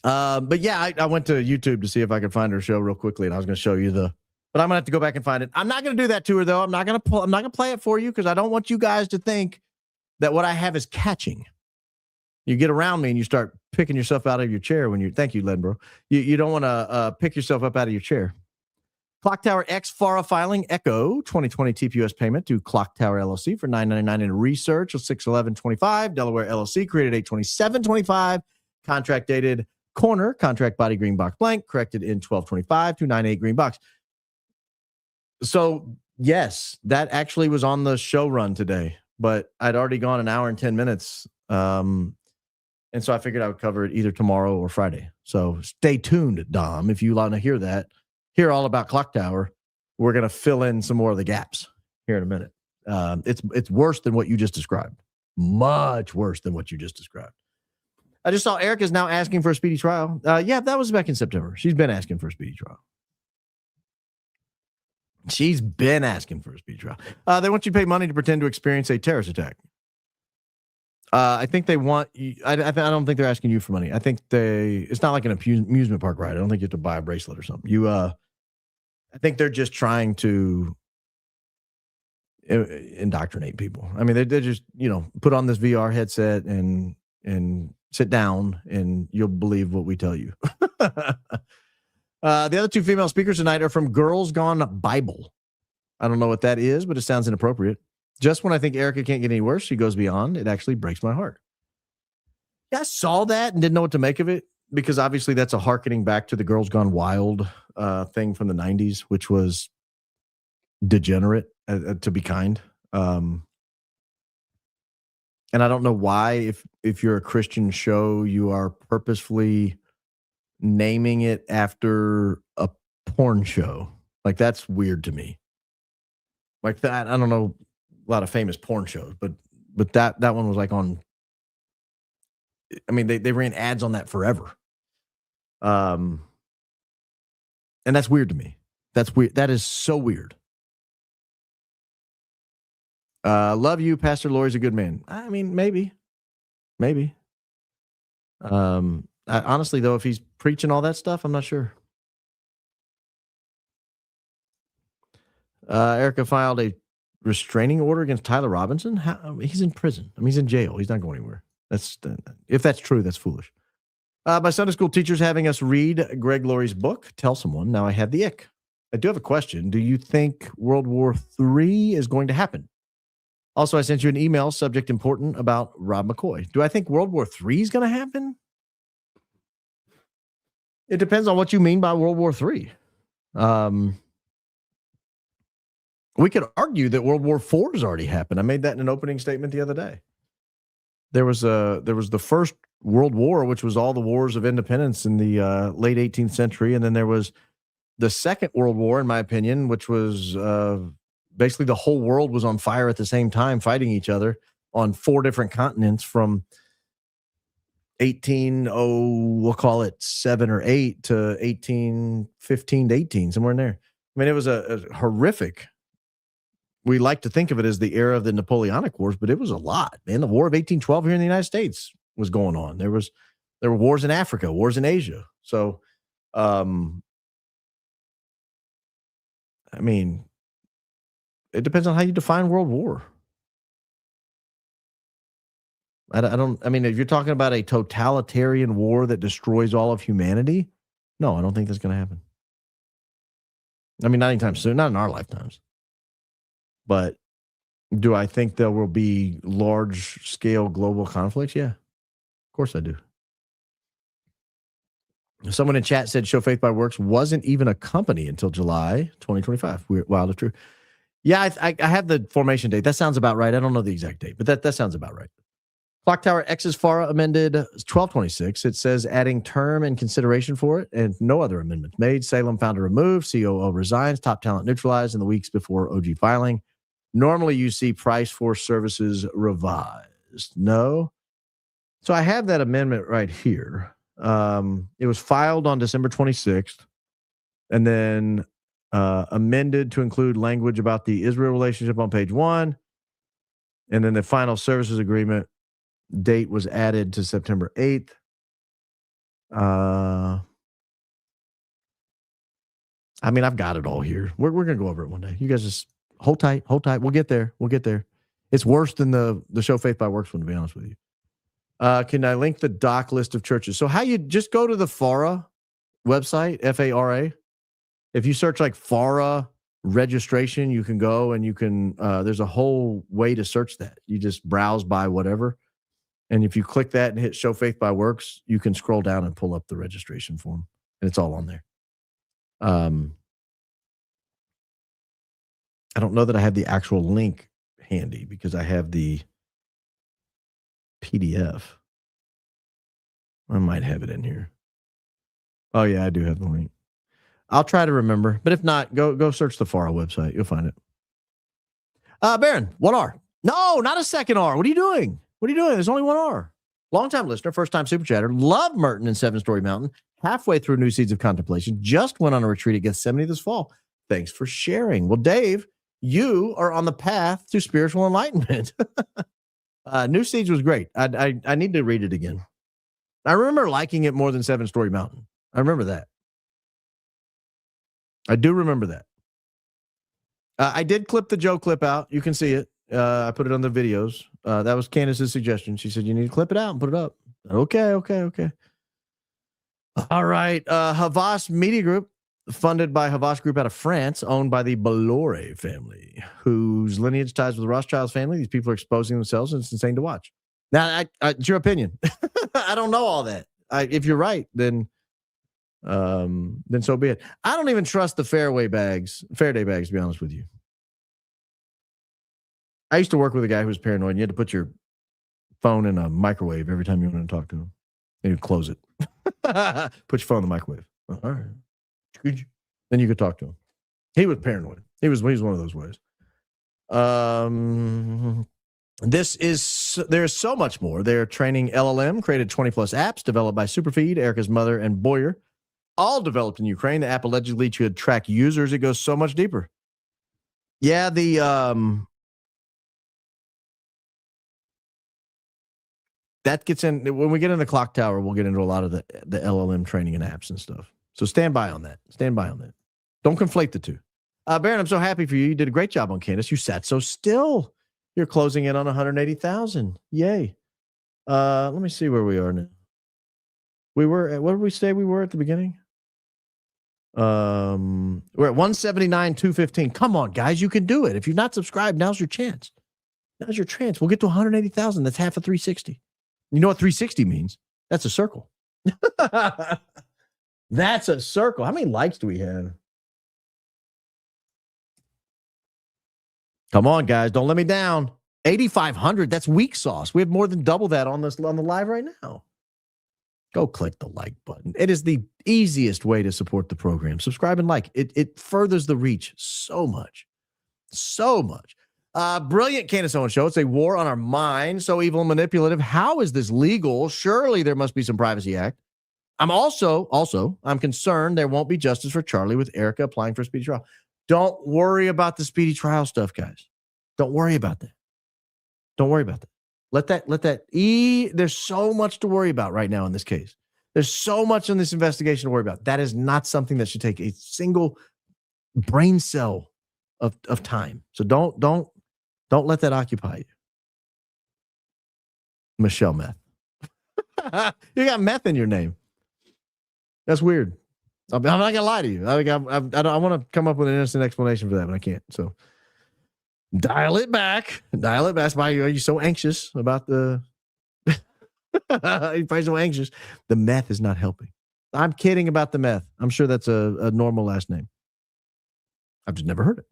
But yeah, I went to YouTube to see if I could find her show real quickly, and I was going to show you but I'm gonna have to go back and find it. I'm not going to do that to her though. I'm not going to play it for you because I don't want you guys to think that what I have is catching. You get around me and you start picking yourself out of your chair when you. Thank you, Len, bro. You don't want to pick yourself up out of your chair. Clock Tower X FARA filing Echo 2020 TPUS payment to Clock Tower LLC for $9.99 in research of 6/11/25. Delaware LLC created 8/27/25. Contract dated corner. Contract body green box blank. Corrected in 12/25 to 9/8 green box. So yes, that actually was on the show run today, but I'd already gone an hour and 10 minutes. And so I figured I would cover it either tomorrow or Friday. So stay tuned, Dom, if you want to hear that. Hear all about Clock Tower. We're going to fill in some more of the gaps here in a minute. It's worse than what you just described. Much worse than what you just described. I just saw Erika's now asking for a speedy trial. Yeah, that was back in September. She's been asking for a speedy trial. She's been asking for a speedy trial. They want you to pay money to pretend to experience a terrorist attack. I think they want you. I don't think they're asking you for money. I think it's not like an amusement park ride. I don't think you have to buy a bracelet or something. I think they're just trying to indoctrinate people. I mean, they're just, put on this VR headset and sit down and you'll believe what we tell you. The other two female speakers tonight are from Girls Gone Bible. I don't know what that is, but it sounds inappropriate. Just when I think Erika can't get any worse, she goes beyond. It actually breaks my heart. Yeah, I saw that and didn't know what to make of it because obviously that's a hearkening back to the Girls Gone Wild thing from the 90s, which was degenerate, to be kind. And I don't know why, if you're a Christian show, you are purposefully naming it after a porn show. Like, that's weird to me. Like that, I don't know a lot of famous porn shows, but that one was like on. I mean, they ran ads on that forever. And that's weird to me. That's weird. That is so weird. Love you, Pastor Lori's a good man. I mean, maybe. Honestly, though, if he's preaching all that stuff, I'm not sure. Erika filed a restraining order against Tyler Robinson. He's in prison. I mean, he's in jail. He's not going anywhere. If that's true, that's foolish. My Sunday school teacher's having us read Greg Laurie's book, Tell Someone. Now I have the ick. I do have a question. Do you think World War III is going to happen? Also, I sent you an email, subject important, about Rob McCoy. Do I think World War III is going to happen? It depends on what you mean by World War III. We could argue that World War IV has already happened. I made that in an opening statement the other day. There was the first World War, which was all the wars of independence in the late 18th century, and then there was the Second World War, in my opinion, which was basically the whole world was on fire at the same time, fighting each other on 4 different continents from we'll call it 7 or 8 to 1815 to 18, somewhere in there. I mean, it was a horrific. We like to think of it as the era of the Napoleonic Wars, but it was a lot, man. The War of 1812 here in the United States was going on. There were wars in Africa, wars in Asia. So, I mean, it depends on how you define World War. I mean, if you're talking about a totalitarian war that destroys all of humanity, no, I don't think that's going to happen. I mean, not anytime soon, not in our lifetimes. But do I think there will be large-scale global conflicts? Yeah, of course I do. Someone in chat said Show Faith by Works wasn't even a company until July 2025. Wild or true? Yeah, I have the formation date. That sounds about right. I don't know the exact date, but that sounds about right. Clock Tower X's FARA amended 1226. It says adding term and consideration for it and no other amendments made. Salem founder removed. COO resigns. Top talent neutralized in the weeks before OG filing. Normally you see price for services revised. No. So I have that amendment right here. It was filed on December 26th and then amended to include language about the Israel relationship on page 1. And then the final services agreement date was added to September 8th. I mean, I've got it all here. We're going to go over it one day. You guys just hold tight. We'll get there. It's worse than the Show Faith by Works one, to be honest with you. Can I link the doc list of churches? So how you just go to the FARA website, FARA. If you search like FARA registration, you can go and you can, there's a whole way to search that. You just browse by whatever. And if you click that and hit Show Faith by Works, you can scroll down and pull up the registration form. And it's all on there. I don't know that I have the actual link handy because I have the PDF. I might have it in here. Oh, yeah, I do have the link. I'll try to remember. But if not, go search the FARA website. You'll find it. Baron, 1 R. No, not a second R. What are you doing? There's only 1 R. Long-time listener, first-time super chatter. Love Merton and Seven Story Mountain. Halfway through New Seeds of Contemplation. Just went on a retreat at Gethsemane this fall. Thanks for sharing. Well, Dave, you are on the path to spiritual enlightenment. New Seeds was great. I need to read it again. I remember liking it more than Seven Story Mountain. I remember that. I do remember that. I did clip the Joe clip out. You can see it. I put it on the videos. That was Candace's suggestion. She said, you need to clip it out and put it up. Okay. All right. Havas Media Group, funded by Havas Group out of France, owned by the Bolloré family, whose lineage ties with the Rothschilds family. These people are exposing themselves, and it's insane to watch. Now, it's your opinion. I don't know all that. If you're right, then so be it. I don't even trust the Faraday bags, to be honest with you. I used to work with a guy who was paranoid, and you had to put your phone in a microwave every time you wanted to talk to him. And you'd close it. Put your phone in the microwave. All right. Then you could talk to him. He was paranoid. He was one of those ways. There's so much more. They're training LLM, created 20 plus apps developed by Superfeed, Erika's mother, and Boyer, all developed in Ukraine. The app allegedly should track users. It goes so much deeper. Yeah, that gets in when we get in the clock tower. We'll get into a lot of the LLM training and apps and stuff. So stand by on that. Don't conflate the two. Baron, I'm so happy for you. You did a great job on Candace. You sat so still. You're closing in on 180,000. Yay. Let me see where we are now. We were at, what did we say we were at the beginning? We're at 179,215. Come on, guys. You can do it. If you're not subscribed, now's your chance. We'll get to 180,000. That's half of 360. You know what 360 means? That's a circle. That's a circle. How many likes do we have? Come on, guys. Don't let me down. 8,500. That's weak sauce. We have more than double that on the live right now. Go click the like button. It is the easiest way to support the program. Subscribe and like. It furthers the reach so much. Brilliant Candace Owens show. It's a war on our mind. So evil and manipulative. How is this legal? Surely there must be some Privacy Act. I'm I'm concerned there won't be justice for Charlie with Erika applying for a speedy trial. Don't worry about the speedy trial stuff, guys. Don't worry about that. Let that there's so much to worry about right now in this case. There's so much in this investigation to worry about. That is not something that should take a single brain cell of time. So don't let that occupy you. Michelle Meth. You got meth in your name. That's weird. I'm not gonna lie to you. I want to come up with an innocent explanation for that, but I can't. So dial it back. That's why are you so anxious about the? You're probably so anxious. The meth is not helping. I'm kidding about the meth. I'm sure that's a normal last name. I've just never heard it.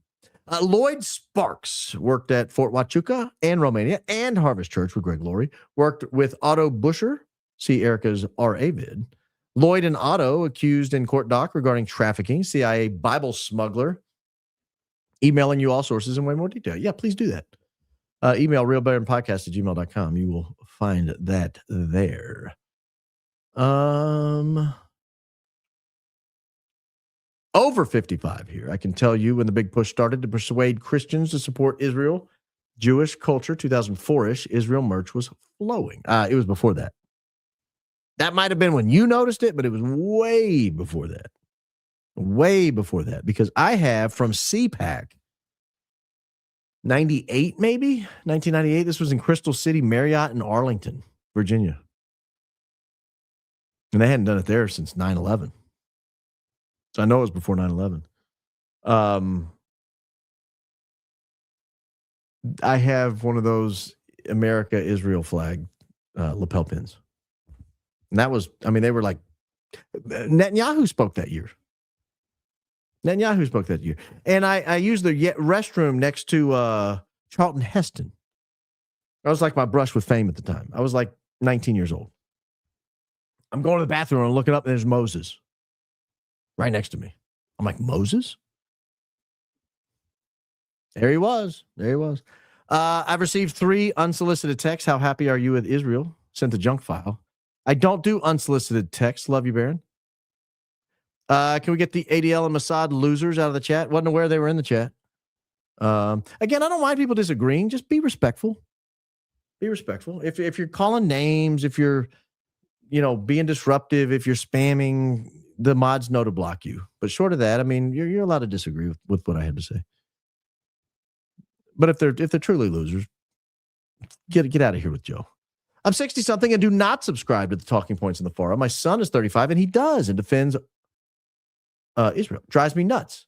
Lloyd Sparks worked at Fort Huachuca and Romania and Harvest Church with Greg Laurie. Worked with Otto Buscher. See Erica's RA vid. Lloyd and Otto accused in court doc regarding trafficking, CIA Bible smuggler. Emailing you all sources in way more detail. Yeah, please do that. Email realbaronpodcast@gmail.com. You will find that there. Over 55 here. I can tell you when the big push started to persuade Christians to support Israel, Jewish culture, 2004-ish, Israel merch was flowing. It was before that. That might have been when you noticed it, but it was way before that. Way before that. Because I have from CPAC, 98 maybe? 1998. This was in Crystal City, Marriott in Arlington, Virginia. And they hadn't done it there since 9/11. So I know it was before 9/11. I have one of those America-Israel flag lapel pins. And that was, I mean, they were like, Netanyahu spoke that year. And I used the restroom next to Charlton Heston. I was like my brush with fame at the time. I was like 19 years old. I'm going to the bathroom and looking up, and there's Moses right next to me. I'm like, Moses? There he was. I've received 3 unsolicited texts. How happy are you with Israel? Sent a junk file. I don't do unsolicited texts. Love you, Baron. Can we get the ADL and Mossad losers out of the chat? Wasn't aware they were in the chat. Again, I don't mind people disagreeing. Just be respectful. If you're calling names, if you're, being disruptive, if you're spamming, the mods know to block you. But short of that, I mean, you're allowed to disagree with what I have to say. But if they're truly losers, get out of here with Joe. I'm 60-something and do not subscribe to the talking points in the FARA. My son is 35 and he does and defends Israel. Drives me nuts.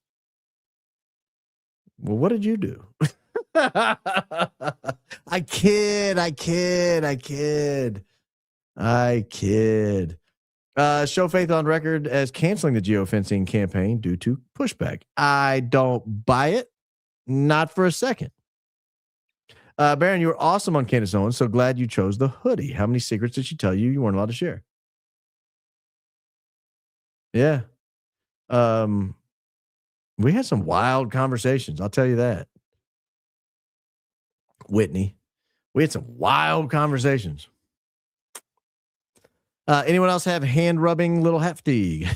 Well, what did you do? I kid. Show Faith on record as canceling the geofencing campaign due to pushback. I don't buy it. Not for a second. Baron, you were awesome on Candace Owens. So glad you chose the hoodie. How many secrets did she tell you weren't allowed to share? Yeah. We had some wild conversations. I'll tell you that. Whitney. We had some wild conversations. Anyone else have hand rubbing little hefty?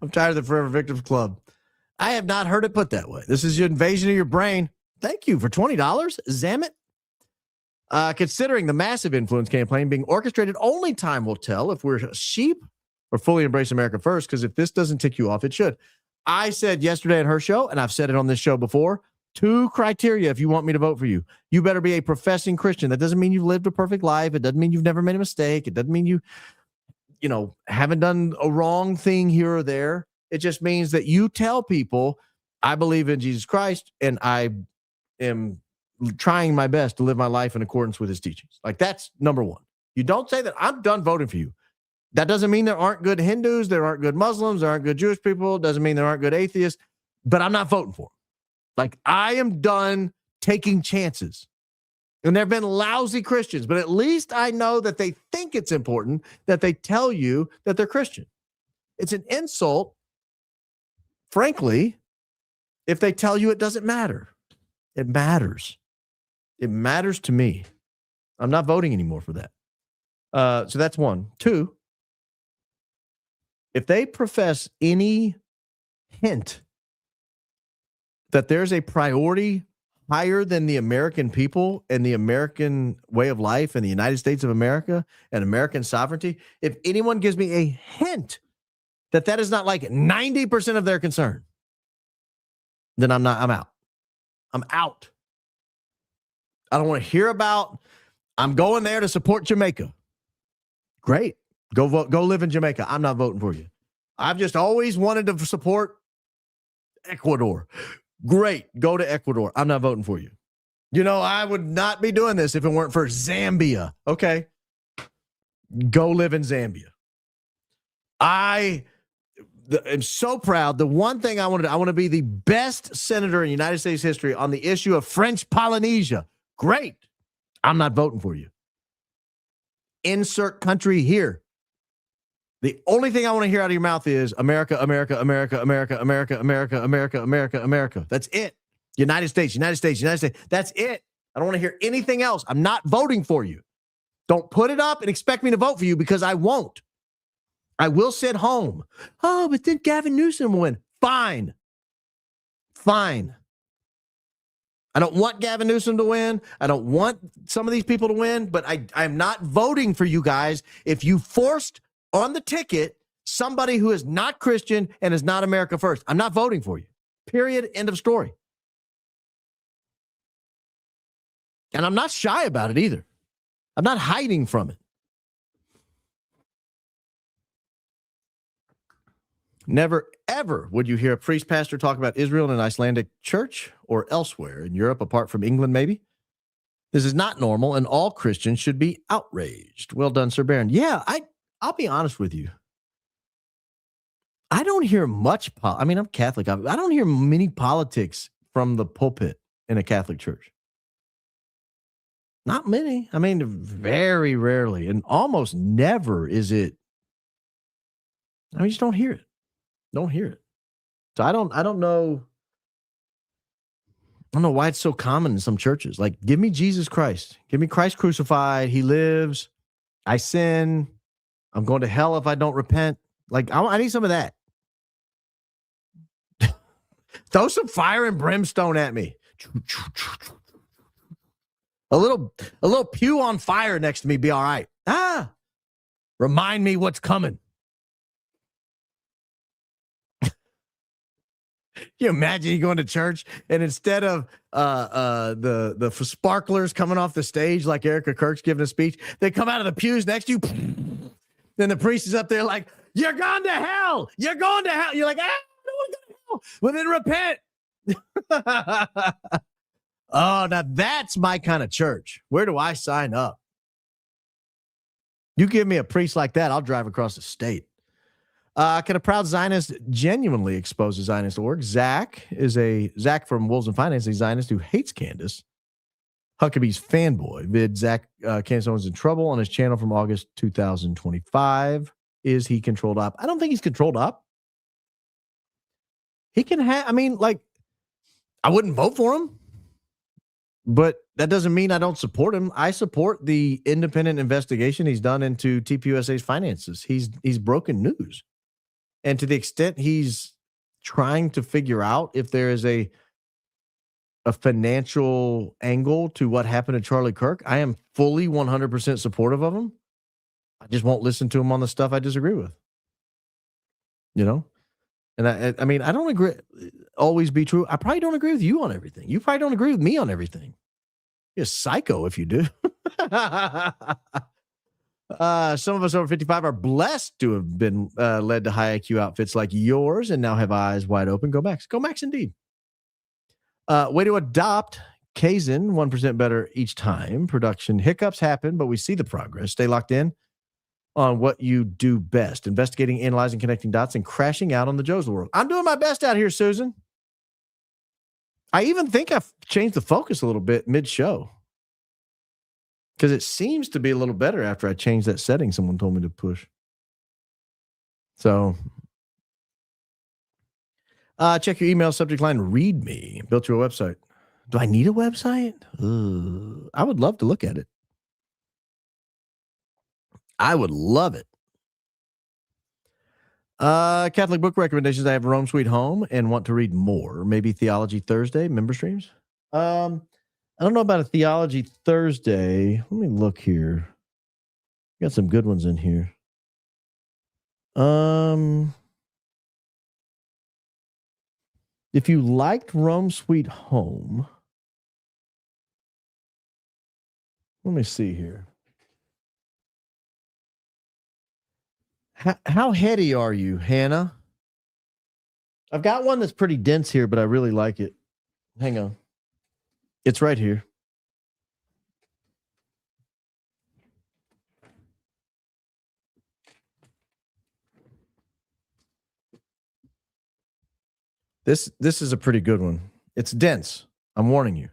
I'm tired of the Forever Victims Club. I have not heard it put that way. This is your invasion of your brain. Thank you for $20. Zammit. Considering the massive influence campaign being orchestrated, only time will tell if we're sheep or fully embrace America first, because if this doesn't tick you off, it should. I said yesterday in her show, and I've said it on this show before, 2 criteria if you want me to vote for you. You better be a professing Christian. That doesn't mean you've lived a perfect life. It doesn't mean you've never made a mistake. It doesn't mean you haven't done a wrong thing here or there. It just means that you tell people, I believe in Jesus Christ, and I am trying my best to live my life in accordance with his teachings. Like, that's number one. You don't say that I'm done voting for you. That doesn't mean there aren't good Hindus, there aren't good Muslims, there aren't good Jewish people. It doesn't mean there aren't good atheists, but I'm not voting for them. Like, I am done taking chances. And there have been lousy Christians, but at least I know that they think it's important that they tell you that they're Christian. It's an insult, frankly, if they tell you it doesn't matter. It matters. It matters to me. I'm not voting anymore for that. So that's one. 2, if they profess any hint that there's a priority higher than the American people and the American way of life and the United States of America and American sovereignty, if anyone gives me a hint that that is not like 90% of their concern, then I'm out. I'm out. I don't want to hear about, I'm going there to support Jamaica. Great. Go vote. Go live in Jamaica. I'm not voting for you. I've just always wanted to support Ecuador. Great. Go to Ecuador. I'm not voting for you. I would not be doing this if it weren't for Zambia. Okay. Go live in Zambia. I'm so proud. The one thing I want to be the best senator in United States history on the issue of French Polynesia. Great. I'm not voting for you. Insert country here. The only thing I want to hear out of your mouth is America, America, America, America, America, America, America, America, America. That's it. United States, United States, United States. That's it. I don't want to hear anything else. I'm not voting for you. Don't put it up and expect me to vote for you because I won't. I will sit home. Oh, but then Gavin Newsom will win. Fine. Fine. I don't want Gavin Newsom to win. I don't want some of these people to win, but I'm not voting for you guys if you forced on the ticket somebody who is not Christian and is not America first. I'm not voting for you. Period. End of story. And I'm not shy about it either. I'm not hiding from it. Never, ever would you hear a priest pastor talk about Israel in an Icelandic church or elsewhere in Europe, apart from England, maybe. This is not normal, and all Christians should be outraged. Well done, Sir Baron. Yeah, I'll be honest with you. I don't hear much. I'm Catholic. I don't hear many politics from the pulpit in a Catholic church. Not many. I mean, very rarely, and almost never is it. You just don't hear it. Don't hear it. So I don't know. I don't know why it's so common in some churches. Like, give me Jesus Christ. Give me Christ crucified. He lives. I sin. I'm going to hell if I don't repent. Like, I need some of that. Throw some fire and brimstone at me. A little pew on fire next to me be all right. Remind me what's coming. You imagine you going to church and instead of the sparklers coming off the stage like Erika Kirk's giving a speech, they come out of the pews next to you. Then the priest is up there like, "You're going to hell. You're going to hell." You're like, "I don't want to go to hell." Well, then repent. Oh, now that's my kind of church. Where do I sign up? You give me a priest like that, I'll drive across the state. Can a proud Zionist genuinely expose a Zionist org? Zach from Wolves and Finance, a Zionist who hates Candace. Huckabee's fanboy. Vid Zach Candace Owens in trouble on his channel from August 2025. Is he controlled up? I don't think he's controlled up. He can have, I wouldn't vote for him, but that doesn't mean I don't support him. I support the independent investigation he's done into TPUSA's finances. He's broken news. And to the extent he's trying to figure out if there is a financial angle to what happened to Charlie Kirk, I am fully 100% supportive of him. I just won't listen to him on the stuff I disagree with. And I don't agree. Always be true. I probably don't agree with you on everything. You probably don't agree with me on everything. You're a psycho if you do. Some of us over 55 are blessed to have been led to high IQ outfits like yours and now have eyes wide open. Go Max. Go Max indeed. Way to adopt Kazin, 1% better each time. Production hiccups happen, but we see the progress. Stay locked in on what you do best. Investigating, analyzing, connecting dots, and crashing out on the Joes of the world. I'm doing my best out here, Susan. I even think I've changed the focus a little bit mid-show. Because it seems to be a little better after I changed that setting someone told me to push. So, check your email subject line, read me. Built you a website. Do I need a website? I would love to look at it. I would love it. Catholic book recommendations. I have Rome Sweet Home and want to read more. Maybe Theology Thursday, member streams. I don't know about a Theology Thursday. Let me look here. Got some good ones in here. If you liked Rome Sweet Home, let me see here. How heady are you, Hannah? I've got one that's pretty dense here, but I really like it. Hang on. It's right here. This is a pretty good one. It's dense. I'm warning you.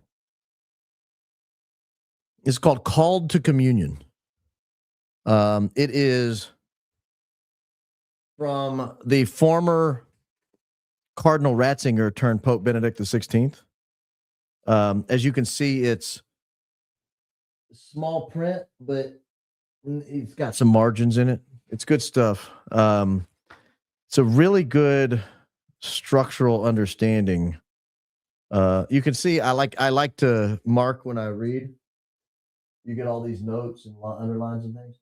It's called to Communion. It is from the former Cardinal Ratzinger turned Pope Benedict XVI. As you can see, it's small print, but it's got some margins in it. It's good stuff. It's a really good structural understanding. You can see I like to mark when I read. You get all these notes and underlines and things.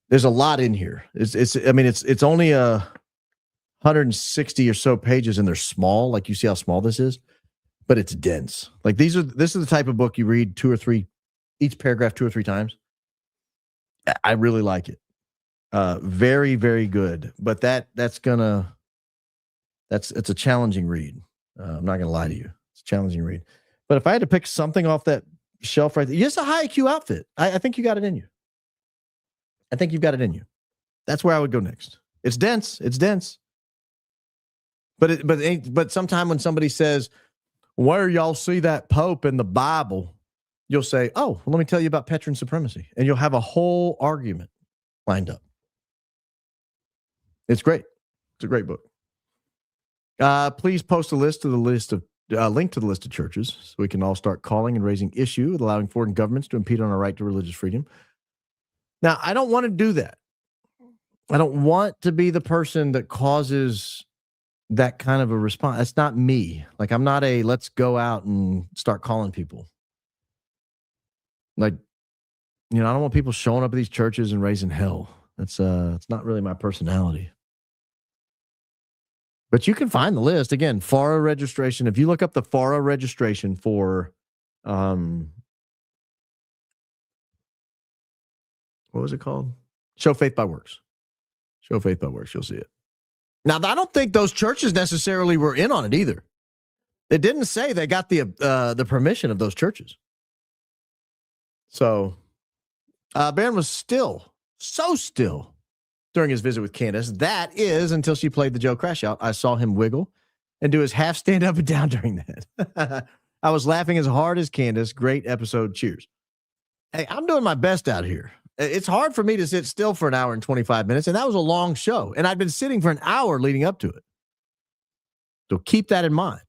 There's a lot in here. It's only 160 or so pages, and they're small. Like, you see how small this is, but it's dense. Like, this is the type of book you read each paragraph 2 or 3 times. I really like it. Very, very good. But it's a challenging read. I'm not gonna lie to you. It's a challenging read. But if I had to pick something off that shelf right there, just a high IQ outfit. I think you got it in you. I think you've got it in you. That's where I would go next. It's dense. But sometime when somebody says, "Where y'all see that Pope in the Bible?" you'll say, "Oh, well, let me tell you about Petrine supremacy," and you'll have a whole argument lined up. It's great. It's a great book. Please post link to the list of churches so we can all start calling and raising issue with allowing foreign governments to impede on our right to religious freedom. Now, I don't want to do that. I don't want to be the person that causes that kind of a response. That's not me. Like, I'm not let's go out and start calling people. Like, I don't want people showing up at these churches and raising hell. It's not really my personality. But you can find the list. Again, FARA registration. If you look up the FARA registration for, what was it called? Show Faith by Works. Show Faith by Works. You'll see it. Now, I don't think those churches necessarily were in on it either. It didn't say they got the permission of those churches. So, Barron was so still during his visit with Candace. That is until she played the Joe Crash out. I saw him wiggle and do his half stand up and down during that. I was laughing as hard as Candace. Great episode. Cheers. Hey, I'm doing my best out here. It's hard for me to sit still for an hour and 25 minutes, and that was a long show. And I'd been sitting for an hour leading up to it. So keep that in mind.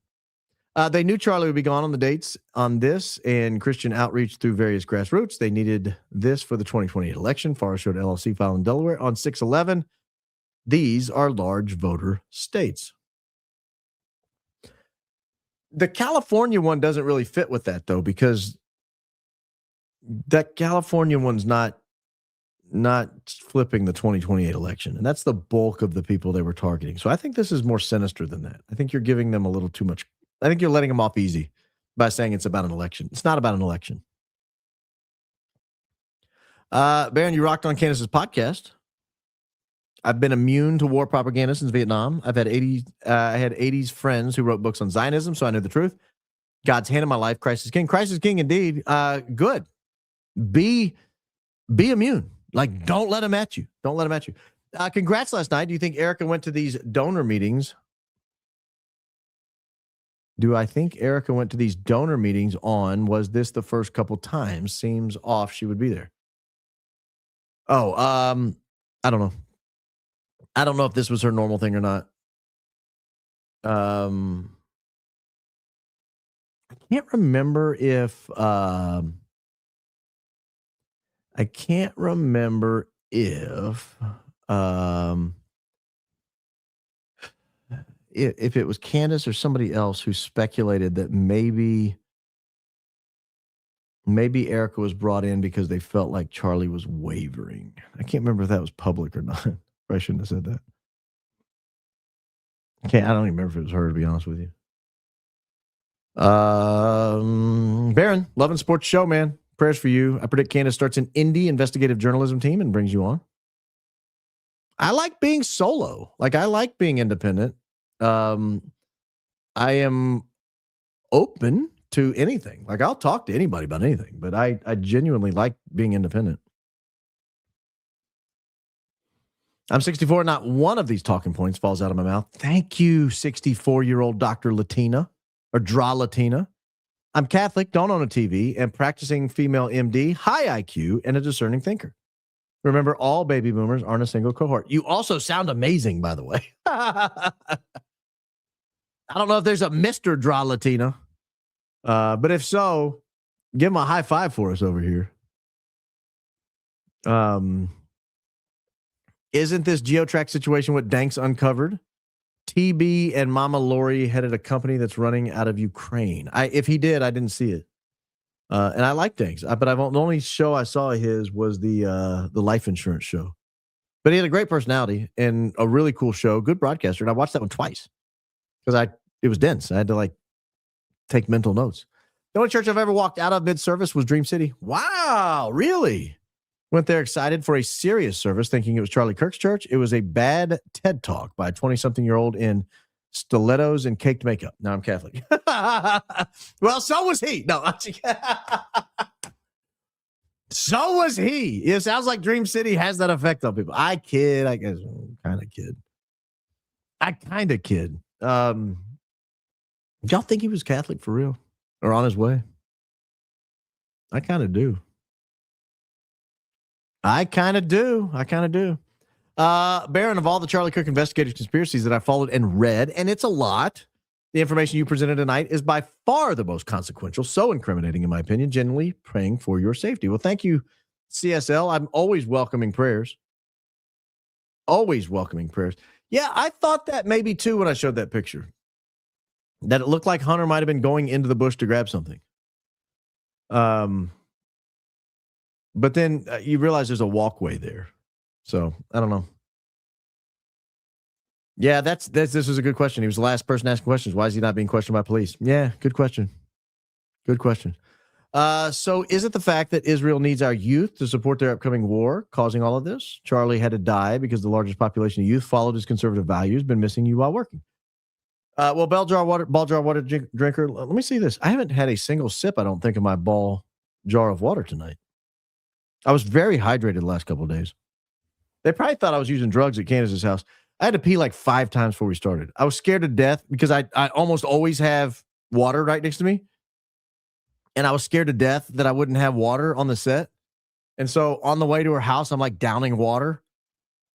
They knew Charlie would be gone on the dates on this and Christian outreach through various grassroots. They needed this for the 2028 election. FARA showed LLC file in Delaware on 6/11. These are large voter states. The California one doesn't really fit with that, though, because that California one's not flipping the 2028 election. And that's the bulk of the people they were targeting. So I think this is more sinister than that. I think you're giving them a little too much. I think you're letting them off easy by saying it's about an election. It's not about an election. Barron, you rocked on Candace's podcast. I've been immune to war propaganda since Vietnam. I had 80s friends who wrote books on Zionism, so I knew the truth. God's hand in my life, Christ is king. Christ is king indeed. Good. Be immune. Like, don't let them at you. Don't let them at you. Congrats last night. Do you think Erika went to these donor meetings? Do I think Erika went to these donor meetings was this the first couple times? Seems off she would be there. Oh, I don't know. I don't know if this was her normal thing or not. I can't remember if if it was Candace or somebody else who speculated that maybe Erika was brought in because they felt like Charlie was wavering. I can't remember if that was public or not. I shouldn't have said that. I don't even remember if it was her, to be honest with you. Barron, Love and Sports Show, man. Prayers for you. I predict Candace starts an indie investigative journalism team and brings you on. I like being solo. Like, I like being independent. I am open to anything. Like, I'll talk to anybody about anything, but I genuinely like being independent. I'm 64. Not one of these talking points falls out of my mouth. Thank you, 64-year-old Dr. Latina or Dra Latina. I'm Catholic, don't own a TV, and practicing female MD, high IQ, and a discerning thinker. Remember, all baby boomers aren't a single cohort. You also sound amazing, by the way. I don't know if there's a Mr. Dra Latina, but if so, give him a high five for us over here. Isn't this geotrack situation what Danks uncovered? TB and Mama Lori headed a company that's running out of Ukraine. If he did, I didn't see it. And I like Danks, but the only show I saw of his was the life insurance show. But he had a great personality and a really cool show, good broadcaster. And I watched that one twice because it was dense. I had to take mental notes. The only church I've ever walked out of mid-service was Dream City. Wow, really? Went there excited for a serious service, thinking it was Charlie Kirk's church. It was a bad TED Talk by a 20-something-year-old in stilettos and caked makeup. Now I'm Catholic. Well, so was he. No, so was he. It sounds like Dream City has that effect on people. I kid. I guess kind of kid. I kind of kid. Y'all think he was Catholic for real or on his way? I kind of do. I kind of do. Baron, of all the Charlie Kirk investigative conspiracies that I followed and read, and it's a lot, the information you presented tonight is by far the most consequential, so incriminating in my opinion, genuinely praying for your safety. Well, thank you, CSL. I'm always welcoming prayers. Always welcoming prayers. Yeah, I thought that maybe too when I showed that picture, that it looked like Hunter might have been going into the bush to grab something. But then you realize there's a walkway there. So, I don't know. Yeah, this was a good question. He was the last person asking questions. Why is he not being questioned by police? Yeah, good question. Good question. So is it the fact that Israel needs our youth to support their upcoming war causing all of this? Charlie had to die because the largest population of youth followed his conservative values, been missing you while working. Well, ball jar water drinker, let me see this. I haven't had a single sip, I don't think, of my ball jar of water tonight. I was very hydrated the last couple of days. They probably thought I was using drugs at Candace's house. I had to pee like 5 times before we started. I was scared to death because I almost always have water right next to me. And I was scared to death that I wouldn't have water on the set. And so on the way to her house, I'm like downing water.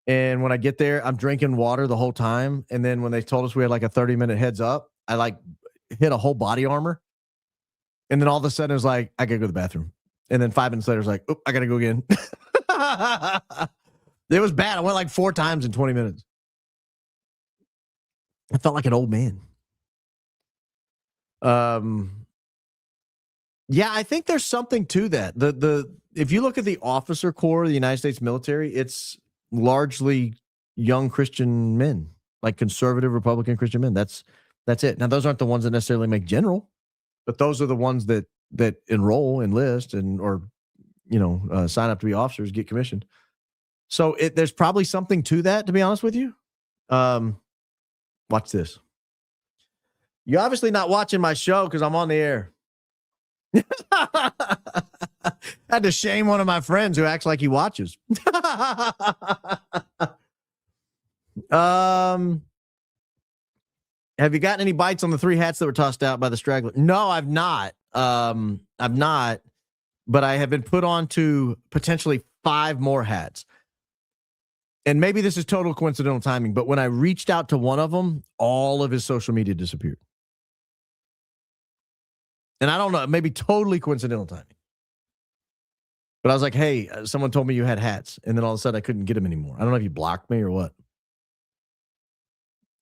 And when I get there, I'm drinking water the whole time. And then when they told us we had like a 30-minute heads up, I like hit a whole body armor. And then all of a sudden it was like, I gotta go to the bathroom. And then 5 minutes later, it's like, oh, I got to go again. It was bad. I went like 4 times in 20 minutes. I felt like an old man. Yeah, I think there's something to that. If you look at the officer corps of the United States military, it's largely young Christian men, like conservative Republican Christian men. That's it. Now, those aren't the ones that necessarily make general, but those are the ones that enroll, enlist, or sign up to be officers, get commissioned. So there's probably something to that, to be honest with you. Watch this. You're obviously not watching my show because I'm on the air. Had to shame one of my friends who acts like he watches. Have you gotten any bites on the 3 hats that were tossed out by the straggler? No, I've not. I've not, but I have been put on to potentially 5 more hats. And maybe this is total coincidental timing, but when I reached out to one of them, all of his social media disappeared. And I don't know, maybe totally coincidental timing. But I was like, hey, someone told me you had hats. And then all of a sudden I couldn't get them anymore. I don't know if you blocked me or what.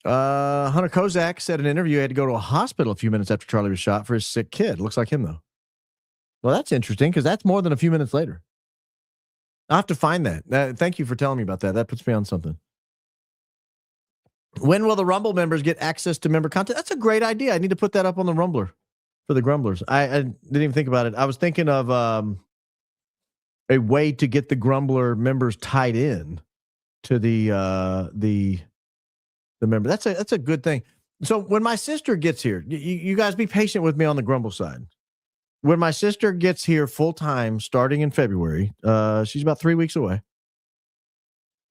Hunter Kozak said in an interview he had to go to a hospital a few minutes after Charlie was shot for his sick kid. Looks like him, though. Well, that's interesting because that's more than a few minutes later. I'll have to find that. Thank you for telling me about that. That puts me on something. When will the Rumble members get access to member content? That's a great idea. I need to put that up on the Rumbler for the Grumblers. I didn't even think about it. I was thinking of a way to get the Grumbler members tied in to the member. That's a good thing. So when my sister gets here, you guys be patient with me on the Grumble side. When my sister gets here full time, starting in February, she's about 3 weeks away.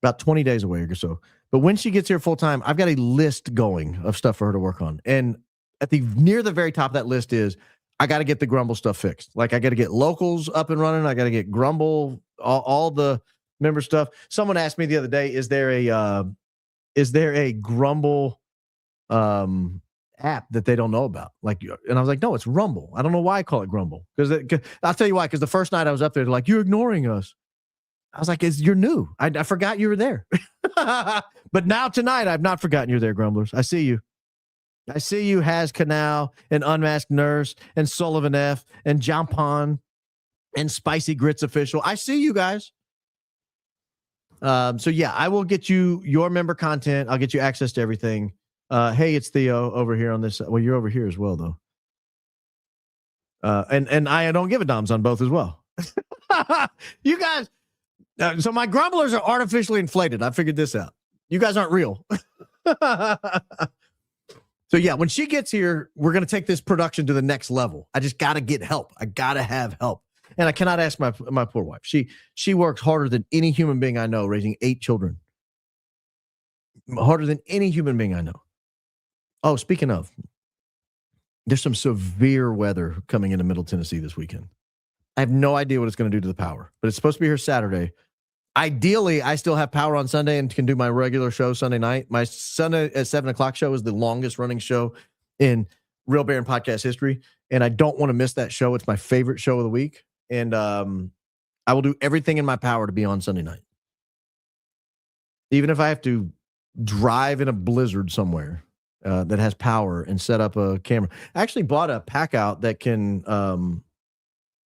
about 20 days away or so. But when she gets here full time, I've got a list going of stuff for her to work on. And at the near the very top of that list is I got to get the Grumble stuff fixed. Like I got to get locals up and running. I got to get Grumble, all the member stuff. Someone asked me the other day, is there a Grumble app that they don't know about? Like, and I was like, no, it's Rumble. I don't know why I call it Grumble. Because I'll tell you why. Because the first night I was up there, they're like, you're ignoring us. I was like, you're new. I forgot you were there. But now tonight, I've not forgotten you're there, Grumblers. I see you. I see you, Has Canal, and Unmasked Nurse, and Sullivan F, and Jampon, and Spicy Grits Official. I see you guys. So yeah, I will get you your member content. I'll get you access to everything. Hey, it's Theo over here on this. Well, you're over here as well, though. And I don't give a dams on both as well. You guys. So my grumblers are artificially inflated. I figured this out. You guys aren't real. So yeah, when she gets here, we're going to take this production to the next level. I just got to get help. I got to have help. And I cannot ask my poor wife. She works harder than any human being I know, raising 8 children. Harder than any human being I know. Oh, speaking of, there's some severe weather coming into Middle Tennessee this weekend. I have no idea what it's going to do to the power, but it's supposed to be here Saturday. Ideally, I still have power on Sunday and can do my regular show Sunday night. My Sunday at 7:00 show is the longest running show in Real Baron podcast history, and I don't want to miss that show. It's my favorite show of the week, and I will do everything in my power to be on Sunday night. Even if I have to drive in a blizzard somewhere that has power and set up a camera. I actually bought a pack out that can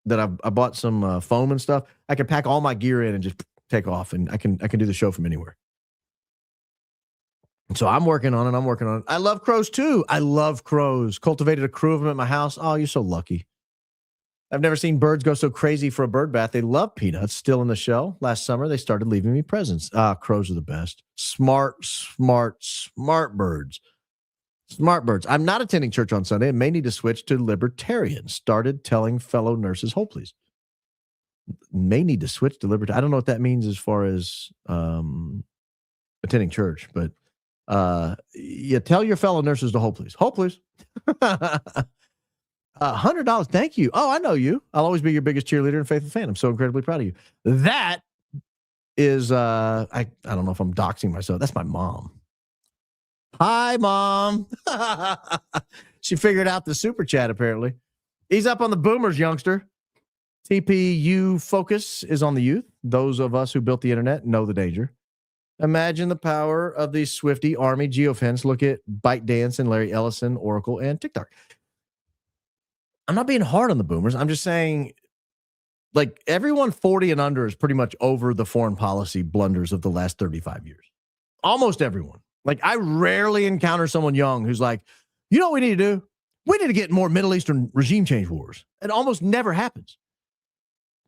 I bought some foam and stuff. I can pack all my gear in and just take off, and I can do the show from anywhere. So I'm working on it. I love crows too. I love crows. Cultivated a crew of them at my house. Oh, you're so lucky. I've never seen birds go so crazy for a bird bath. They love peanuts still in the shell. Last summer, they started leaving me presents. Crows are the best. Smart birds. Smart birds. I'm not attending church on Sunday and may need to switch to libertarian. Started telling fellow nurses, hold please. May need to switch to libertarian. I don't know what that means as far as attending church, but you tell your fellow nurses to hold please. Hold please. $100. Thank you. Oh, I know you. I'll always be your biggest cheerleader and faithful fan. I'm so incredibly proud of you. That is, I don't know if I'm doxing myself. That's my mom. Hi, Mom. She figured out the super chat, apparently. He's up on the boomers, youngster. TPU focus is on the youth. Those of us who built the internet know the danger. Imagine the power of the Swifty Army geofence. Look at ByteDance and Larry Ellison, Oracle, and TikTok. I'm not being hard on the boomers. I'm just saying, like, everyone 40 and under is pretty much over the foreign policy blunders of the last 35 years. Almost everyone. Like, I rarely encounter someone young who's like, you know what we need to do? We need to get more Middle Eastern regime change wars. It almost never happens.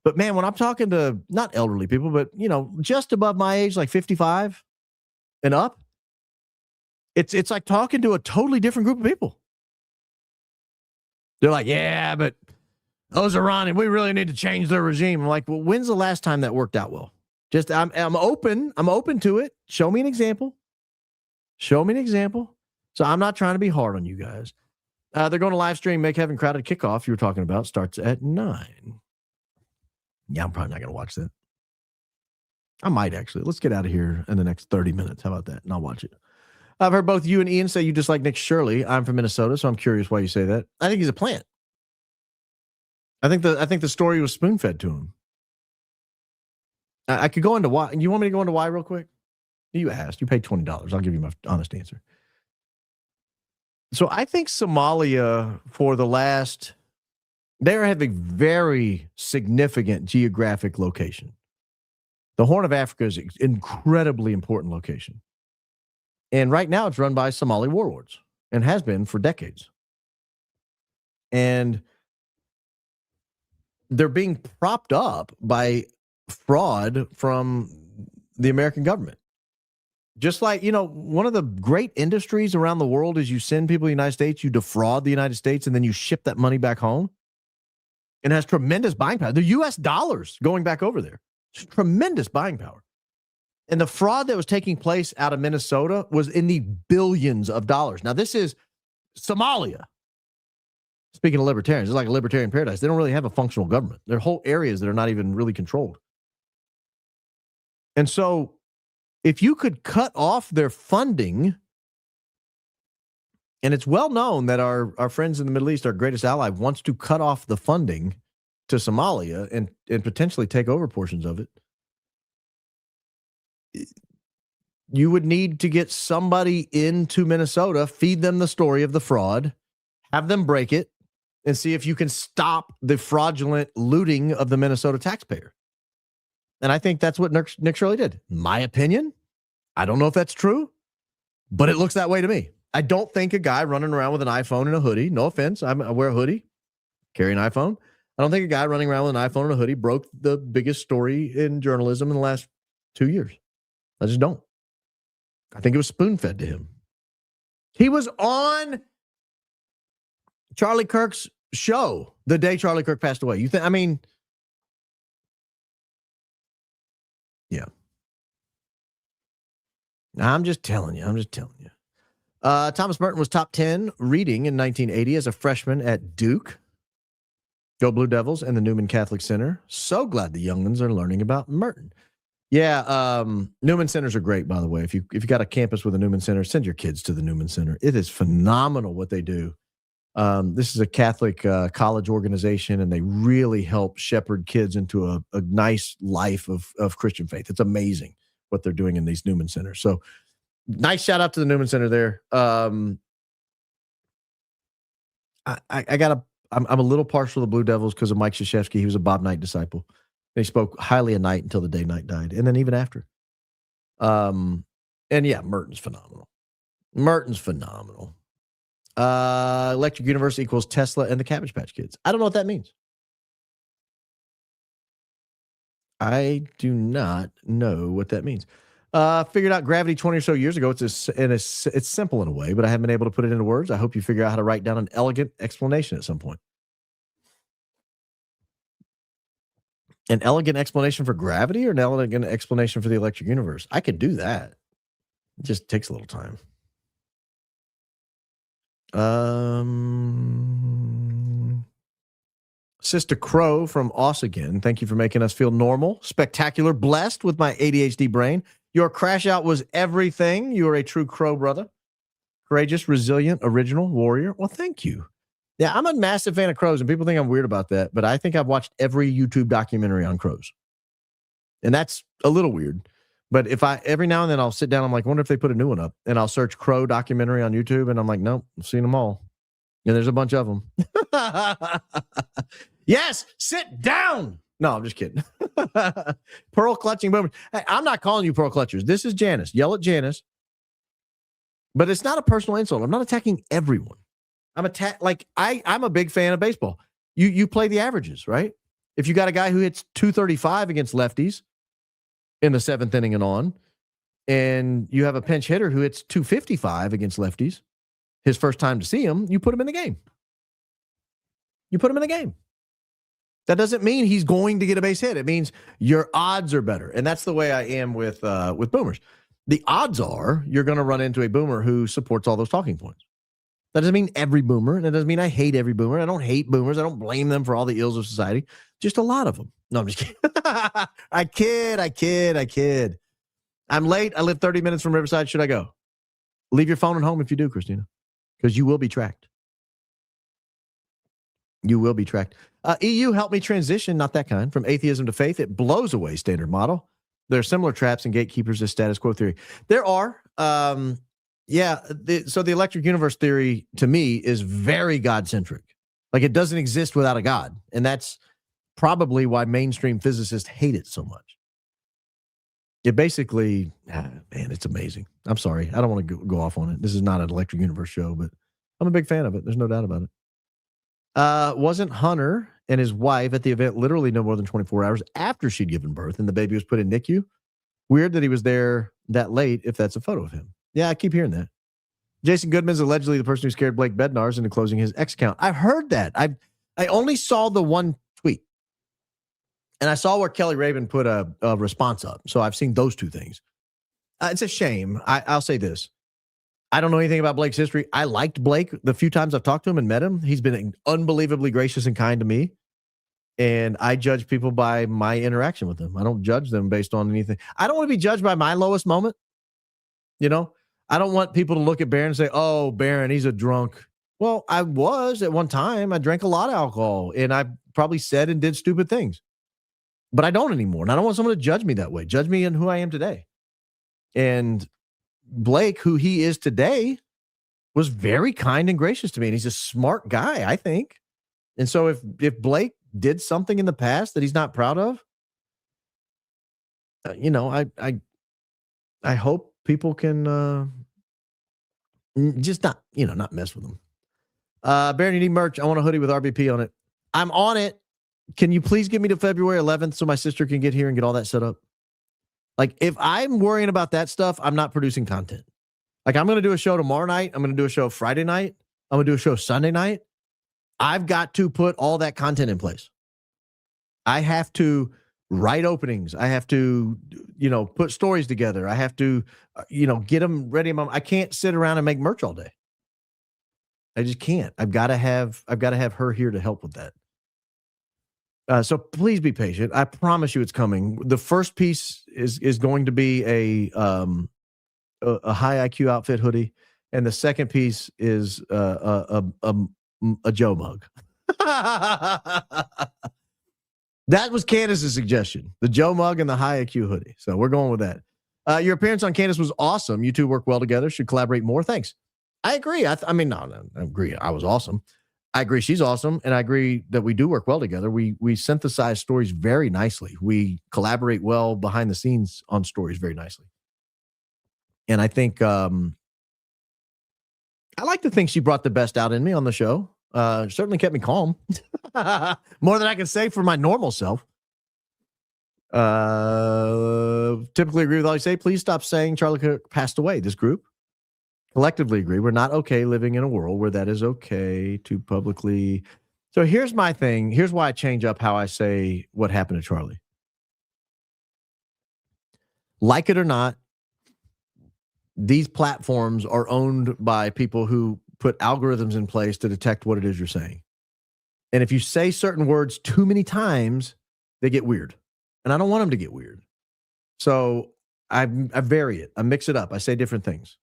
But, man, when I'm talking to not elderly people, but, you know, just above my age, like 55 and up, it's like talking to a totally different group of people. They're like, yeah, but those Iranians, we really need to change their regime. I'm like, well, when's the last time that worked out well? Just, I'm open. I'm open to it. Show me an example. Show me an example. So I'm not trying to be hard on you guys. They're going to live stream Make Heaven Crowded Kickoff you were talking about. Starts at 9. Yeah, I'm probably not going to watch that. I might actually. Let's get out of here in the next 30 minutes. How about that? And I'll watch it. I've heard both you and Ian say you dislike Nick Shirley. I'm from Minnesota, so I'm curious why you say that. I think he's a plant. I think the story was spoon-fed to him. I could go into why. You want me to go into why real quick? You asked. You paid $20. I'll give you my honest answer. So I think Somalia, for the last, they have a very significant geographic location. The Horn of Africa is an incredibly important location. And right now it's run by Somali warlords and has been for decades. And they're being propped up by fraud from the American government. Just like, you know, one of the great industries around the world is you send people to the United States, you defraud the United States, and then you ship that money back home. It has tremendous buying power. The U.S. dollars going back over there. It's tremendous buying power. And the fraud that was taking place out of Minnesota was in the billions of dollars. Now, this is Somalia. Speaking of libertarians, it's like a libertarian paradise. They don't really have a functional government. There are whole areas that are not even really controlled. And so if you could cut off their funding, and it's well known that our friends in the Middle East, our greatest ally, wants to cut off the funding to Somalia and potentially take over portions of it. You would need to get somebody into Minnesota, feed them the story of the fraud, have them break it, and see if you can stop the fraudulent looting of the Minnesota taxpayer. And I think that's what Nick Shirley did. My opinion, I don't know if that's true, but it looks that way to me. I don't think a guy running around with an iPhone and a hoodie, no offense, I wear a hoodie, carry an iPhone. I don't think a guy running around with an iPhone and a hoodie broke the biggest story in journalism in the last 2 years. I just don't. I think it was spoon-fed to him. He was on Charlie Kirk's show the day Charlie Kirk passed away. You think? I mean, yeah. I'm just telling you. Thomas Merton was top 10 reading in 1980 as a freshman at Duke. Go Blue Devils and the Newman Catholic Center. So glad the youngins are learning about Merton. Yeah, Newman Centers are great, by the way. If you got a campus with a Newman Center, send your kids to the Newman Center. It is phenomenal what they do. This is a Catholic college organization, and they really help shepherd kids into a nice life of Christian faith. It's amazing what they're doing in these Newman Centers. So nice shout out to the Newman Center there. I'm a little partial to the Blue Devils because of Mike Krzyzewski. He was a Bob Knight disciple. They spoke highly of Knight until the day Knight died, and then even after. And yeah, Merton's phenomenal. Electric Universe equals Tesla and the Cabbage Patch Kids. I don't know what that means. I do not know what that means. Figured out gravity 20 or so years ago. It's simple in a way, but I haven't been able to put it into words. I hope you figure out how to write down an elegant explanation at some point. An elegant explanation for gravity or an elegant explanation for the electric universe? I could do that. It just takes a little time. Sister Crow from Ossigan, thank you for making us feel normal, spectacular, blessed with my ADHD brain. Your crash out was everything. You are a true Crow brother. Courageous, resilient, original, warrior. Well, thank you. Yeah, I'm a massive fan of crows, and people think I'm weird about that, but I think I've watched every YouTube documentary on crows. And that's a little weird. But every now and then I'll sit down, I'm like, I wonder if they put a new one up. And I'll search crow documentary on YouTube, and I'm like, nope, I've seen them all. And there's a bunch of them. Yes, sit down. No, I'm just kidding. Pearl clutching boomers. Hey, I'm not calling you pearl clutchers. This is Janice. Yell at Janice. But it's not a personal insult. I'm not attacking everyone. I'm a big fan of baseball. You play the averages, right? If you got a guy who hits 235 against lefties in the seventh inning and on, and you have a pinch hitter who hits 255 against lefties, his first time to see him, you put him in the game. That doesn't mean he's going to get a base hit. It means your odds are better. And that's the way I am with boomers. The odds are you're going to run into a boomer who supports all those talking points. That doesn't mean every boomer. And that doesn't mean I hate every boomer. I don't hate boomers. I don't blame them for all the ills of society. Just a lot of them. No, I'm just kidding. I kid. I'm late. I live 30 minutes from Riverside. Should I go? Leave your phone at home if you do, Christina, because you will be tracked. EU helped me transition, not that kind, from atheism to faith. It blows away standard model. There are similar traps and gatekeepers to status quo theory. There are. So the electric universe theory, to me, is very God-centric. Like, it doesn't exist without a God. And that's probably why mainstream physicists hate it so much. It basically, man, it's amazing. I'm sorry. I don't want to go off on it. This is not an electric universe show, but I'm a big fan of it. There's no doubt about it. Wasn't Hunter and his wife at the event literally no more than 24 hours after she'd given birth and the baby was put in NICU? Weird that he was there that late if that's a photo of him. Yeah, I keep hearing that. Jason Goodman's allegedly the person who scared Blake Bednarz into closing his X account. I've heard that. I only saw the one tweet. And I saw where Kelly Rabin put a response up. So I've seen those two things. It's a shame. I'll say this. I don't know anything about Blake's history. I liked Blake the few times I've talked to him and met him. He's been unbelievably gracious and kind to me. And I judge people by my interaction with them. I don't judge them based on anything. I don't want to be judged by my lowest moment. You know, I don't want people to look at Barron and say, oh, Barron, he's a drunk. Well, I was at one time. I drank a lot of alcohol and I probably said and did stupid things. But I don't anymore. And I don't want someone to judge me that way. Judge me in who I am today. And Blake, who he is today, was very kind and gracious to me. And he's a smart guy, I think. And so if Blake did something in the past that he's not proud of, I hope people can just not mess with him. Baron, you need merch. I want a hoodie with RBP on it. I'm on it. Can you please get me to February 11th so my sister can get here and get all that set up? Like, if I'm worrying about that stuff, I'm not producing content. Like, I'm going to do a show tomorrow night. I'm going to do a show Friday night. I'm going to do a show Sunday night. I've got to put all that content in place. I have to write openings. I have to, put stories together. I have to, get them ready. I can't sit around and make merch all day. I just can't. I've got to have her here to help with that. So please be patient. I promise you it's coming. The first piece is going to be a high IQ outfit hoodie, and the second piece is a Joe mug. That was Candace's suggestion, the Joe mug and the high IQ hoodie. So we're going with that. Your appearance on Candace was awesome. You two work well together. Should collaborate more. Thanks. I agree. I agree. I was awesome. I agree she's awesome, and I agree that we do work well together. We synthesize stories very nicely. We collaborate well behind the scenes on stories very nicely. And I think I like to think she brought the best out in me on the show. Certainly kept me calm. More than I can say for my normal self. Typically agree with all you say. Please stop saying Charlie Kirk passed away. This group collectively agree we're not okay living in a world where that is okay to publicly. So here's my thing. Here's why I change up how I say what happened to Charlie. Like it or not, these platforms are owned by people who put algorithms in place to detect what it is you're saying. And if you say certain words too many times, they get weird. And I don't want them to get weird. So I vary it. I mix it up. I say different things.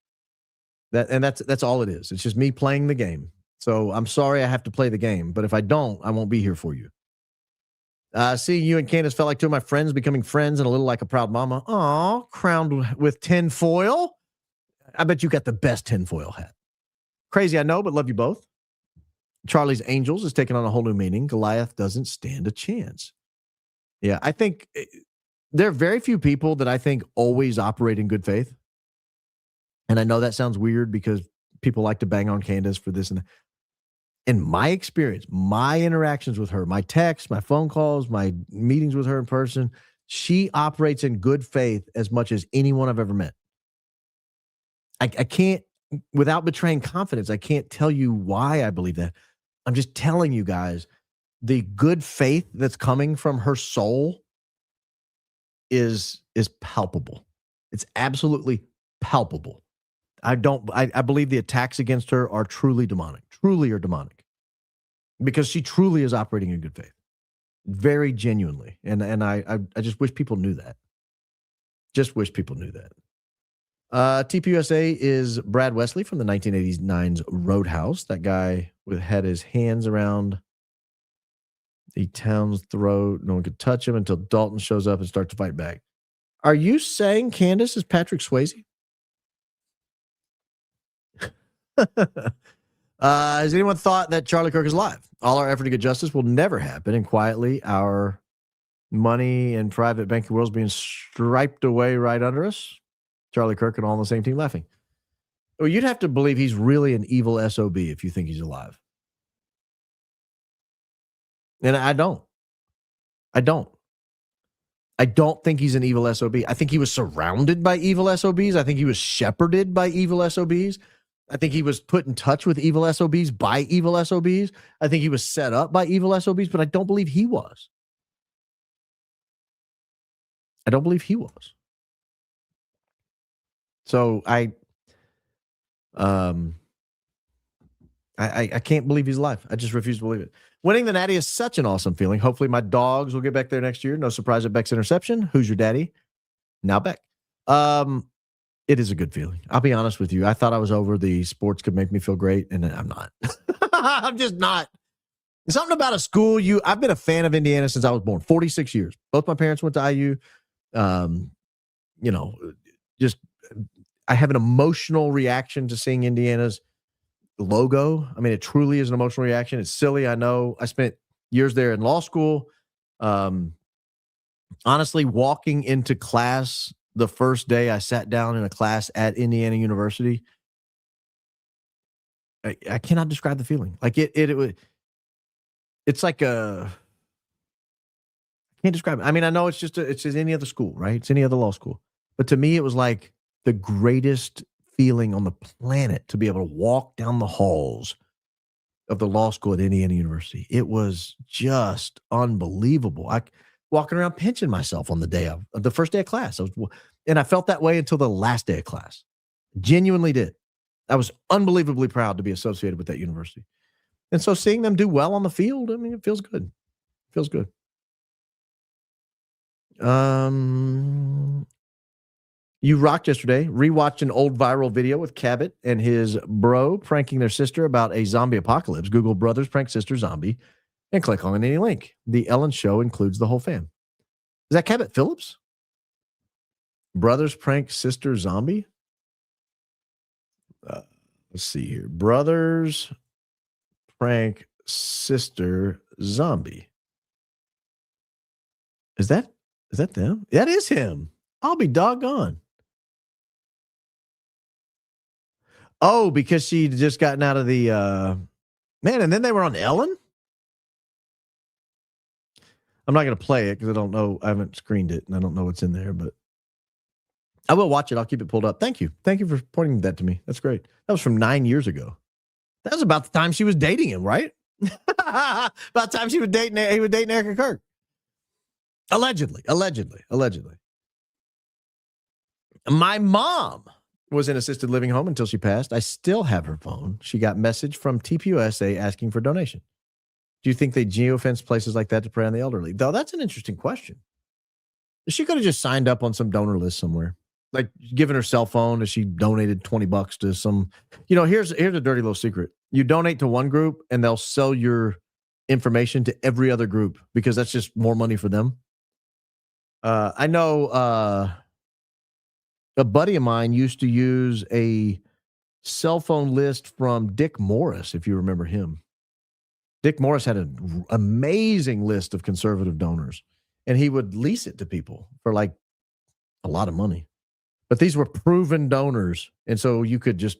That's all it is. It's just me playing the game. So I'm sorry I have to play the game, but if I don't, I won't be here for you. Seeing you and Candace felt like two of my friends becoming friends and a little like a proud mama. Aw, crowned with tinfoil. I bet you got the best tinfoil hat. Crazy, I know, but love you both. Charlie's Angels is taking on a whole new meaning. Goliath doesn't stand a chance. Yeah, I think there are very few people that I think always operate in good faith. And I know that sounds weird because people like to bang on Candace for this and that. In my experience, my interactions with her, my texts, my phone calls, my meetings with her in person, she operates in good faith as much as anyone I've ever met. I can't, without betraying confidence, I can't tell you why I believe that. I'm just telling you guys, the good faith that's coming from her soul is palpable. It's absolutely palpable. I believe the attacks against her are truly demonic, because she truly is operating in good faith, very genuinely. And I just wish people knew that. Just wish people knew that. TPUSA is Brad Wesley from the 1989's Roadhouse. That guy had his hands around the town's throat. No one could touch him until Dalton shows up and starts to fight back. Are you saying Candace is Patrick Swayze? Has anyone thought that Charlie Kirk is alive? All our effort to get justice will never happen, and quietly our money and private banking world's being striped away right under us. Charlie Kirk and all on the same team laughing. Well, you'd have to believe he's really an evil SOB if you think he's alive. And I don't think he's an evil SOB. I think he was surrounded by evil SOBs. I think he was shepherded by evil SOBs. I think he was put in touch with evil SOBs by evil SOBs. I think he was set up by evil SOBs, but I don't believe he was. So I can't believe he's alive. I just refuse to believe it. Winning the Natty is such an awesome feeling. Hopefully my dogs will get back there next year. No surprise at Beck's interception. Who's your daddy? Now Beck. It is a good feeling. I'll be honest with you. I thought I was over the sports could make me feel great, and I'm not. I'm just not. Something about a school. I've been a fan of Indiana since I was born. 46 years. Both my parents went to IU. Just I have an emotional reaction to seeing Indiana's logo. I mean, it truly is an emotional reaction. It's silly. I know. I spent years there in law school. Honestly, walking into class the first day I sat down in a class at Indiana University, I cannot describe the feeling. Like it's like I can't describe it. I mean, I know it's just any other school, right? It's any other law school. But to me, it was like the greatest feeling on the planet to be able to walk down the halls of the law school at Indiana University. It was just unbelievable. I walking around pinching myself on the first day of class. And I felt that way until the last day of class. Genuinely did. I was unbelievably proud to be associated with that university. And so seeing them do well on the field, I mean, it feels good. It feels good. You rocked yesterday. Rewatched an old viral video with Cabot and his bro pranking their sister about a zombie apocalypse. Google brothers prank sister zombie and click on any link. The Ellen Show includes the whole fam. Is that Cabot Phillips? Brothers prank sister zombie? Let's see here. Brothers prank sister zombie. Is that them? That is him. I'll be doggone. Oh, because she'd just gotten out of the man, and then they were on Ellen? I'm not going to play it because I don't know. I haven't screened it, and I don't know what's in there, but I will watch it. I'll keep it pulled up. Thank you. Thank you for pointing that to me. That's great. That was from 9 years ago. That was about the time she was dating him, right? About the time he was dating Erika Kirk. Allegedly. My mom was in assisted living home until she passed. I still have her phone. She got message from TPUSA asking for donation. Do you think they geofence places like that to prey on the elderly? Though that's an interesting question. She could have just signed up on some donor list somewhere, like given her cell phone as she donated $20 to some. Here's a dirty little secret. You donate to one group and they'll sell your information to every other group because that's just more money for them. I know a buddy of mine used to use a cell phone list from Dick Morris, if you remember him. Dick Morris had an amazing list of conservative donors, and he would lease it to people for like a lot of money. But these were proven donors, and so you could just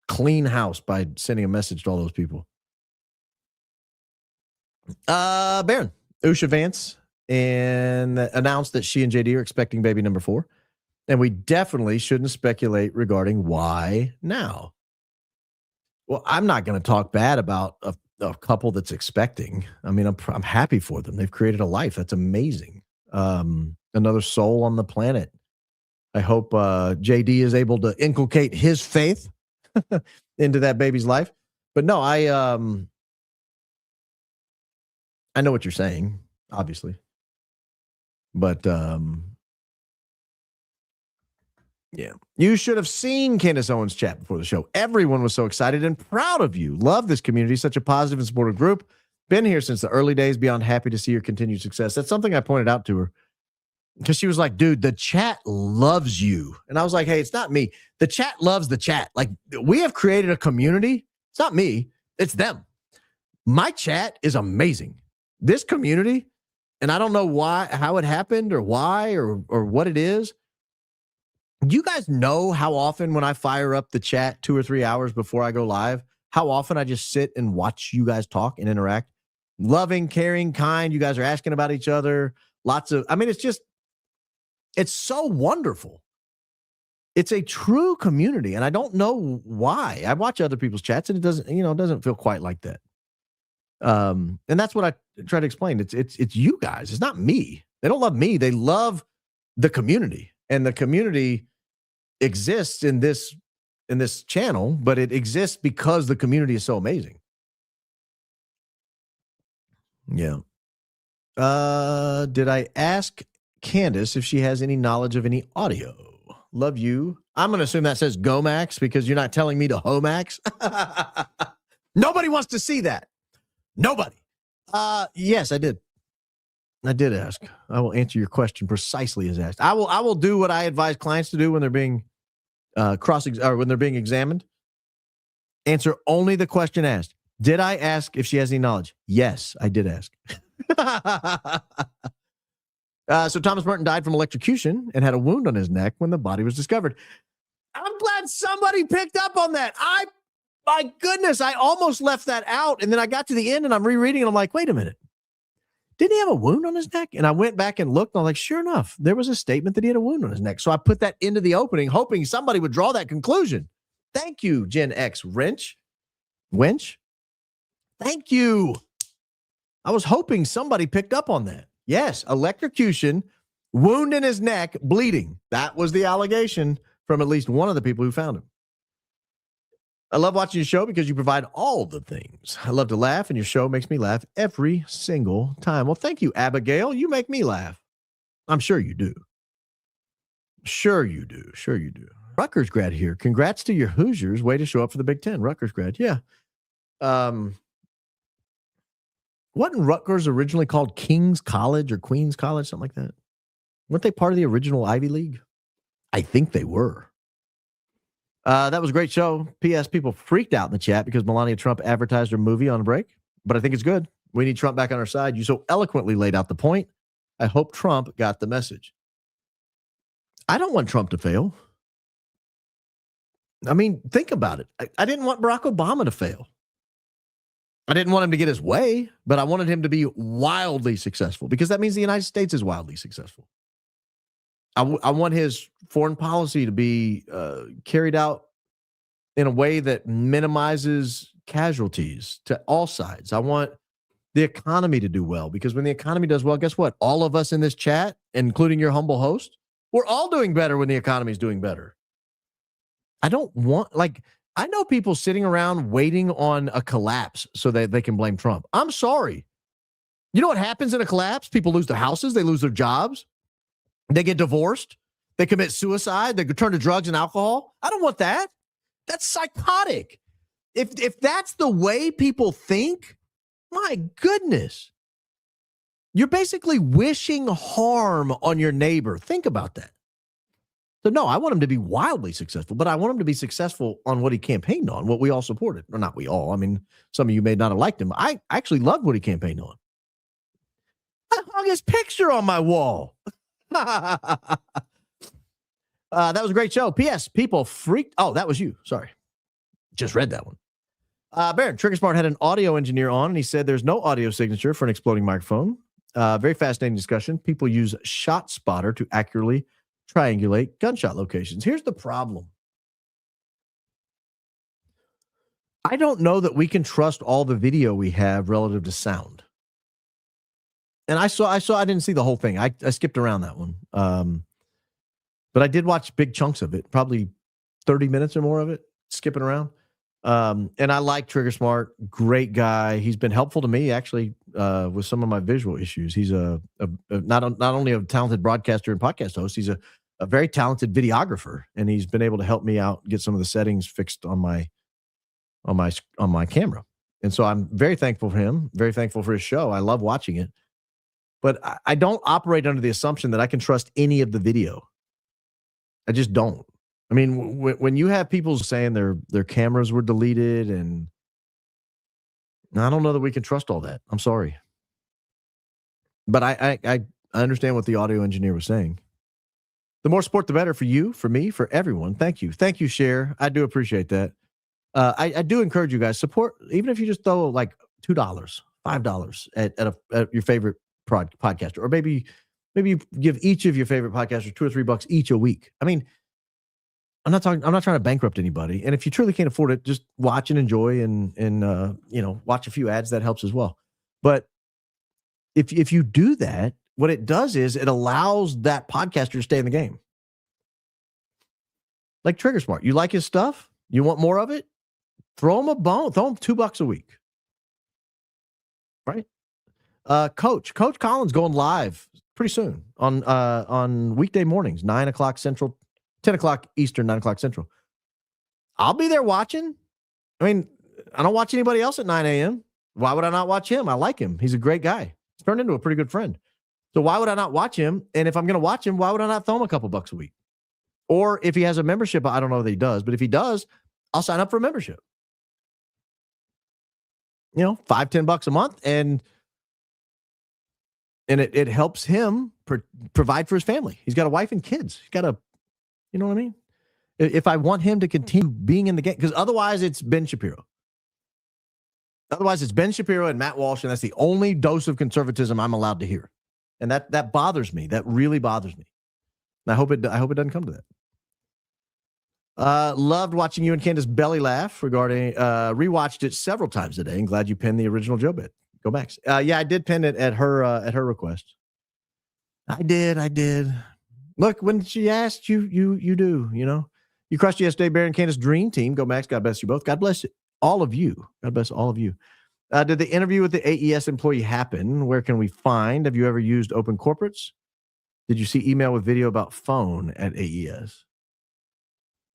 clean house by sending a message to all those people. Baron, Usha Vance and announced that she and JD are expecting baby number 4. And we definitely shouldn't speculate regarding why now. Well, I'm not going to talk bad about a couple that's expecting. I mean, I'm happy for them. They've created a life. That's amazing. Another soul on the planet. I hope JD is able to inculcate his faith into that baby's life. But no, I know what you're saying, obviously. But yeah. You should have seen Candace Owens' chat before the show. Everyone was so excited and proud of you. Love this community. Such a positive and supportive group. Been here since the early days. Beyond happy to see your continued success. That's something I pointed out to her. Because she was like, dude, the chat loves you. And I was like, hey, it's not me. The chat loves the chat. Like, we have created a community. It's not me. It's them. My chat is amazing. This community, and I don't know how it happened or why or what it is. Do you guys know how often when I fire up the chat 2 or 3 hours before I go live, how often I just sit and watch you guys talk and interact? Loving, caring, kind. You guys are asking about each other. It's so wonderful. It's a true community, and I don't know why. I watch other people's chats, and it doesn't feel quite like that. And that's what I try to explain. It's you guys. It's not me. They don't love me. They love the community, and the community exists in this channel, but it exists because the community is so amazing. Yeah. Did I ask Candace if she has any knowledge of any audio? Love you. I'm going to assume that says Go Max because you're not telling me to Homax. Nobody wants to see that. Nobody. Yes, I did. I did ask. I will answer your question precisely as asked. I will do what I advise clients to do when they're being when they're being examined. Answer only the question asked. Did I ask if she has any knowledge? Yes, I did ask. So Thomas Merton died from electrocution and had a wound on his neck when the body was discovered. I'm glad somebody picked up on that. My goodness, I almost left that out. And then I got to the end and I'm rereading and I'm like, wait a minute. Didn't he have a wound on his neck? And I went back and looked and I'm like, sure enough, there was a statement that he had a wound on his neck. So I put that into the opening, hoping somebody would draw that conclusion. Thank you, Gen X Wench. Thank you. I was hoping somebody picked up on that. Yes, electrocution, wound in his neck, bleeding. That was the allegation from at least one of the people who found him. I love watching your show because you provide all the things. I love to laugh, and your show makes me laugh every single time. Well, thank you, Abigail. You make me laugh. I'm sure you do. Sure you do. Rutgers grad here. Congrats to your Hoosiers. Way to show up for the Big Ten. Rutgers grad. Yeah. Wasn't Rutgers originally called King's College or Queen's College, something like that? Weren't they part of the original Ivy League? I think they were. That was a great show. P.S. People freaked out in the chat because Melania Trump advertised her movie on break, but I think it's good. We need Trump back on our side. You so eloquently laid out the point. I hope Trump got the message. I don't want Trump to fail. I mean, think about it. I didn't want Barack Obama to fail. I didn't want him to get his way, but I wanted him to be wildly successful because that means the United States is wildly successful. I want his foreign policy to be carried out in a way that minimizes casualties to all sides. I want the economy to do well because when the economy does well, guess what? All of us in this chat, including your humble host, we're all doing better when the economy is doing better. I don't want, I know people sitting around waiting on a collapse so that they can blame Trump. I'm sorry. You know what happens in a collapse? People lose their houses. They lose their jobs. They get divorced. They commit suicide. They turn to drugs and alcohol. I don't want that. That's psychotic. If that's the way people think, my goodness. You're basically wishing harm on your neighbor. Think about that. So no, I want him to be wildly successful, but I want him to be successful on what he campaigned on, what we all supported. Or not we all. I mean, some of you may not have liked him. I actually loved what he campaigned on. I hung his picture on my wall. That was a great show. P.S. People freaked. Oh, that was you. Sorry. Just read that one. Baron, Trigger Smart had an audio engineer on, and he said there's no audio signature for an exploding microphone. Very fascinating discussion. People use Shot Spotter to accurately triangulate gunshot locations. Here's the problem. I don't know that we can trust all the video we have relative to sound. And I didn't see the whole thing. I skipped around that one. But I did watch big chunks of it, probably 30 minutes or more of it, skipping around. And I like Trigger Smart, great guy. He's been helpful to me actually with some of my visual issues. He's not only a talented broadcaster and podcast host, he's a very talented videographer, and he's been able to help me out get some of the settings fixed on my camera. And so I'm very thankful for him, very thankful for his show. I love watching it. But I don't operate under the assumption that I can trust any of the video. I just don't. I mean, when you have people saying their cameras were deleted, and I don't know that we can trust all that. I'm sorry. But I understand what the audio engineer was saying. The more support, the better for you, for me, for everyone. Thank you. Thank you, Cher. I do appreciate that. I do encourage you guys, support, even if you just throw like $2, $5 at your favorite podcaster, or maybe you give each of your favorite podcasters $2 or $3 each a week. I mean, I'm not trying to bankrupt anybody. And if you truly can't afford it, just watch and enjoy and watch a few ads. That helps as well. But if you do that, what it does is it allows that podcaster to stay in the game. Like Trigger Smart. You like his stuff? You want more of it? Throw him a bone. Throw him $2 a week. Right? Coach Collins going live pretty soon on weekday mornings, 9 o'clock Central, 10 o'clock Eastern, 9 o'clock Central. I'll be there watching. I mean, I don't watch anybody else at 9 a.m. Why would I not watch him? I like him. He's a great guy. He's turned into a pretty good friend. So why would I not watch him? And if I'm going to watch him, why would I not throw him a couple bucks a week? Or if he has a membership, I don't know that he does, but if he does, I'll sign up for a membership. You know, $5, $10 a month, and it helps him provide for his family. He's got a wife and kids. He's got a, you know what I mean? If I want him to continue being in the game, because otherwise it's Ben Shapiro. Otherwise it's Ben Shapiro and Matt Walsh, and that's the only dose of conservatism I'm allowed to hear. And that bothers me. That really bothers me. And I hope it doesn't come to that. Loved watching you and Candace belly laugh regarding, rewatched it several times today, and glad you pinned the original Joe bit. Go Max. Yeah, I did pin it at her request. I did. Look, when she asked, you do, you know. You crushed yesterday, Bear and Candace dream team. Go Max. God bless you both. God bless all of you. God bless all of you. Did the interview with the AES employee happen? Where can we find? Have you ever used open corporates? Did you see email with video about phone at AES?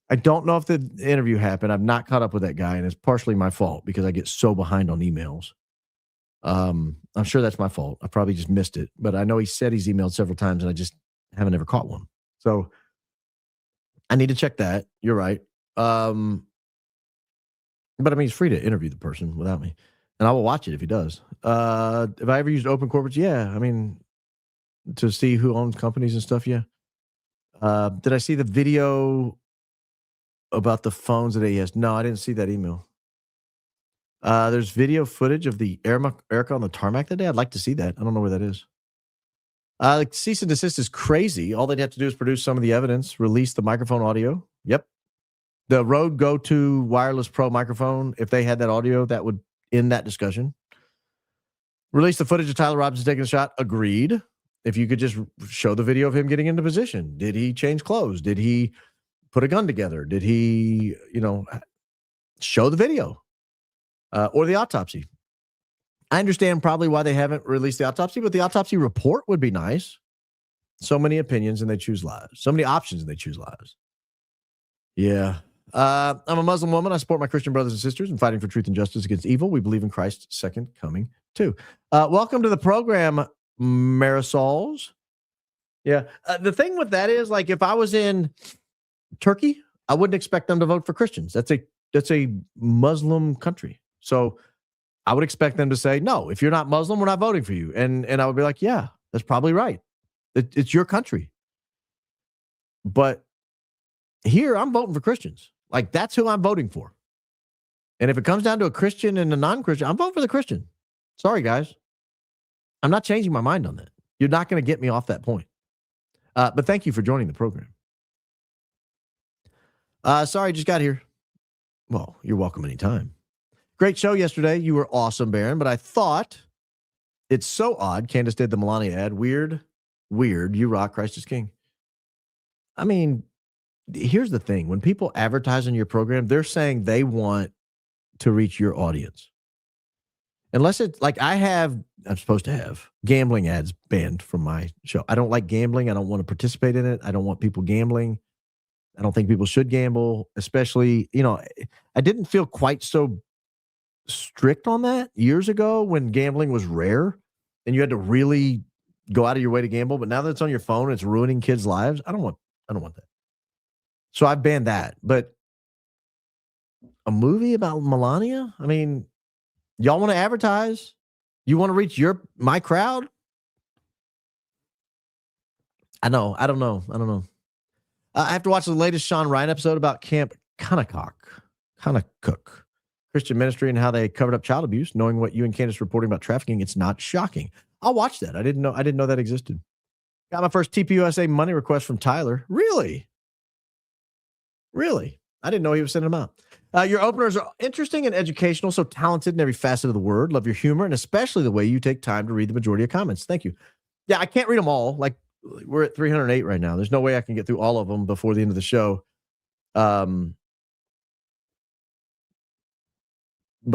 I don't know if the interview happened. I've not caught up with that guy, and it's partially my fault because I get so behind on emails. I'm sure that's my fault. I probably just missed it, but I know he said he's emailed several times, and I just haven't ever caught one. So I need to check that. You're right. But I mean, he's free to interview the person without me, and I will watch it if he does. If I ever used open corporates, yeah. I mean, to see who owns companies and stuff, yeah. Did I see the video about the phones at AES? No, I didn't see that email. There's video footage of the Erika on the tarmac that day. I'd like to see that. I don't know where that is. Cease and desist is crazy. All they'd have to do is produce some of the evidence, release the microphone audio. Yep. The Rode Go 2 Wireless Pro microphone, if they had that audio, that would end that discussion. Release the footage of Tyler Robinson taking a shot. Agreed. If you could just show the video of him getting into position. Did he change clothes? Did he put a gun together? Did he, show the video or the autopsy? I understand probably why they haven't released the autopsy, but the autopsy report would be nice. So many opinions and they choose lies. So many options and they choose lies. Yeah. I'm a Muslim woman. I support my Christian brothers and sisters in fighting for truth and justice against evil. We believe in Christ's second coming too. Welcome to the program, Marisols. Yeah. The thing with that is, like, if I was in Turkey, I wouldn't expect them to vote for Christians. That's a Muslim country. So I would expect them to say, no, if you're not Muslim, we're not voting for you. And I would be like, yeah, that's probably right. It's your country. But here I'm voting for Christians. Like, that's who I'm voting for. And if it comes down to a Christian and a non-Christian, I'm voting for the Christian. Sorry, guys. I'm not changing my mind on that. You're not going to get me off that point. But thank you for joining the program. Sorry, just got here. Well, you're welcome anytime. Great show yesterday. You were awesome, Baron. But I thought it's so odd. Candace did the Melania ad. Weird. You rock. Christ is king. I mean, here's the thing. When people advertise on your program, they're saying they want to reach your audience. Unless it's like I'm supposed to have gambling ads banned from my show. I don't like gambling. I don't want to participate in it. I don't want people gambling. I don't think people should gamble, especially, I didn't feel quite so strict on that years ago when gambling was rare and you had to really go out of your way to gamble. But now that it's on your phone, it's ruining kids' lives. I don't want that. So I banned that. But a movie about Melania? I mean, y'all want to advertise? You want to reach my crowd? I know. I don't know. I have to watch the latest Sean Ryan episode about Camp Kanakuk Christian ministry and how they covered up child abuse. Knowing what you and Candace reporting about trafficking, it's not shocking. I'll watch that. I didn't know that existed. Got my first TPUSA money request from Tyler. Really? I didn't know he was sending them out. Your openers are interesting and educational, so talented in every facet of the word. Love your humor and especially the way you take time to read the majority of comments. Thank you. Yeah, I can't read them all. Like, we're at 308 right now. There's no way I can get through all of them before the end of the show. But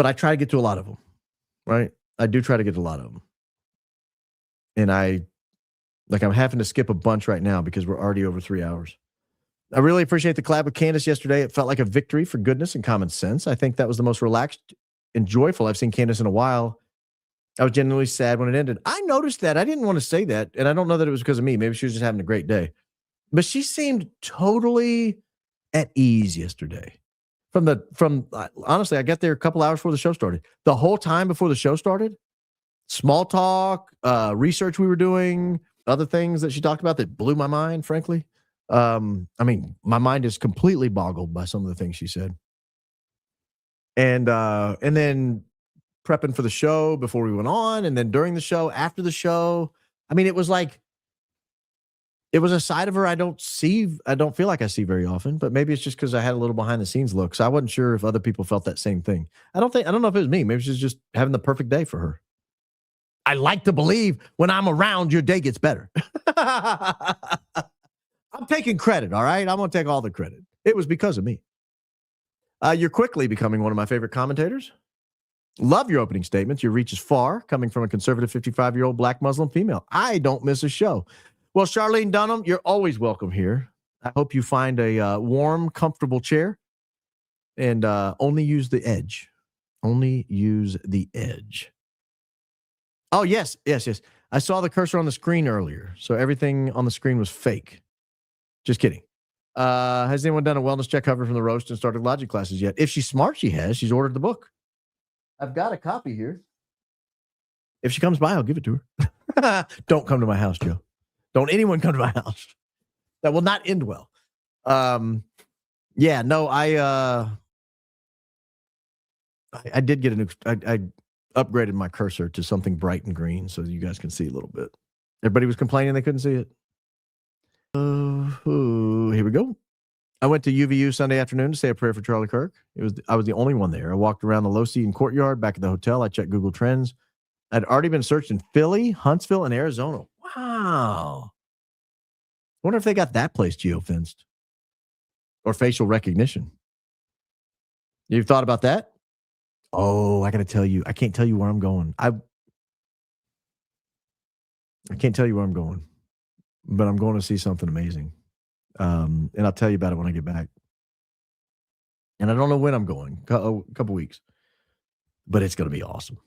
I try to get to a lot of them, right? I do try to get to a lot of them. And I'm having to skip a bunch right now because we're already over 3 hours. I really appreciate the collab with Candace yesterday. It felt like a victory for goodness and common sense. I think that was the most relaxed and joyful I've seen Candace in a while. I was genuinely sad when it ended. I noticed that. I didn't want to say that, and I don't know that it was because of me. Maybe she was just having a great day. But she seemed totally at ease yesterday. Honestly, I got there a couple hours before the show started. The whole time before the show started, small talk, research we were doing, other things that she talked about that blew my mind, frankly. I mean, my mind is completely boggled by some of the things she said. And then prepping for the show before we went on, and then during the show, after the show. I mean, it was a side of her I don't feel like I see very often, but maybe it's just because I had a little behind the scenes look. So I wasn't sure if other people felt that same thing. I don't know if it was me. Maybe she's just having the perfect day for her. I like to believe when I'm around, your day gets better. I'm taking credit, all right? I'm going to take all the credit. It was because of me. You're quickly becoming one of my favorite commentators. Love your opening statements. Your reach is far, coming from a conservative 55-year-old black Muslim female. I don't miss a show. Well, Charlene Dunham, you're always welcome here. I hope you find a warm, comfortable chair and only use the edge. Only use the edge. Oh, yes. I saw the cursor on the screen earlier, so everything on the screen was fake. Just kidding. Has anyone done a wellness check cover from the roast and started logic classes yet? If she's smart, she has. She's ordered the book. I've got a copy here. If she comes by, I'll give it to her. Don't come to my house, Joe. Don't anyone come to my house. That will not end well. I did get I upgraded my cursor to something bright and green so you guys can see a little bit. Everybody was complaining they couldn't see it. Here we go. I went to UVU Sunday afternoon to say a prayer for Charlie Kirk. I was the only one there. I walked around the low-seating courtyard back at the hotel. I checked Google Trends. I'd already been searched in Philly, Huntsville, and Arizona. Wow. I wonder if they got that place geofenced or facial recognition. You've thought about that? Oh, I got to tell you. I can't tell you where I'm going. I can't tell you where I'm going, but I'm going to see something amazing. And I'll tell you about it when I get back. And I don't know when I'm going, a couple weeks, but it's going to be awesome.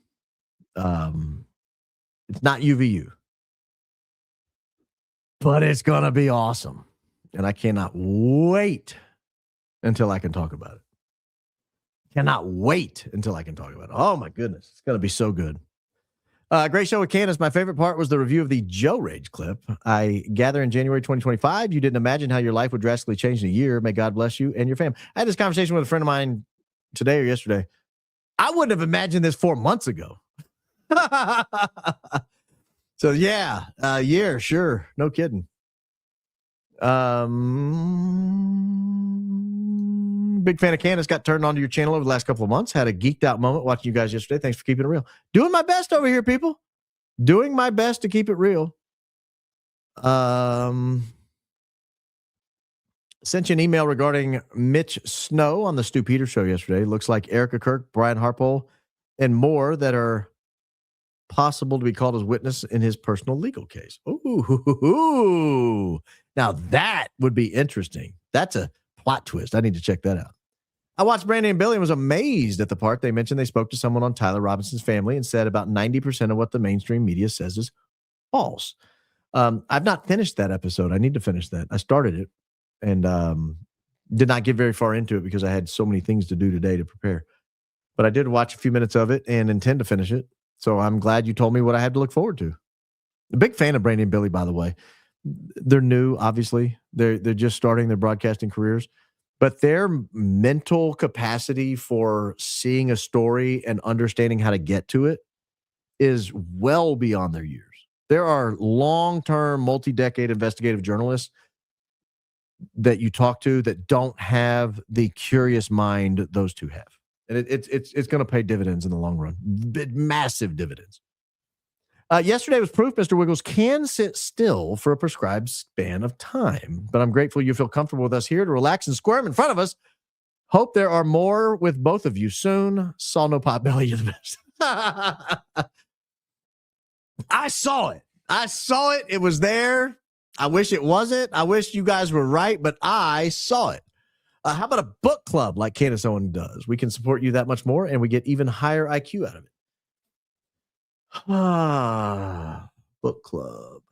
It's not UVU, but it's going to be awesome. And I cannot wait until I can talk about it. Cannot wait until I can talk about it. Oh, my goodness. It's going to be so good. Great show with Candace. My favorite part was the review of the Joe Rage clip. I gather in January 2025, you didn't imagine how your life would drastically change in a year. May God bless you and your fam. I had this conversation with a friend of mine today or yesterday. I wouldn't have imagined this 4 months ago. So, yeah, a year, sure. No kidding. Big fan of Candace. Got turned onto your channel over the last couple of months. Had a geeked out moment watching you guys yesterday. Thanks for keeping it real. Doing my best over here, people. Doing my best to keep it real. Sent you an email regarding Mitch Snow on the Stu Peters show yesterday. Looks like Erika Kirk, Brian Harpole, and more that are possible to be called as witness in his personal legal case. Ooh. Now that would be interesting. That's a plot twist. I need to check that out. I watched Brandy and Billy and was amazed at the part they mentioned they spoke to someone on Tyler Robinson's family and said about 90% of what the mainstream media says is false. I've not finished that episode. I need to finish that. I started it and did not get very far into it because I had so many things to do today to prepare. But I did watch a few minutes of it and intend to finish it. So I'm glad you told me what I had to look forward to. A big fan of Brandy and Billy, by the way. They're new, obviously. They're just starting their broadcasting careers, but their mental capacity for seeing a story and understanding how to get to it is well beyond their years. There are long-term, multi-decade investigative journalists that you talk to that don't have the curious mind those two have. And it's going to pay dividends in the long run. Massive dividends. Yesterday was proof Mr. Wiggles can sit still for a prescribed span of time, but I'm grateful you feel comfortable with us here to relax and squirm in front of us. Hope there are more with both of you soon. Saw no pot belly. You're the best. I saw it. I saw it. It was there. I wish it wasn't. I wish you guys were right, but I saw it. How about a book club like Candace Owen does? We can support you that much more, and we get even higher IQ out of it. Book club.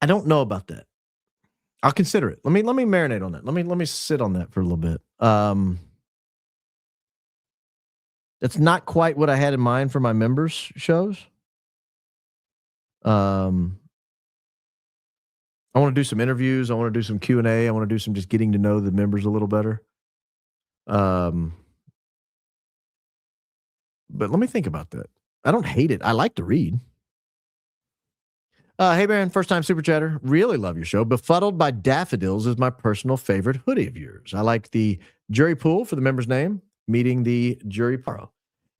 I don't know about that. I'll consider it. Let me marinate on that. Let me sit on that for a little bit. That's not quite what I had in mind for my members shows. I want to do some interviews. I want to do some Q&A. I want to do some just getting to know the members a little better. But let me think about that. I don't hate it. I like to read. Hey, Baron, first time super chatter. Really love your show. Befuddled by Daffodils is my personal favorite hoodie of yours. I like the jury pool for the member's name, meeting the jury paro.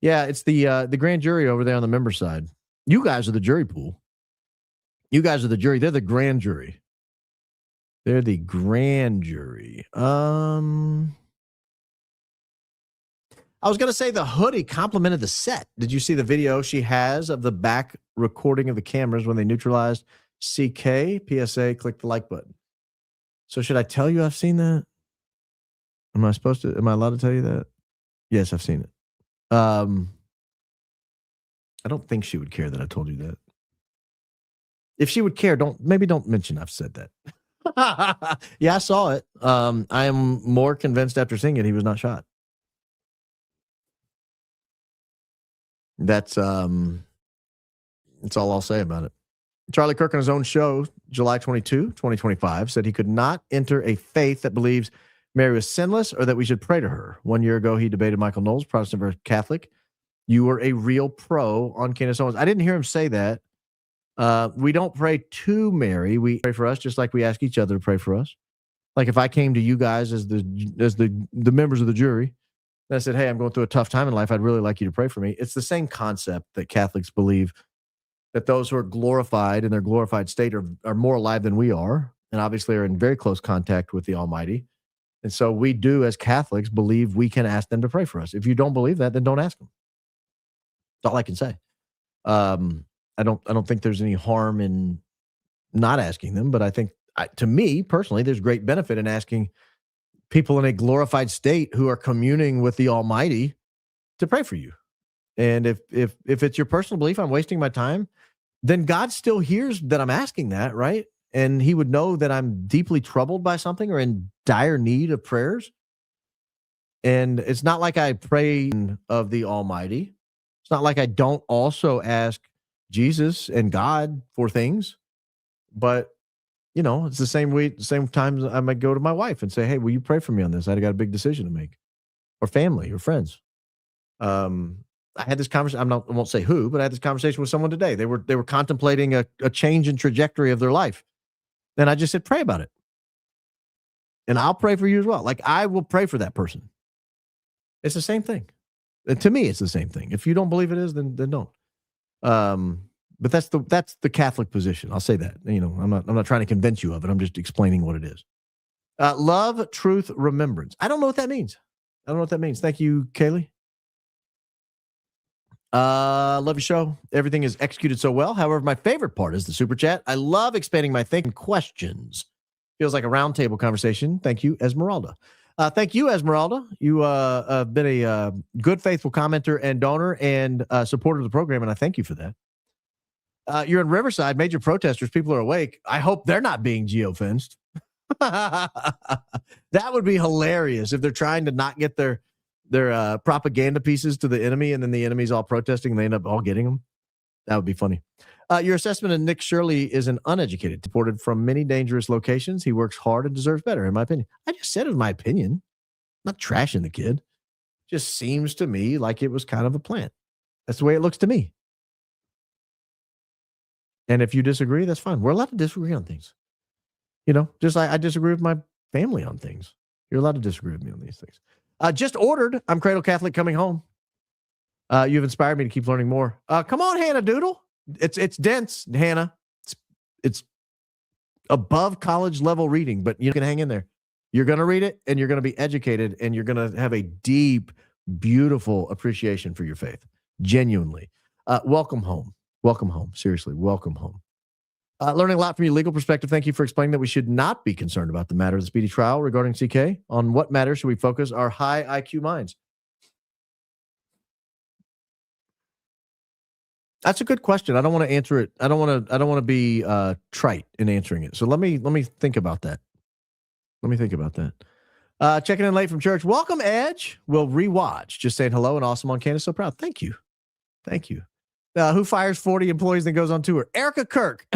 Yeah, it's the grand jury over there on the member side. You guys are the jury pool. You guys are the jury. They're the grand jury. They're the grand jury. I was going to say the hoodie complimented the set. Did you see the video she has of the back recording of the cameras when they neutralized CK? PSA, click the like button. So should I tell you I've seen that? Am I allowed to tell you that? Yes, I've seen it. I don't think she would care that I told you that. If she would care, don't mention I've said that. Yeah, I saw it. I am more convinced after seeing it he was not shot. That's all I'll say about it. Charlie Kirk on his own show, July 22, 2025, said he could not enter a faith that believes Mary was sinless or that we should pray to her. 1 year ago, he debated Michael Knowles, Protestant versus Catholic. You were a real pro on Candace Owens. I didn't hear him say that. We don't pray to Mary. We pray for us just like we ask each other to pray for us. Like if I came to you guys as the members of the jury, and I said, hey, I'm going through a tough time in life. I'd really like you to pray for me. It's the same concept that Catholics believe that those who are glorified in their glorified state are more alive than we are, and obviously are in very close contact with the Almighty. And so we do, as Catholics, believe we can ask them to pray for us. If you don't believe that, then don't ask them. That's all I can say. I don't think there's any harm in not asking them, but I think, to me personally, there's great benefit in asking people in a glorified state who are communing with the Almighty to pray for you. And if it's your personal belief I'm wasting my time, then God still hears that I'm asking that, right? And he would know that I'm deeply troubled by something or in dire need of prayers. And it's not like I pray of the Almighty. It's not like I don't also ask Jesus and God for things. But, you know, it's the same times I might go to my wife and say, hey, will you pray for me on this? I got a big decision to make. Or family or friends. I had this conversation. I won't say who, but I had this conversation with someone today. They were contemplating a change in trajectory of their life. And I just said, pray about it. And I'll pray for you as well. Like I will pray for that person. It's the same thing. And to me, it's the same thing. If you don't believe it is, then don't. But that's the Catholic position. I'll say that. You know, I'm not trying to convince you of it. I'm just explaining what it is. Love, truth, remembrance. I don't know what that means. Thank you, Kaylee. Love your show. Everything is executed so well. However, my favorite part is the super chat. I love expanding my thinking questions. Feels like a roundtable conversation. Thank you, Esmeralda. Thank you, Esmeralda. You have been a good, faithful commenter and donor and supporter of the program, and I thank you for that. You're in Riverside, major protesters. People are awake. I hope they're not being geofenced. That would be hilarious if they're trying to not get their propaganda pieces to the enemy, and then the enemy's all protesting and they end up all getting them. That would be funny. Your assessment of Nick Shirley is an uneducated, deported from many dangerous locations. He works hard and deserves better, in my opinion. I just said it was my opinion. I'm not trashing the kid. Just seems to me like it was kind of a plant. That's the way it looks to me. And if you disagree, that's fine. We're allowed to disagree on things. You know, just like I disagree with my family on things. You're allowed to disagree with me on these things. Just ordered. I'm Cradle Catholic coming home. You've inspired me to keep learning more. Come on, Hannah Doodle. It's dense, Hannah. It's above college level reading, but you can hang in there. You're going to read it, and you're going to be educated, and you're going to have a deep, beautiful appreciation for your faith. Genuinely. Welcome home. Welcome home. Seriously, welcome home. Learning a lot from your legal perspective. Thank you for explaining that we should not be concerned about the matter of the speedy trial regarding CK. On what matter should we focus our high IQ minds? That's a good question. I don't want to answer it. I don't want to be trite in answering it. So let me think about that. Let me think about that. Checking in late from church. Welcome, Edge. We'll rewatch. Just saying hello and awesome on Candace. So proud. Thank you. Thank you. Who fires 40 employees and goes on tour? Erika Kirk.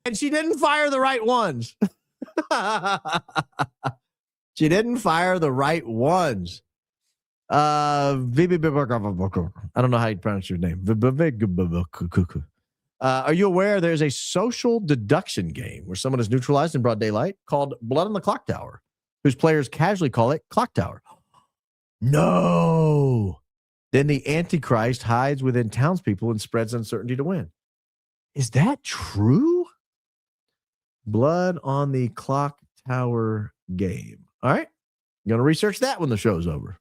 And she didn't fire the right ones. She didn't fire the right ones. I don't know how you pronounce your name. Are you aware there's a social deduction game where someone is neutralized in broad daylight called Blood on the Clock Tower, whose players casually call it Clock Tower? No. Then the Antichrist hides within townspeople and spreads uncertainty to win. Is that true? Blood on the Clock Tower game. All right. I'm going to research that when the show's over.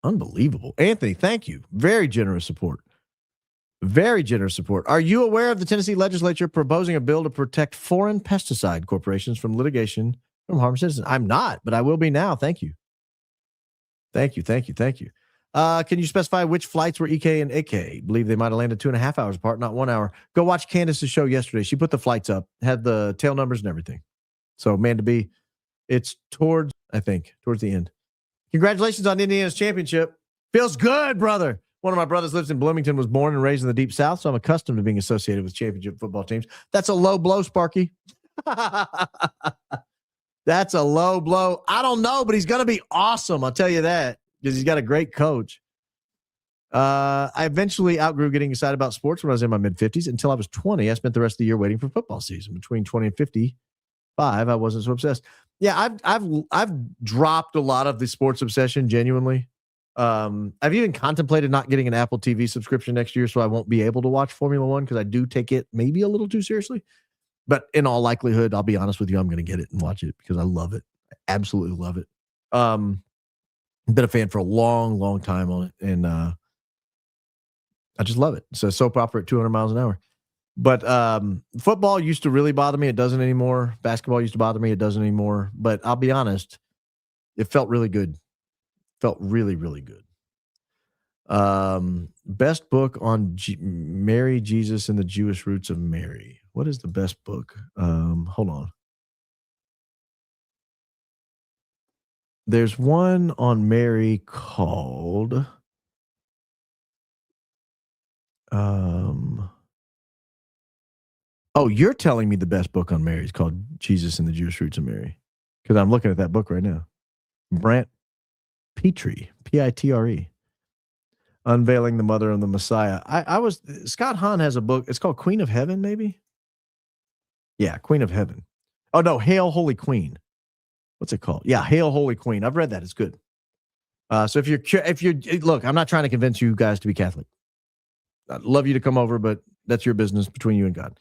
Unbelievable. Anthony, thank you. Very generous support. Very generous support. Are you aware of the Tennessee legislature proposing a bill to protect foreign pesticide corporations from litigation from harm citizens? I'm not, but I will be now. Thank you. Thank you. Can you specify which flights were EK and AK? Believe they might have landed 2.5 hours apart, not 1 hour. Go watch Candace's show yesterday. She put the flights up, had the tail numbers and everything. So, man to be, it's towards the end. Congratulations on Indiana's championship. Feels good, brother. One of my brothers lives in Bloomington, was born and raised in the Deep South, so I'm accustomed to being associated with championship football teams. That's a low blow, Sparky. That's a low blow. I don't know, but he's going to be awesome. I'll tell you that, because he's got a great coach. I eventually outgrew getting excited about sports when I was in my mid-50s. Until I was 20, I spent the rest of the year waiting for football season. Between 20 and 55, I wasn't so obsessed. Yeah, I've dropped a lot of the sports obsession, genuinely. I've even contemplated not getting an Apple TV subscription next year, so I won't be able to watch Formula One, because I do take it maybe a little too seriously. But in all likelihood, I'll be honest with you, I'm going to get it and watch it because I love it. I absolutely love it. I've been a fan for a long, long time on it, and I just love it. It's a soap opera at 200 miles an hour. But football used to really bother me. It doesn't anymore. Basketball used to bother me. It doesn't anymore. But I'll be honest, it felt really good. Felt really, really good. Best book on Mary, Jesus, and the Jewish roots of Mary. What is the best book? Hold on. There's one on Mary called oh, you're telling me the best book on Mary is called Jesus and the Jewish Roots of Mary, because I'm looking at that book right now. Brant Pitre, Pitre, Unveiling the Mother of the Messiah. Scott Hahn has a book. It's called Queen of Heaven, maybe? Yeah, Queen of Heaven. Oh, no, Hail Holy Queen. What's it called? Yeah, Hail Holy Queen. I've read that. It's good. So if you're look, I'm not trying to convince you guys to be Catholic. I'd love you to come over, but that's your business between you and God.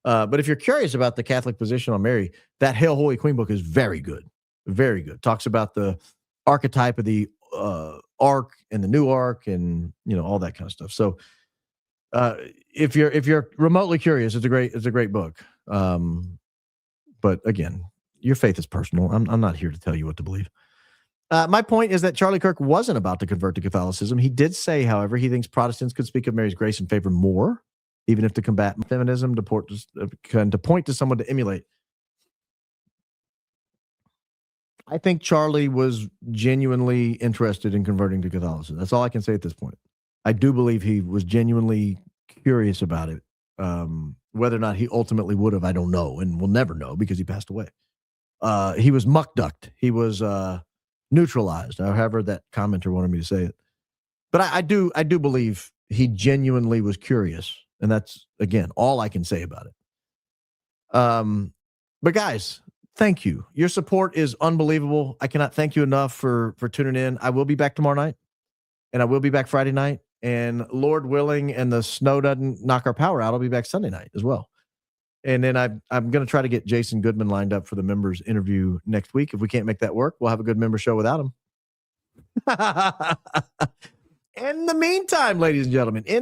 But if you're curious about the Catholic position on Mary, that Hail Holy Queen book is very good. Very good. Talks about the archetype of the ark and the new ark, and all that kind of stuff. So if you're remotely curious, it's a great book. But again, your faith is personal. I'm not here to tell you what to believe. My point is that Charlie Kirk wasn't about to convert to Catholicism. He did say, however, he thinks Protestants could speak of Mary's grace and favor more, even if to combat feminism, to point to someone to emulate. I think Charlie was genuinely interested in converting to Catholicism. That's all I can say at this point. I do believe he was genuinely curious about it. Whether or not he ultimately would have, I don't know, and we'll never know because he passed away. He was muck ducked. He was neutralized, however that commenter wanted me to say it. But I do believe he genuinely was curious, and that's, again, all I can say about it. But guys, thank you. Your support is unbelievable. I cannot thank you enough for tuning in. I will be back tomorrow night, and I will be back Friday night. And Lord willing, and the snow doesn't knock our power out, I'll be back Sunday night as well. And then I'm going to try to get Jason Goodman lined up for the members interview next week. If we can't make that work, we'll have a good member show without him. In the meantime, ladies and gentlemen, if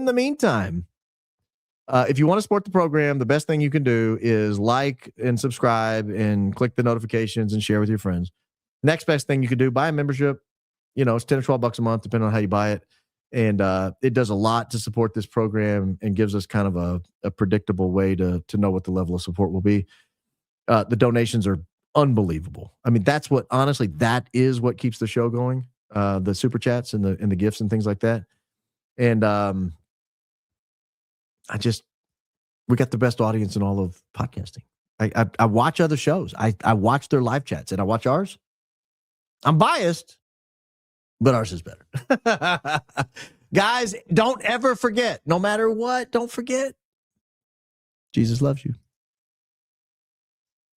you want to support the program, the best thing you can do is like and subscribe and click the notifications and share with your friends. Next best thing you could do, buy a membership. It's $10 or $12 a month, depending on how you buy it. And it does a lot to support this program and gives us kind of a predictable way to know what the level of support will be. The donations are unbelievable. I mean, that is what keeps the show going. The super chats and the gifts and things like that. And we got the best audience in all of podcasting. I watch other shows. I watch their live chats and I watch ours. I'm biased, but ours is better. Guys, don't ever forget, no matter what, don't forget, Jesus loves you.